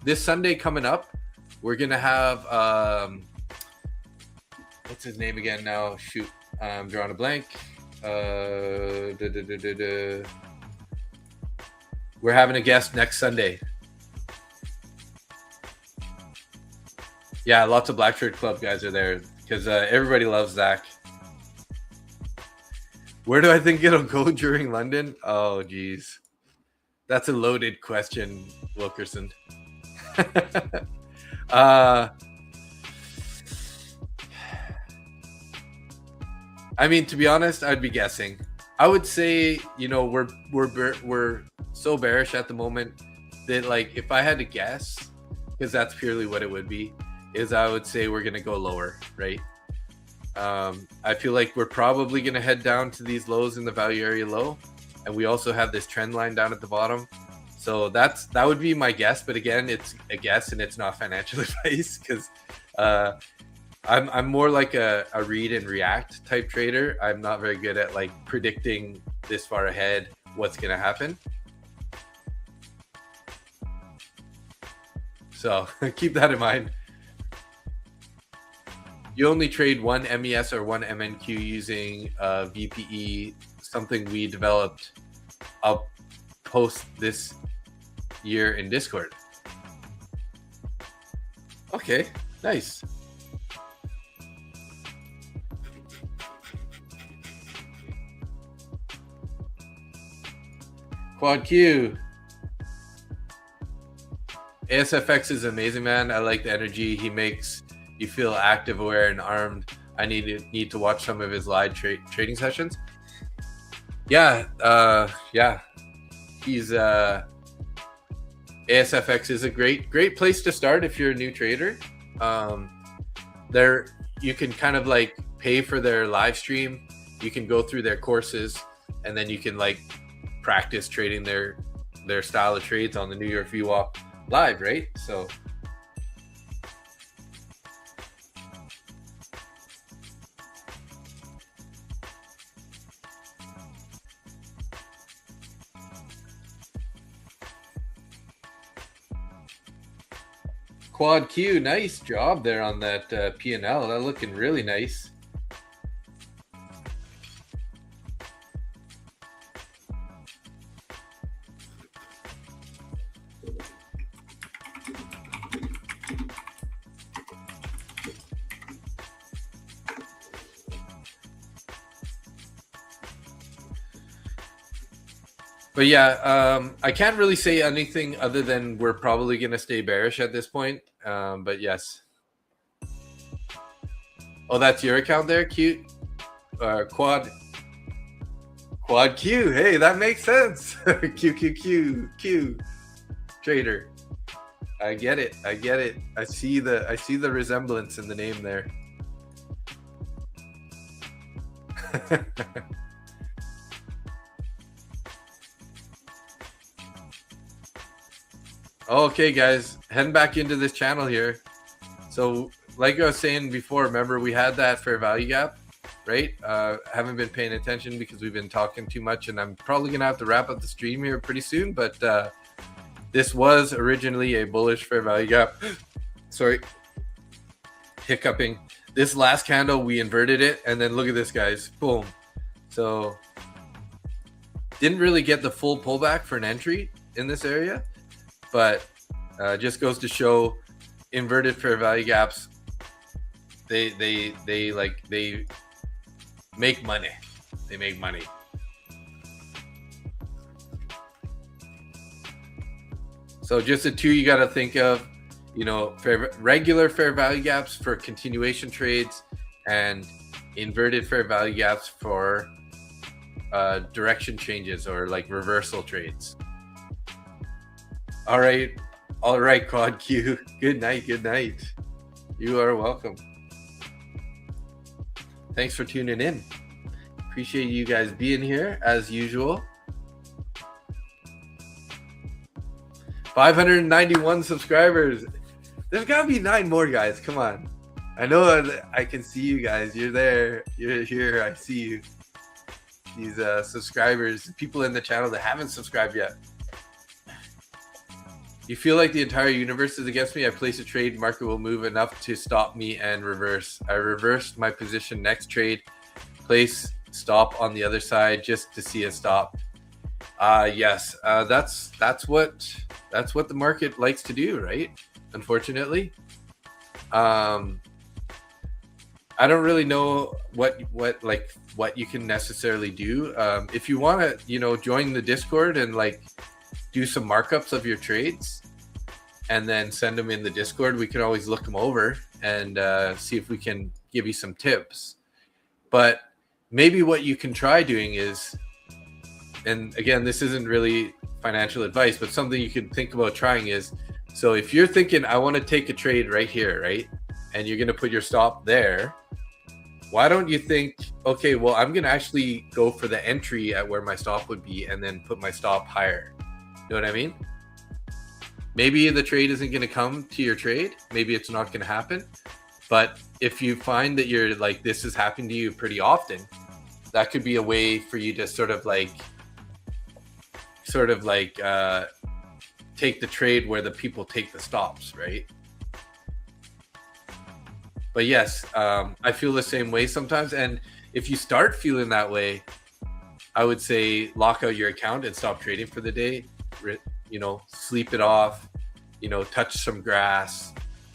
this Sunday coming up, we're gonna have what's his name again now? Shoot, I'm drawing a blank. We're having a guest next Sunday. Yeah, lots of Black Shirt Club guys are there because everybody loves Zach. Where do I think it'll go during London? Oh, geez. That's a loaded question, Wilkerson. I mean, to be honest, I'd be guessing. I would say, you know, we're so bearish at the moment that, like, if I had to guess, because that's purely what it would be, is I would say we're gonna go lower, right? I feel like we're probably gonna head down to these lows in the value area low, and we also have this trend line down at the bottom. So that would be my guess, but again, it's a guess and it's not financial advice because I'm more like a read and react type trader. I'm not very good at like predicting this far ahead what's gonna happen. So keep that in mind. You only trade one MES or one MNQ using VPE, something we developed. I'll post this year in Discord. Okay, nice. Quad Q. ASFX is amazing, man. I like the energy. He makes you feel active, aware, and armed. I need to watch some of his live trading sessions. Yeah, he's ASFX is a great place to start if you're a new trader. There you can kind of like pay for their live stream. You can go through their courses, and then you can like practice trading their style of trades on the New York VWAP live, right? So Quad Q, nice job there on that P&L. That looking really nice. But yeah, I can't really say anything other than we're probably going to stay bearish at this point. But yes. Oh, that's your account there? Cute. Quad Q. Hey, that makes sense. Q. Trader. I get it. I see the resemblance in the name there. Okay, guys, heading back into this channel here. So like I was saying before, remember we had that fair value gap, right? Haven't been paying attention because we've been talking too much, and I'm probably gonna have to wrap up the stream here pretty soon. But this was originally a bullish fair value gap. Sorry, hiccuping. This last candle we inverted it, and then look at this, guys, boom. So didn't really get the full pullback for an entry in this area, but just goes to show inverted fair value gaps. They make money. They make money. So just the two you got to think of, you know, regular fair value gaps for continuation trades and inverted fair value gaps for direction changes or like reversal trades. All right, Quad Q. Good night. You are welcome. Thanks for tuning in. Appreciate you guys being here as usual. 591 subscribers. There's gotta be 9 more, guys. Come on. I know I can see you guys. You're there. You're here. I see you. These subscribers, people in the channel that haven't subscribed yet. You feel like the entire universe is against me? I place a trade, market will move enough to stop me and reverse. I reversed my position next trade, place stop on the other side just to see it stop. Yes, that's what the market likes to do, right? Unfortunately. I don't really know what you can necessarily do. If you want to, you know, join the Discord and like do some markups of your trades and then send them in the Discord, we can always look them over and see if we can give you some tips. But maybe what you can try doing is, and again, this isn't really financial advice, but something you could think about trying is, so if you're thinking, I want to take a trade right here, right? And you're going to put your stop there. Why don't you think, okay, well, I'm going to actually go for the entry at where my stop would be and then put my stop higher. You know what I mean? Maybe the trade isn't going to come to your trade. Maybe it's not going to happen. But if you find that you're like, this is happening to you pretty often, that could be a way for you to sort of like take the trade where the people take the stops, right? But yes, I feel the same way sometimes. And if you start feeling that way, I would say lock out your account and stop trading for the day. You know, sleep it off, you know, touch some grass,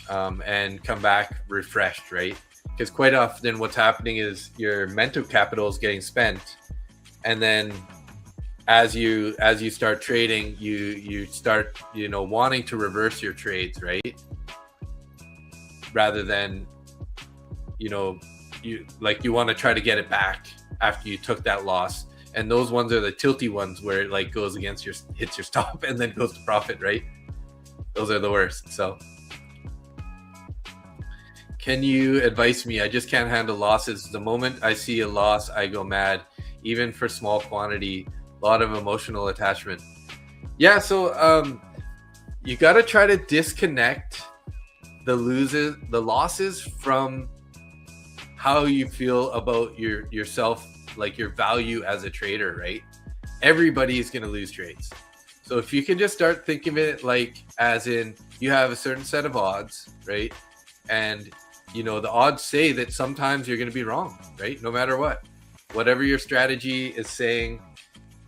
and come back refreshed, right? Because quite often what's happening is your mental capital is getting spent, and then as you start trading, you start, you know, wanting to reverse your trades, right? Rather than, you know, you want to try to get it back after you took that loss. And those ones are the tilty ones where it like goes against your, hits your stop and then goes to profit, right? Those are the worst. So can you advise me? I just can't handle losses. The moment I see a loss, I go mad, even for small quantity. A lot of emotional attachment. Yeah, so you got to try to disconnect the losses from how you feel about yourself, like your value as a trader, right? Everybody is going to lose trades. So if you can just start thinking of it like as in you have a certain set of odds, right? And you know, the odds say that sometimes you're going to be wrong, right? No matter what, whatever your strategy is saying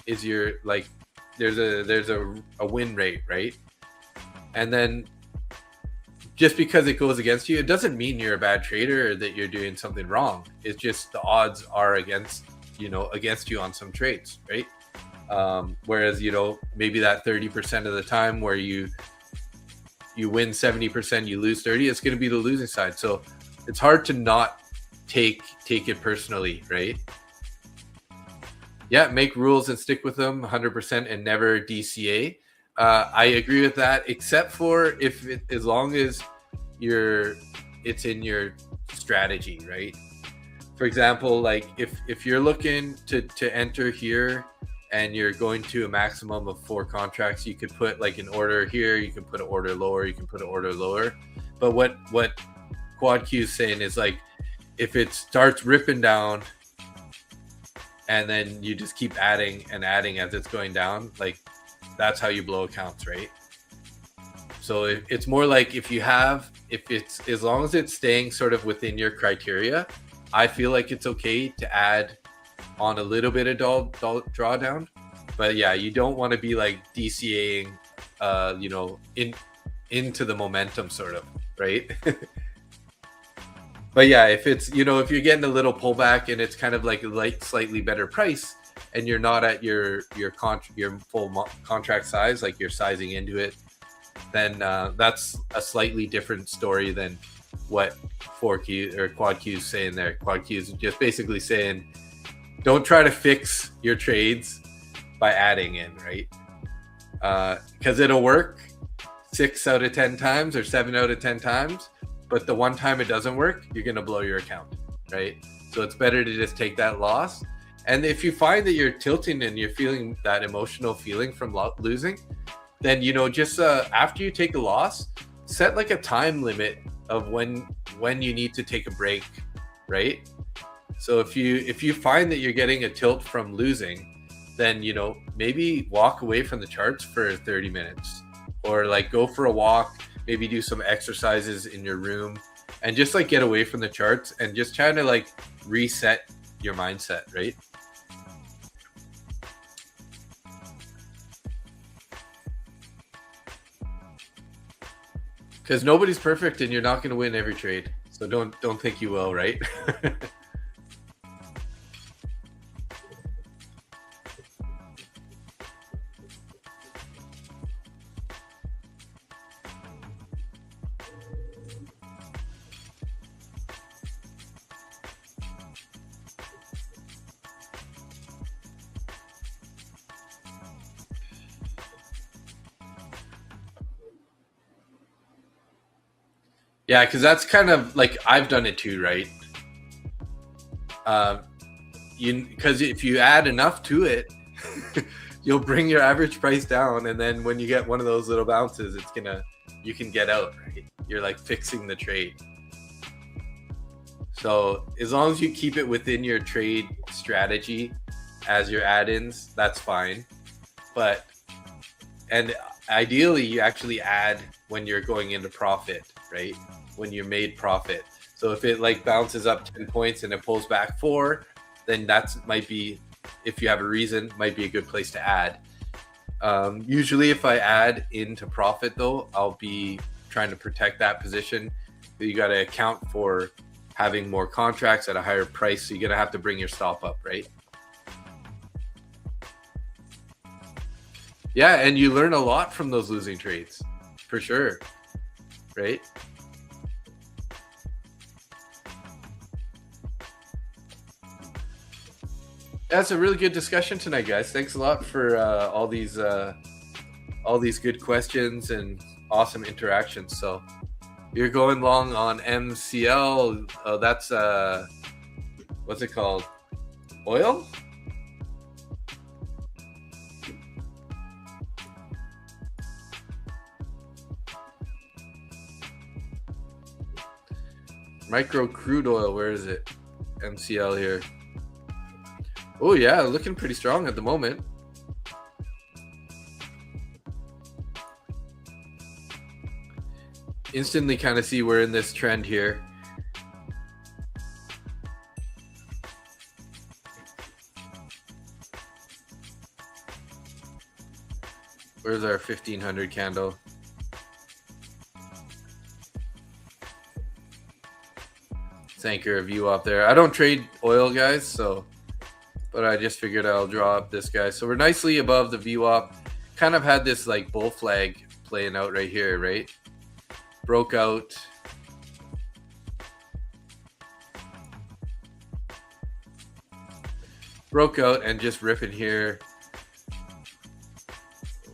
is your, like, there's a win rate, right? And then just because it goes against you, it doesn't mean you're a bad trader or that you're doing something wrong. It's just the odds are against you on some trades, right? Whereas, you know, maybe that 30% of the time where you win 70%, you lose 30, it's going to be the losing side. So it's hard to not take it personally, right? Yeah, make rules and stick with them 100% and never DCA. I agree with that, except for as long as it's in your strategy, right? For example, like if you're looking to enter here and you're going to a maximum of 4 contracts, you could put like an order here, you can put an order lower, you can put an order lower. But what Quad Q is saying is, like, if it starts ripping down and then you just keep adding and adding as it's going down, like, that's how you blow accounts, right? So it's more like if it's, as long as it's staying sort of within your criteria, I feel like it's okay to add on a little bit of drawdown. But yeah, you don't want to be like DCAing, you know, into the momentum sort of, right? But yeah, if it's, you know, if you're getting a little pullback and it's kind of like slightly better price and you're not at your full contract size, like you're sizing into it, then that's a slightly different story than what 4Q or Quad Q is saying there. Quad Q is just basically saying, don't try to fix your trades by adding in, right? Because it'll work 6 out of 10 times or 7 out of 10 times, but the one time it doesn't work, you're going to blow your account, right? So it's better to just take that loss. And if you find that you're tilting and you're feeling that emotional feeling from losing, then, you know, just after you take a loss, set like a time limit of when you need to take a break, right? So if you find that you're getting a tilt from losing, then, you know, maybe walk away from the charts for 30 minutes or like go for a walk, maybe do some exercises in your room and just like get away from the charts and just try to like reset your mindset, right? Because nobody's perfect and you're not going to win every trade. So don't think you will, right? Yeah, because that's kind of like I've done it too, right? Because if you add enough to it, you'll bring your average price down, and then when you get one of those little bounces, you can get out, right? You're like fixing the trade. So as long as you keep it within your trade strategy as your add-ins, that's fine. And ideally, you actually add when you're going into profit, right? When you're made profit. So if it like bounces up 10 points and it pulls back 4, then might be, if you have a reason, might be a good place to add. Usually if I add into profit though, I'll be trying to protect that position. You got to account for having more contracts at a higher price. So you're going to have to bring your stop up, right? Yeah, and you learn a lot from those losing trades, for sure, right? That's a really good discussion tonight, guys. Thanks a lot for all these good questions and awesome interactions. So you're going long on MCL. That's what's it called? Oil? Micro crude oil. Where is it? MCL here. Oh yeah, looking pretty strong at the moment. Instantly kind of see we're in this trend here. Where's our 1500 candle? Let's anchor a view up there. I don't trade oil, guys, so but I just figured I'll draw up this guy. So we're nicely above the VWAP. Kind of had this like bull flag playing out right here, right? Broke out. Broke out and just ripping here.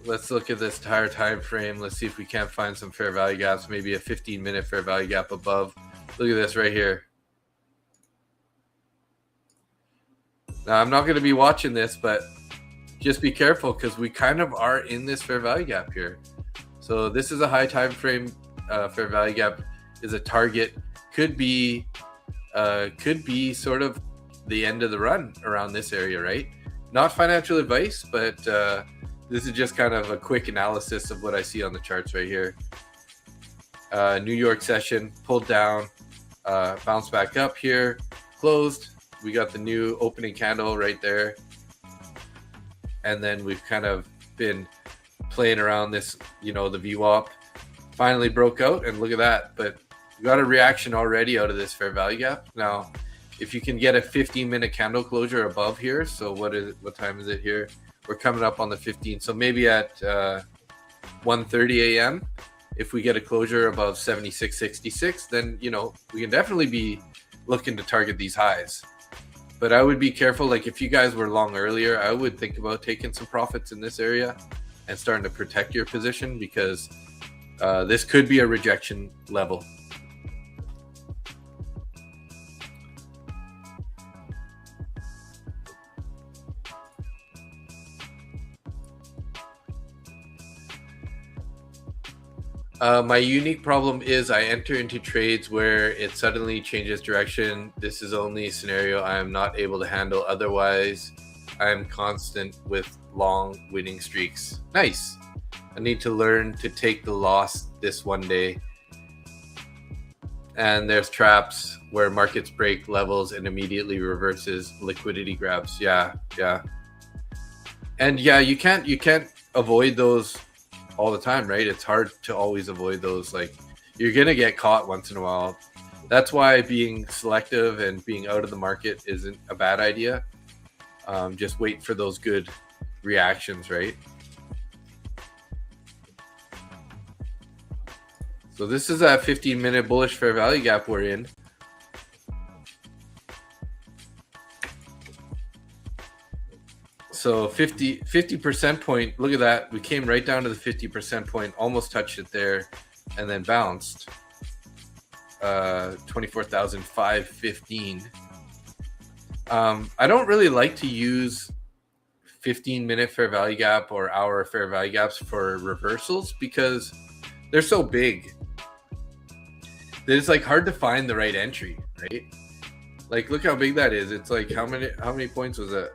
Let's look at this entire time frame. Let's see if we can't find some fair value gaps, maybe a 15-minute fair value gap above. Look at this right here. Now, I'm not going to be watching this, but just be careful because we kind of are in this fair value gap here. So this is a high time frame fair value gap is a target. Could be sort of the end of the run around this area, right? Not financial advice, but this is just kind of a quick analysis of what I see on the charts right here. New York session, pulled down, bounced back up here, closed. We got the new opening candle right there. And then we've kind of been playing around this, the VWAP. Finally broke out, and look at that. But we got a reaction already out of this fair value gap. Now, if you can get a 15-minute candle closure above here, so what time is it here? We're coming up on the 15th. So maybe at 1:30 a.m., if we get a closure above 76.66, then, we can definitely be looking to target these highs. But I would be careful. Like if you guys were long earlier, I would think about taking some profits in this area and starting to protect your position because this could be a rejection level. My unique problem is I enter into trades where it suddenly changes direction. This is only a scenario I am not able to handle. Otherwise, I am constant with long winning streaks. Nice. I need to learn to take the loss this one day. And there's traps where markets break levels and immediately reverses liquidity grabs. Yeah. And yeah, you can't avoid those all the time, right? It's hard to always avoid those. Like you're gonna get caught once in a while. That's why being selective and being out of the market isn't a bad idea. Just wait for those good reactions, right? So this is that 15-minute bullish fair value gap we're in. So 50% point, look at that. We came right down to the 50% point, almost touched it there, and then bounced. 24,515. I don't really like to use 15-minute fair value gap or hour fair value gaps for reversals because they're so big that it's like hard to find the right entry, right? Like look how big that is. It's like how many points was that?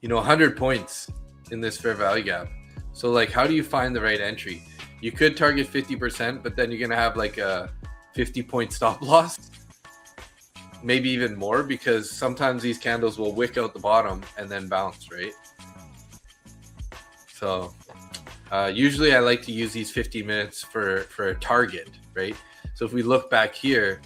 100 points in this fair value gap. So like, how do you find the right entry? You could target 50%, but then you're going to have like a 50-point stop loss, maybe even more, because sometimes these candles will wick out the bottom and then bounce, right? So usually I like to use these 50 minutes for a target, right? So if we look back here,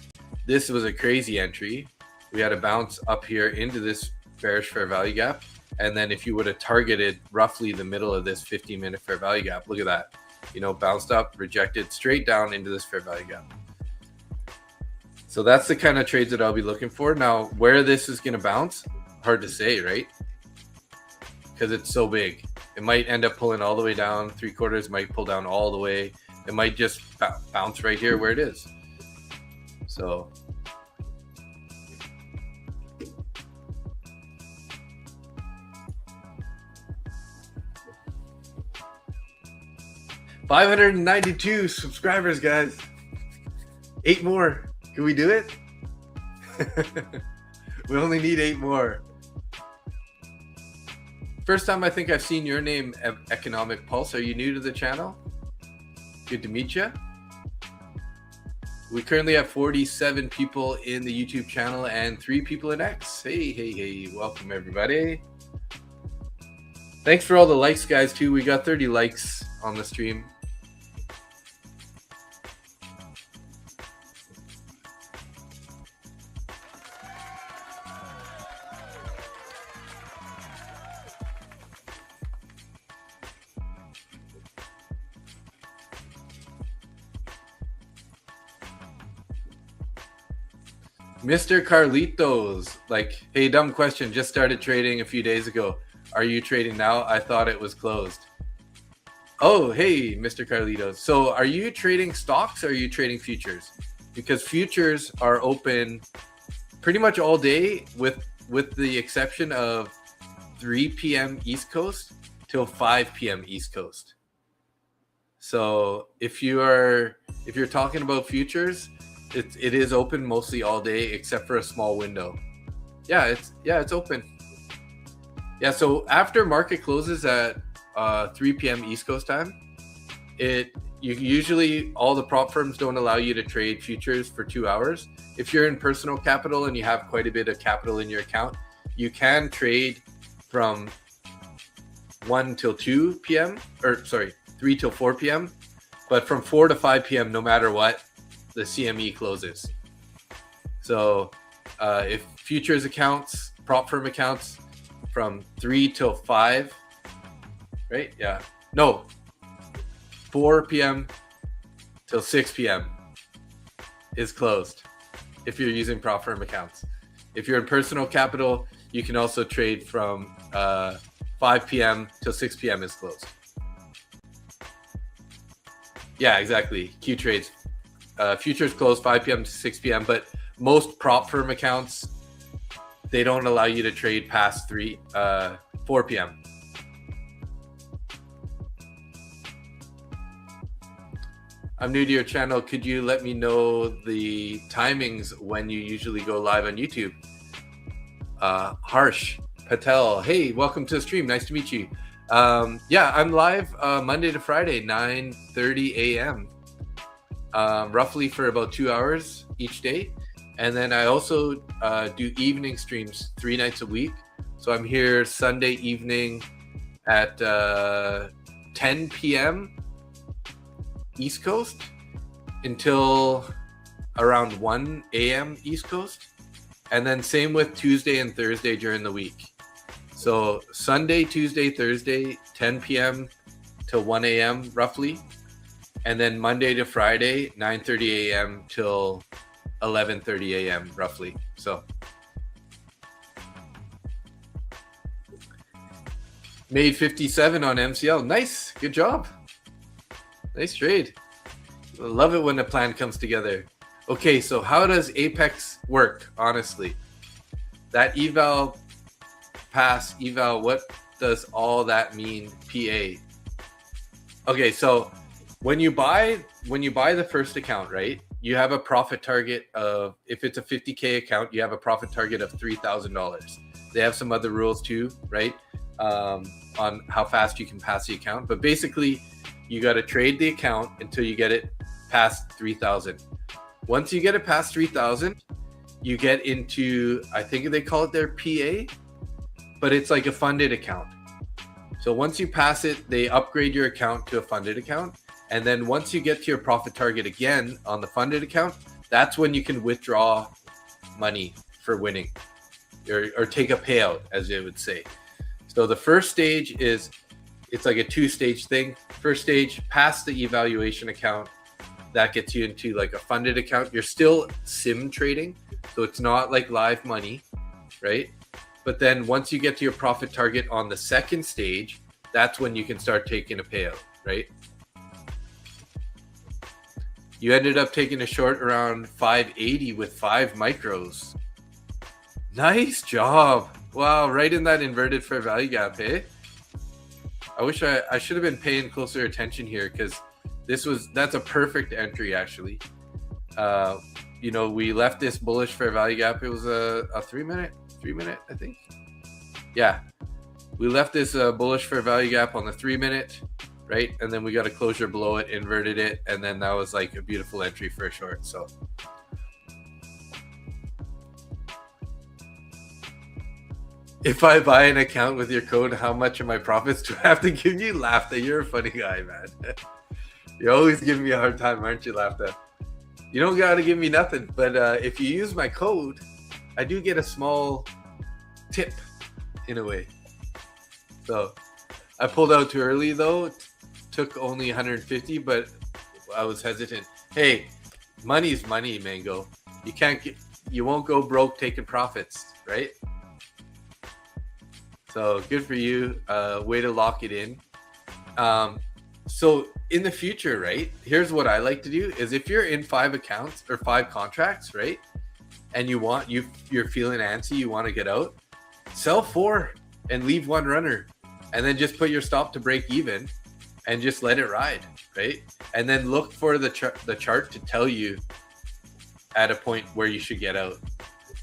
this was a crazy entry. We had a bounce up here into this bearish fair value gap. And then if you would have targeted roughly the middle of this 15-minute fair value gap, look at that, you know, bounced up, rejected, straight down into this fair value gap. So that's the kind of trades that I'll be looking for. Now, where this is going to bounce, hard to say, right? Because it's so big. It might end up pulling all the way down. 3/4 might pull down all the way. It might just bounce right here where it is. So $592 subscribers, guys. 8 more. Can we do it? We only need 8 more. First time I think I've seen your name, Economic Pulse. Are you new to the channel? Good to meet you. We currently have 47 people in the YouTube channel and 3 people in X. Hey. Welcome, everybody. Thanks for all the likes, guys, too. We got 30 likes on the stream. Mr. Carlitos, like, hey, dumb question. Just started trading a few days ago. Are you trading now? I thought it was closed. Oh, hey, Mr. Carlitos. So are you trading stocks or are you trading futures? Because futures are open pretty much all day with the exception of 3 p.m. East Coast till 5 p.m. East Coast. So if you're talking about futures, it is open mostly all day except for a small window. Yeah, it's open. Yeah, so after market closes at 3 p.m. East Coast time, usually all the prop firms don't allow you to trade futures for 2 hours. If you're in personal capital and you have quite a bit of capital in your account, you can trade from 1 till 2 p.m. or sorry, 3 till 4 p.m. But from 4 to 5 p.m., no matter what, the CME closes. So if futures accounts, prop firm accounts from 3 till 5, right? Yeah. No, 4 p.m. till 6 p.m. is closed if you're using prop firm accounts. If you're in personal capital, you can also trade from 5 p.m. till 6 p.m. is closed. Yeah, exactly. Q trades. Futures close 5 p.m. to 6 p.m. But most prop firm accounts, they don't allow you to trade past 4 p.m. I'm new to your channel. Could you let me know the timings when you usually go live on YouTube? Harsh Patel. Hey, welcome to the stream. Nice to meet you. Yeah, I'm live Monday to Friday, 9:30 a.m. Roughly for about 2 hours each day. And then I also do evening streams 3 nights a week. So I'm here Sunday evening at 10 p.m. East Coast until around 1 a.m. East Coast. And then same with Tuesday and Thursday during the week. So Sunday, Tuesday, Thursday, 10 p.m. till 1 a.m. roughly. And then Monday to Friday, 9:30 a.m. till 11:30 a.m. roughly. So made 57 on MCL. Nice. Good job. Nice trade. I love it when the plan comes together. Okay, so how does Apex work, honestly? That eval, pass, eval, what does all that mean, PA? Okay, so when you buy the first account, right, you have a profit target of, if it's a 50K account, you have a profit target of $3,000. They have some other rules too, right, on how fast you can pass the account. But basically, you got to trade the account until you get it past 3,000. Once you get it past 3,000, you get into, I think they call it their PA, but it's like a funded account. So once you pass it, they upgrade your account to a funded account. And then once you get to your profit target again on the funded account, that's when you can withdraw money for winning or take a payout, as they would say. So the first stage is, it's like a 2-stage thing. First stage, pass the evaluation account. That gets you into like a funded account. You're still sim trading, so it's not like live money, right? But then once you get to your profit target on the second stage, that's when you can start taking a payout, right? You ended up taking a short around 580 with 5 micros. Nice job. Wow, right in that inverted fair value gap, eh? I wish I should have been paying closer attention here, because that's a perfect entry actually. You know, we left this bullish fair value gap. It was a 3 minute, I think. Yeah, we left this bullish fair value gap on the 3 minute, right? And then we got a closure below it, inverted it, and then that was like a beautiful entry for a short. So if I buy an account with your code, how much of my profits do I have to give you? Lafta, you're a funny guy, man. You always give me a hard time, aren't you, Lafta? You don't gotta give me nothing, but if you use my code, I do get a small tip in a way. So I pulled out too early though, took only 150, but I was hesitant. Hey, money's money, Mango. You won't go broke taking profits, right? So good for you. Way to lock it in. So in the future, right, here's what I like to do is, if you're in 5 accounts or 5 contracts, right, and you're feeling antsy, you want to get out, sell 4 and leave 1 runner, and then just put your stop to break even and just let it ride, right? And then look for the chart to tell you at a point where you should get out.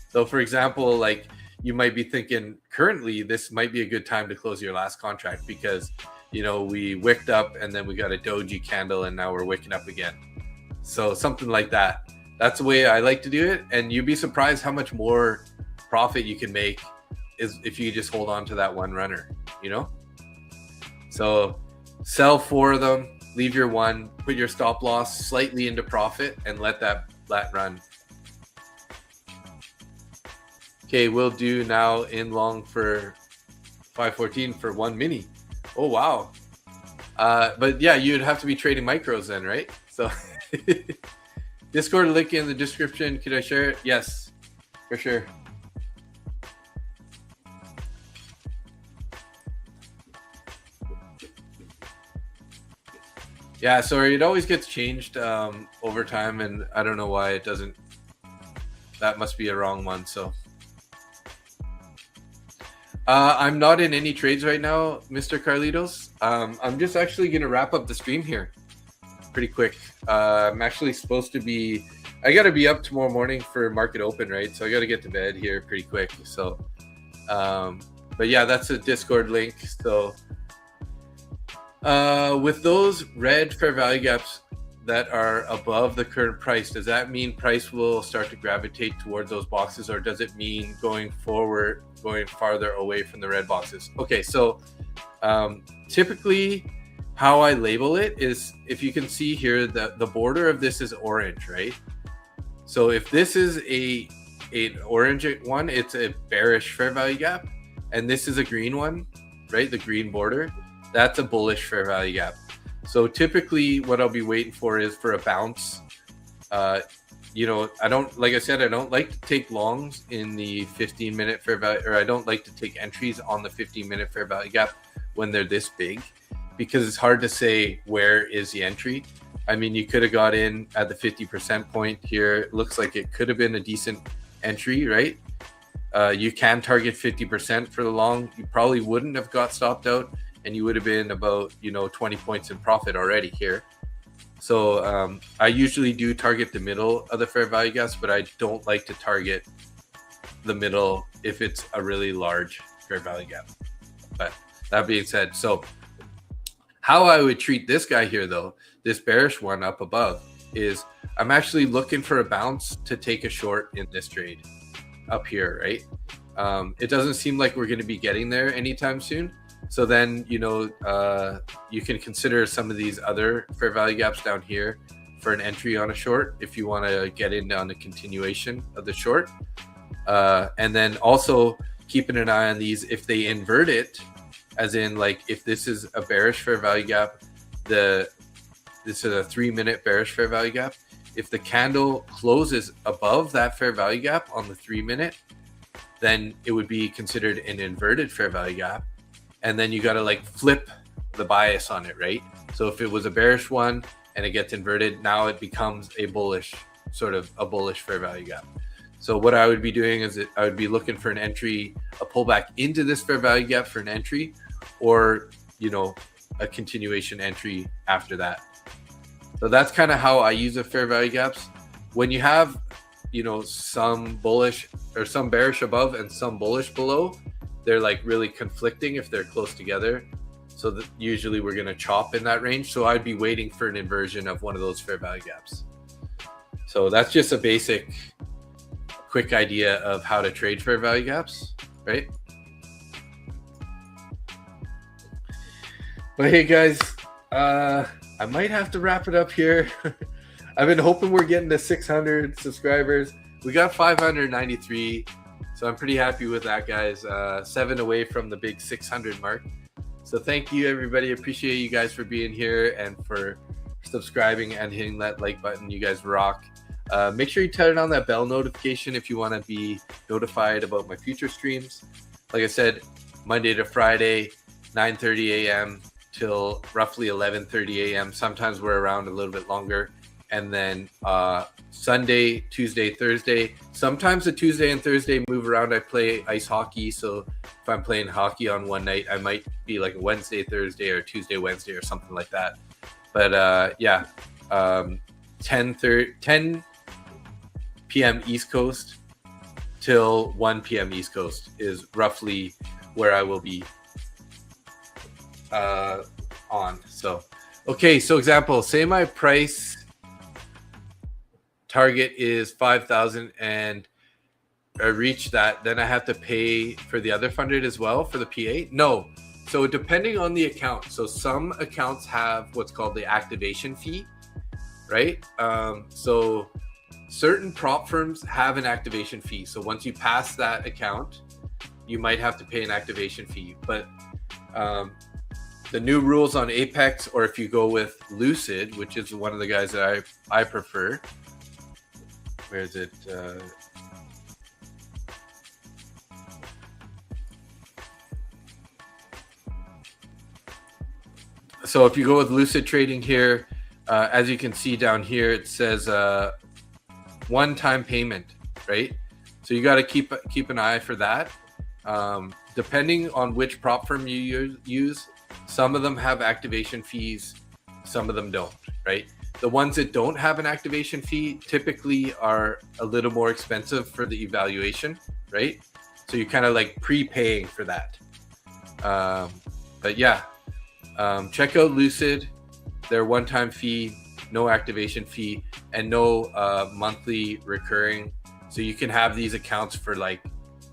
So for example, like, you might be thinking currently this might be a good time to close your last contract, because you know, we wicked up and then we got a doji candle and now we're wicking up again. So something like that. That's the way I like to do it. And you'd be surprised how much more profit you can make is if you just hold on to that 1 runner, you know? So sell 4 of them, leave your 1, put your stop loss slightly into profit, and let that run. Okay, we'll do now in long for 514 for 1 mini. Oh, wow. But yeah, you'd have to be trading micros then, right? So Discord link in the description. Could I share it? Yes, for sure. Yeah, sorry, it always gets changed over time, and I don't know why it doesn't. That must be a wrong one, so. I'm not in any trades right now, Mr. Carlitos. I'm just actually going to wrap up the stream here pretty quick. I'm actually supposed to be, I got to be up tomorrow morning for market open, right? So I got to get to bed here pretty quick. So, but yeah, that's a Discord link. So with those red fair value gaps that are above the current price, does that mean price will start to gravitate towards those boxes, or does it mean going forward, going farther away from the red boxes? Okay, so typically how I label it is, if you can see here, the border of this is orange, right? So if this is an orange one, it's a bearish fair value gap, and this is a green one, right? The green border, that's a bullish fair value gap. So typically what I'll be waiting for is for a bounce. You know, like I said, I don't like to take longs in the 15-minute fair value, or I don't like to take entries on the 15-minute fair value gap when they're this big, because it's hard to say where is the entry. I mean, you could have got in at the 50% point here. It looks like it could have been a decent entry, right? You can target 50% for the long. You probably wouldn't have got stopped out, and you would have been about, 20 points in profit already here. So I usually do target the middle of the fair value gaps, but I don't like to target the middle if it's a really large fair value gap. But that being said, so how I would treat this guy here, though, this bearish one up above, is I'm actually looking for a bounce to take a short in this trade up here, right? It doesn't seem like we're going to be getting there anytime soon. So then, you can consider some of these other fair value gaps down here for an entry on a short if you want to get in on a continuation of the short. And then also keeping an eye on these. If they invert it, as in like if this is a bearish fair value gap, this is a 3-minute bearish fair value gap. If the candle closes above that fair value gap on the 3-minute, then it would be considered an inverted fair value gap. And then you got to like flip the bias on it, right? So if it was a bearish one and it gets inverted, now it becomes a bullish, sort of a bullish fair value gap. So what I would be doing is I would be looking for an entry, a pullback into this fair value gap for an entry, or, you know, a continuation entry after that. So that's kind of how I use the fair value gaps. When you have, you know, some bullish or some bearish above and some bullish below, they're like really conflicting if they're close together. So that usually we're going to chop in that range. So I'd be waiting for an inversion of one of those fair value gaps. So that's just a basic quick idea of how to trade fair value gaps, right? But hey guys, I might have to wrap it up here. I've been hoping we're getting to 600 subscribers. We got 593, so I'm pretty happy with that, guys. 7 away from the big 600 mark. So thank you, everybody. Appreciate you guys for being here and for subscribing and hitting that like button. You guys rock. Make sure you turn on that bell notification if you want to be notified about my future streams. Like I said, Monday to Friday, 9:30 a.m. till roughly 11:30 a.m. Sometimes we're around a little bit longer. And then Sunday, Tuesday, Thursday. Sometimes the Tuesday and Thursday move around. I play ice hockey, so if I'm playing hockey on one night, I might be like a Wednesday, Thursday, or Tuesday, Wednesday, or something like that. But yeah, 10 p.m. East Coast till 1 p.m. East Coast is roughly where I will be on. So, okay, so example, say my price target is 5,000 and I reach that, then I have to pay for the other funded as well for the PA? No. So depending on the account. So some accounts have what's called the activation fee, right? So certain prop firms have an activation fee. So once you pass that account, you might have to pay an activation fee. But the new rules on Apex, or if you go with Lucid, which is one of the guys that I prefer. Where is it? So if you go with Lucid Trading here, as you can see down here, it says one-time payment, right? So you got to keep an eye for that. Depending on which prop firm you use, some of them have activation fees, some of them don't, right? The ones that don't have an activation fee typically are a little more expensive for the evaluation, right? So you're kind of like prepaying for that. But yeah, check out Lucid. Their one-time fee, no activation fee, and no monthly recurring. So you can have these accounts for like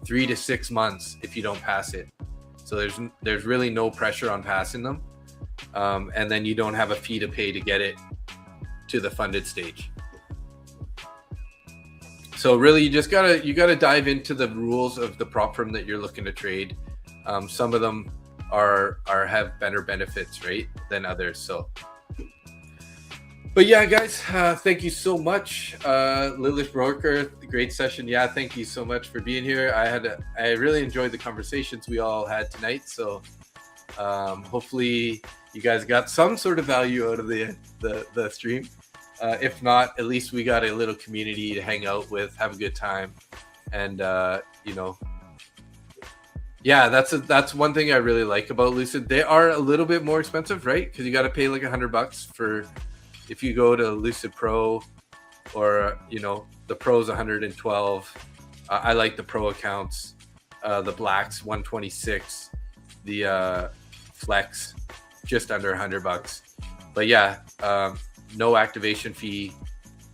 3 to 6 months if you don't pass it. So there's really no pressure on passing them. And then you don't have a fee to pay to get it to the funded stage. So really, you gotta dive into the rules of the prop firm that you're looking to trade. Some of them have better benefits, right, than others. So, but yeah, guys, thank you so much, Lilith Broker. Great session. Yeah, thank you so much for being here. I really enjoyed the conversations we all had tonight. So, hopefully, you guys got some sort of value out of the stream. If not, at least we got a little community to hang out with, have a good time, and you know, yeah, that's one thing I really like about Lucid. They are a little bit more expensive, right? Because you got to pay like $100 for if you go to Lucid Pro, or you know, the Pro's 112. I like the Pro accounts. The Black's 126. The Flex just under $100. But yeah, no activation fee,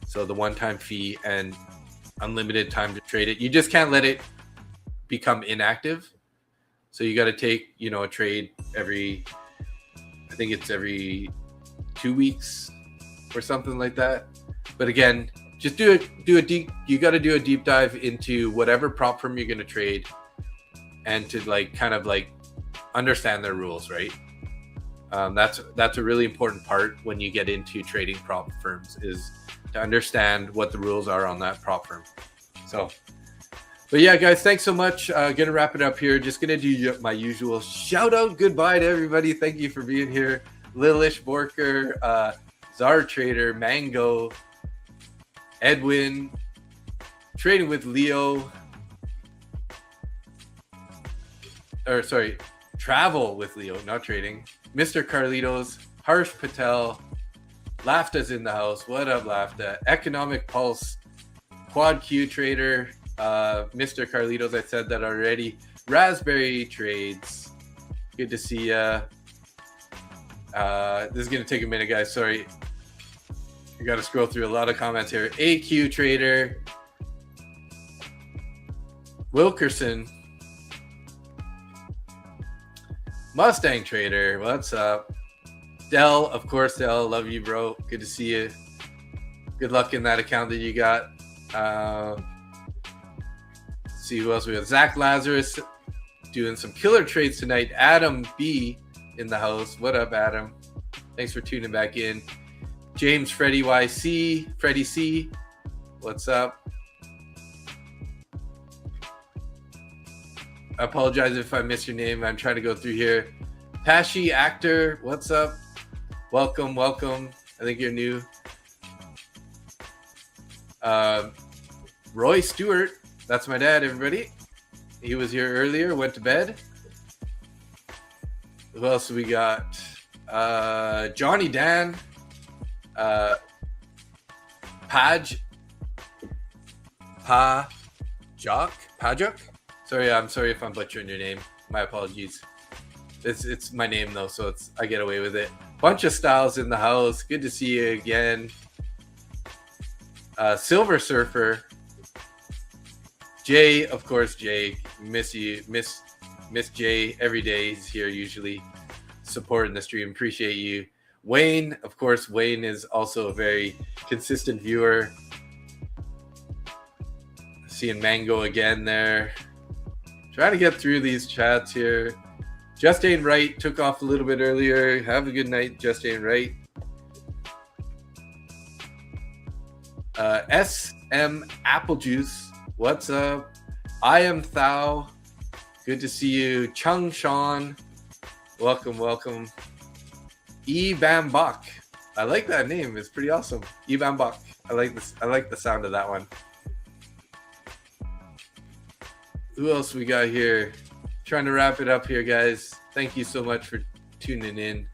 so the one-time fee and unlimited time to trade it. You just can't let it become inactive. So you got to take, you know, a trade every 2 weeks or something like that. But again, just you got to do a deep dive into whatever prop firm you're going to trade, and to like kind of like understand their rules, right? That's a really important part when you get into trading prop firms, is to understand what the rules are on that prop firm. So, but yeah, guys, thanks so much. Gonna wrap it up here. Just gonna do my usual shout out goodbye to everybody. Thank you for being here. Lilish Borker, Czar Trader, Mango, Edwin, Trading with Leo, or sorry, Travel with Leo, not trading. Mr. Carlitos, Harsh Patel, Lafta's in the house. What up, Lafta? Economic Pulse, Quad Q Trader, Mr. Carlitos, I said that already. Raspberry Trades, good to see ya. This is gonna take a minute, guys. Sorry, you got to scroll through a lot of comments here. AQ Trader, Wilkerson, Mustang Trader, what's up? Dell, of course, Dell, love you, bro. Good to see you. Good luck in that account that you got. See who else we got. Zach Lazarus doing some killer trades tonight. Adam B in the house. What up, Adam? Thanks for tuning back in. James Freddy YC, Freddy C, what's up? I apologize if I missed your name. I'm trying to go through here. Tashi Actor, what's up? Welcome, welcome. I think you're new. Roy Stewart, that's my dad, everybody. He was here earlier, went to bed. Who else we got? Johnny Dan, Pajok. Sorry, I'm sorry if I'm butchering your name. My apologies. It's my name though, so I get away with it. Bunch of styles in the house. Good to see you again. Silver Surfer. Jay, of course, Jay. Miss you, miss Jay every day. He's here usually supporting the stream. Appreciate you. Wayne, of course, Wayne is also a very consistent viewer. Seeing Mango again there. Trying to get through these chats here. Justine Wright took off a little bit earlier. Have a good night, Justine Wright. SM Apple Juice, what's up? I am Thao. Good to see you. Chung Sean, welcome, welcome. E Bambok, I like that name. It's pretty awesome. E Bambok. I like this. I like the sound of that one. Who else we got here? Trying to wrap it up here, guys. Thank you so much for tuning in.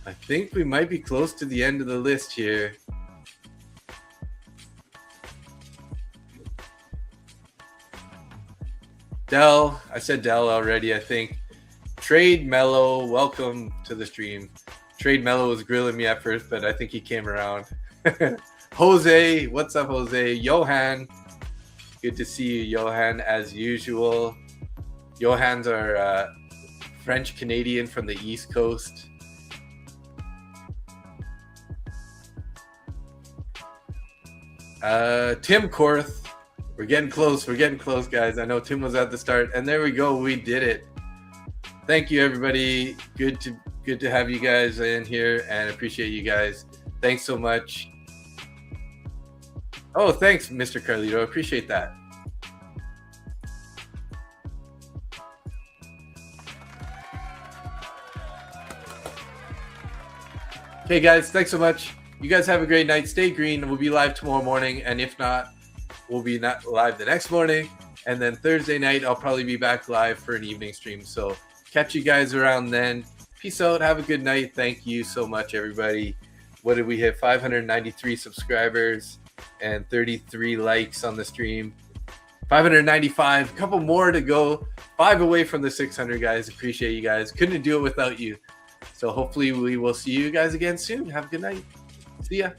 I think we might be close to the end of the list here. Dell, I said Dell already, I think. Trade Mellow, welcome to the stream. Trade Mellow was grilling me at first, but I think he came around. Jose, what's up, Jose? Johan, good to see you, Johan, as usual. Johan's our French-Canadian from the East Coast. Tim Korth, we're getting close, guys. I know Tim was at the start, and there we go, we did it. Thank you, everybody. Good to have you guys in here, and appreciate you guys. Thanks so much. Oh, thanks, Mr. Carlito. Appreciate that. Okay, guys, thanks so much. You guys have a great night. Stay green. We'll be live tomorrow morning, and if not, we'll be not live the next morning. And then Thursday night, I'll probably be back live for an evening stream. So catch you guys around then. Peace out. Have a good night. Thank you so much, everybody. What did we hit? 593 subscribers and 33 likes on the stream. 595. A couple more to go. 5 away from the 600, guys. Appreciate you guys. Couldn't do it without you. So hopefully we will see you guys again soon. Have a good night. See ya.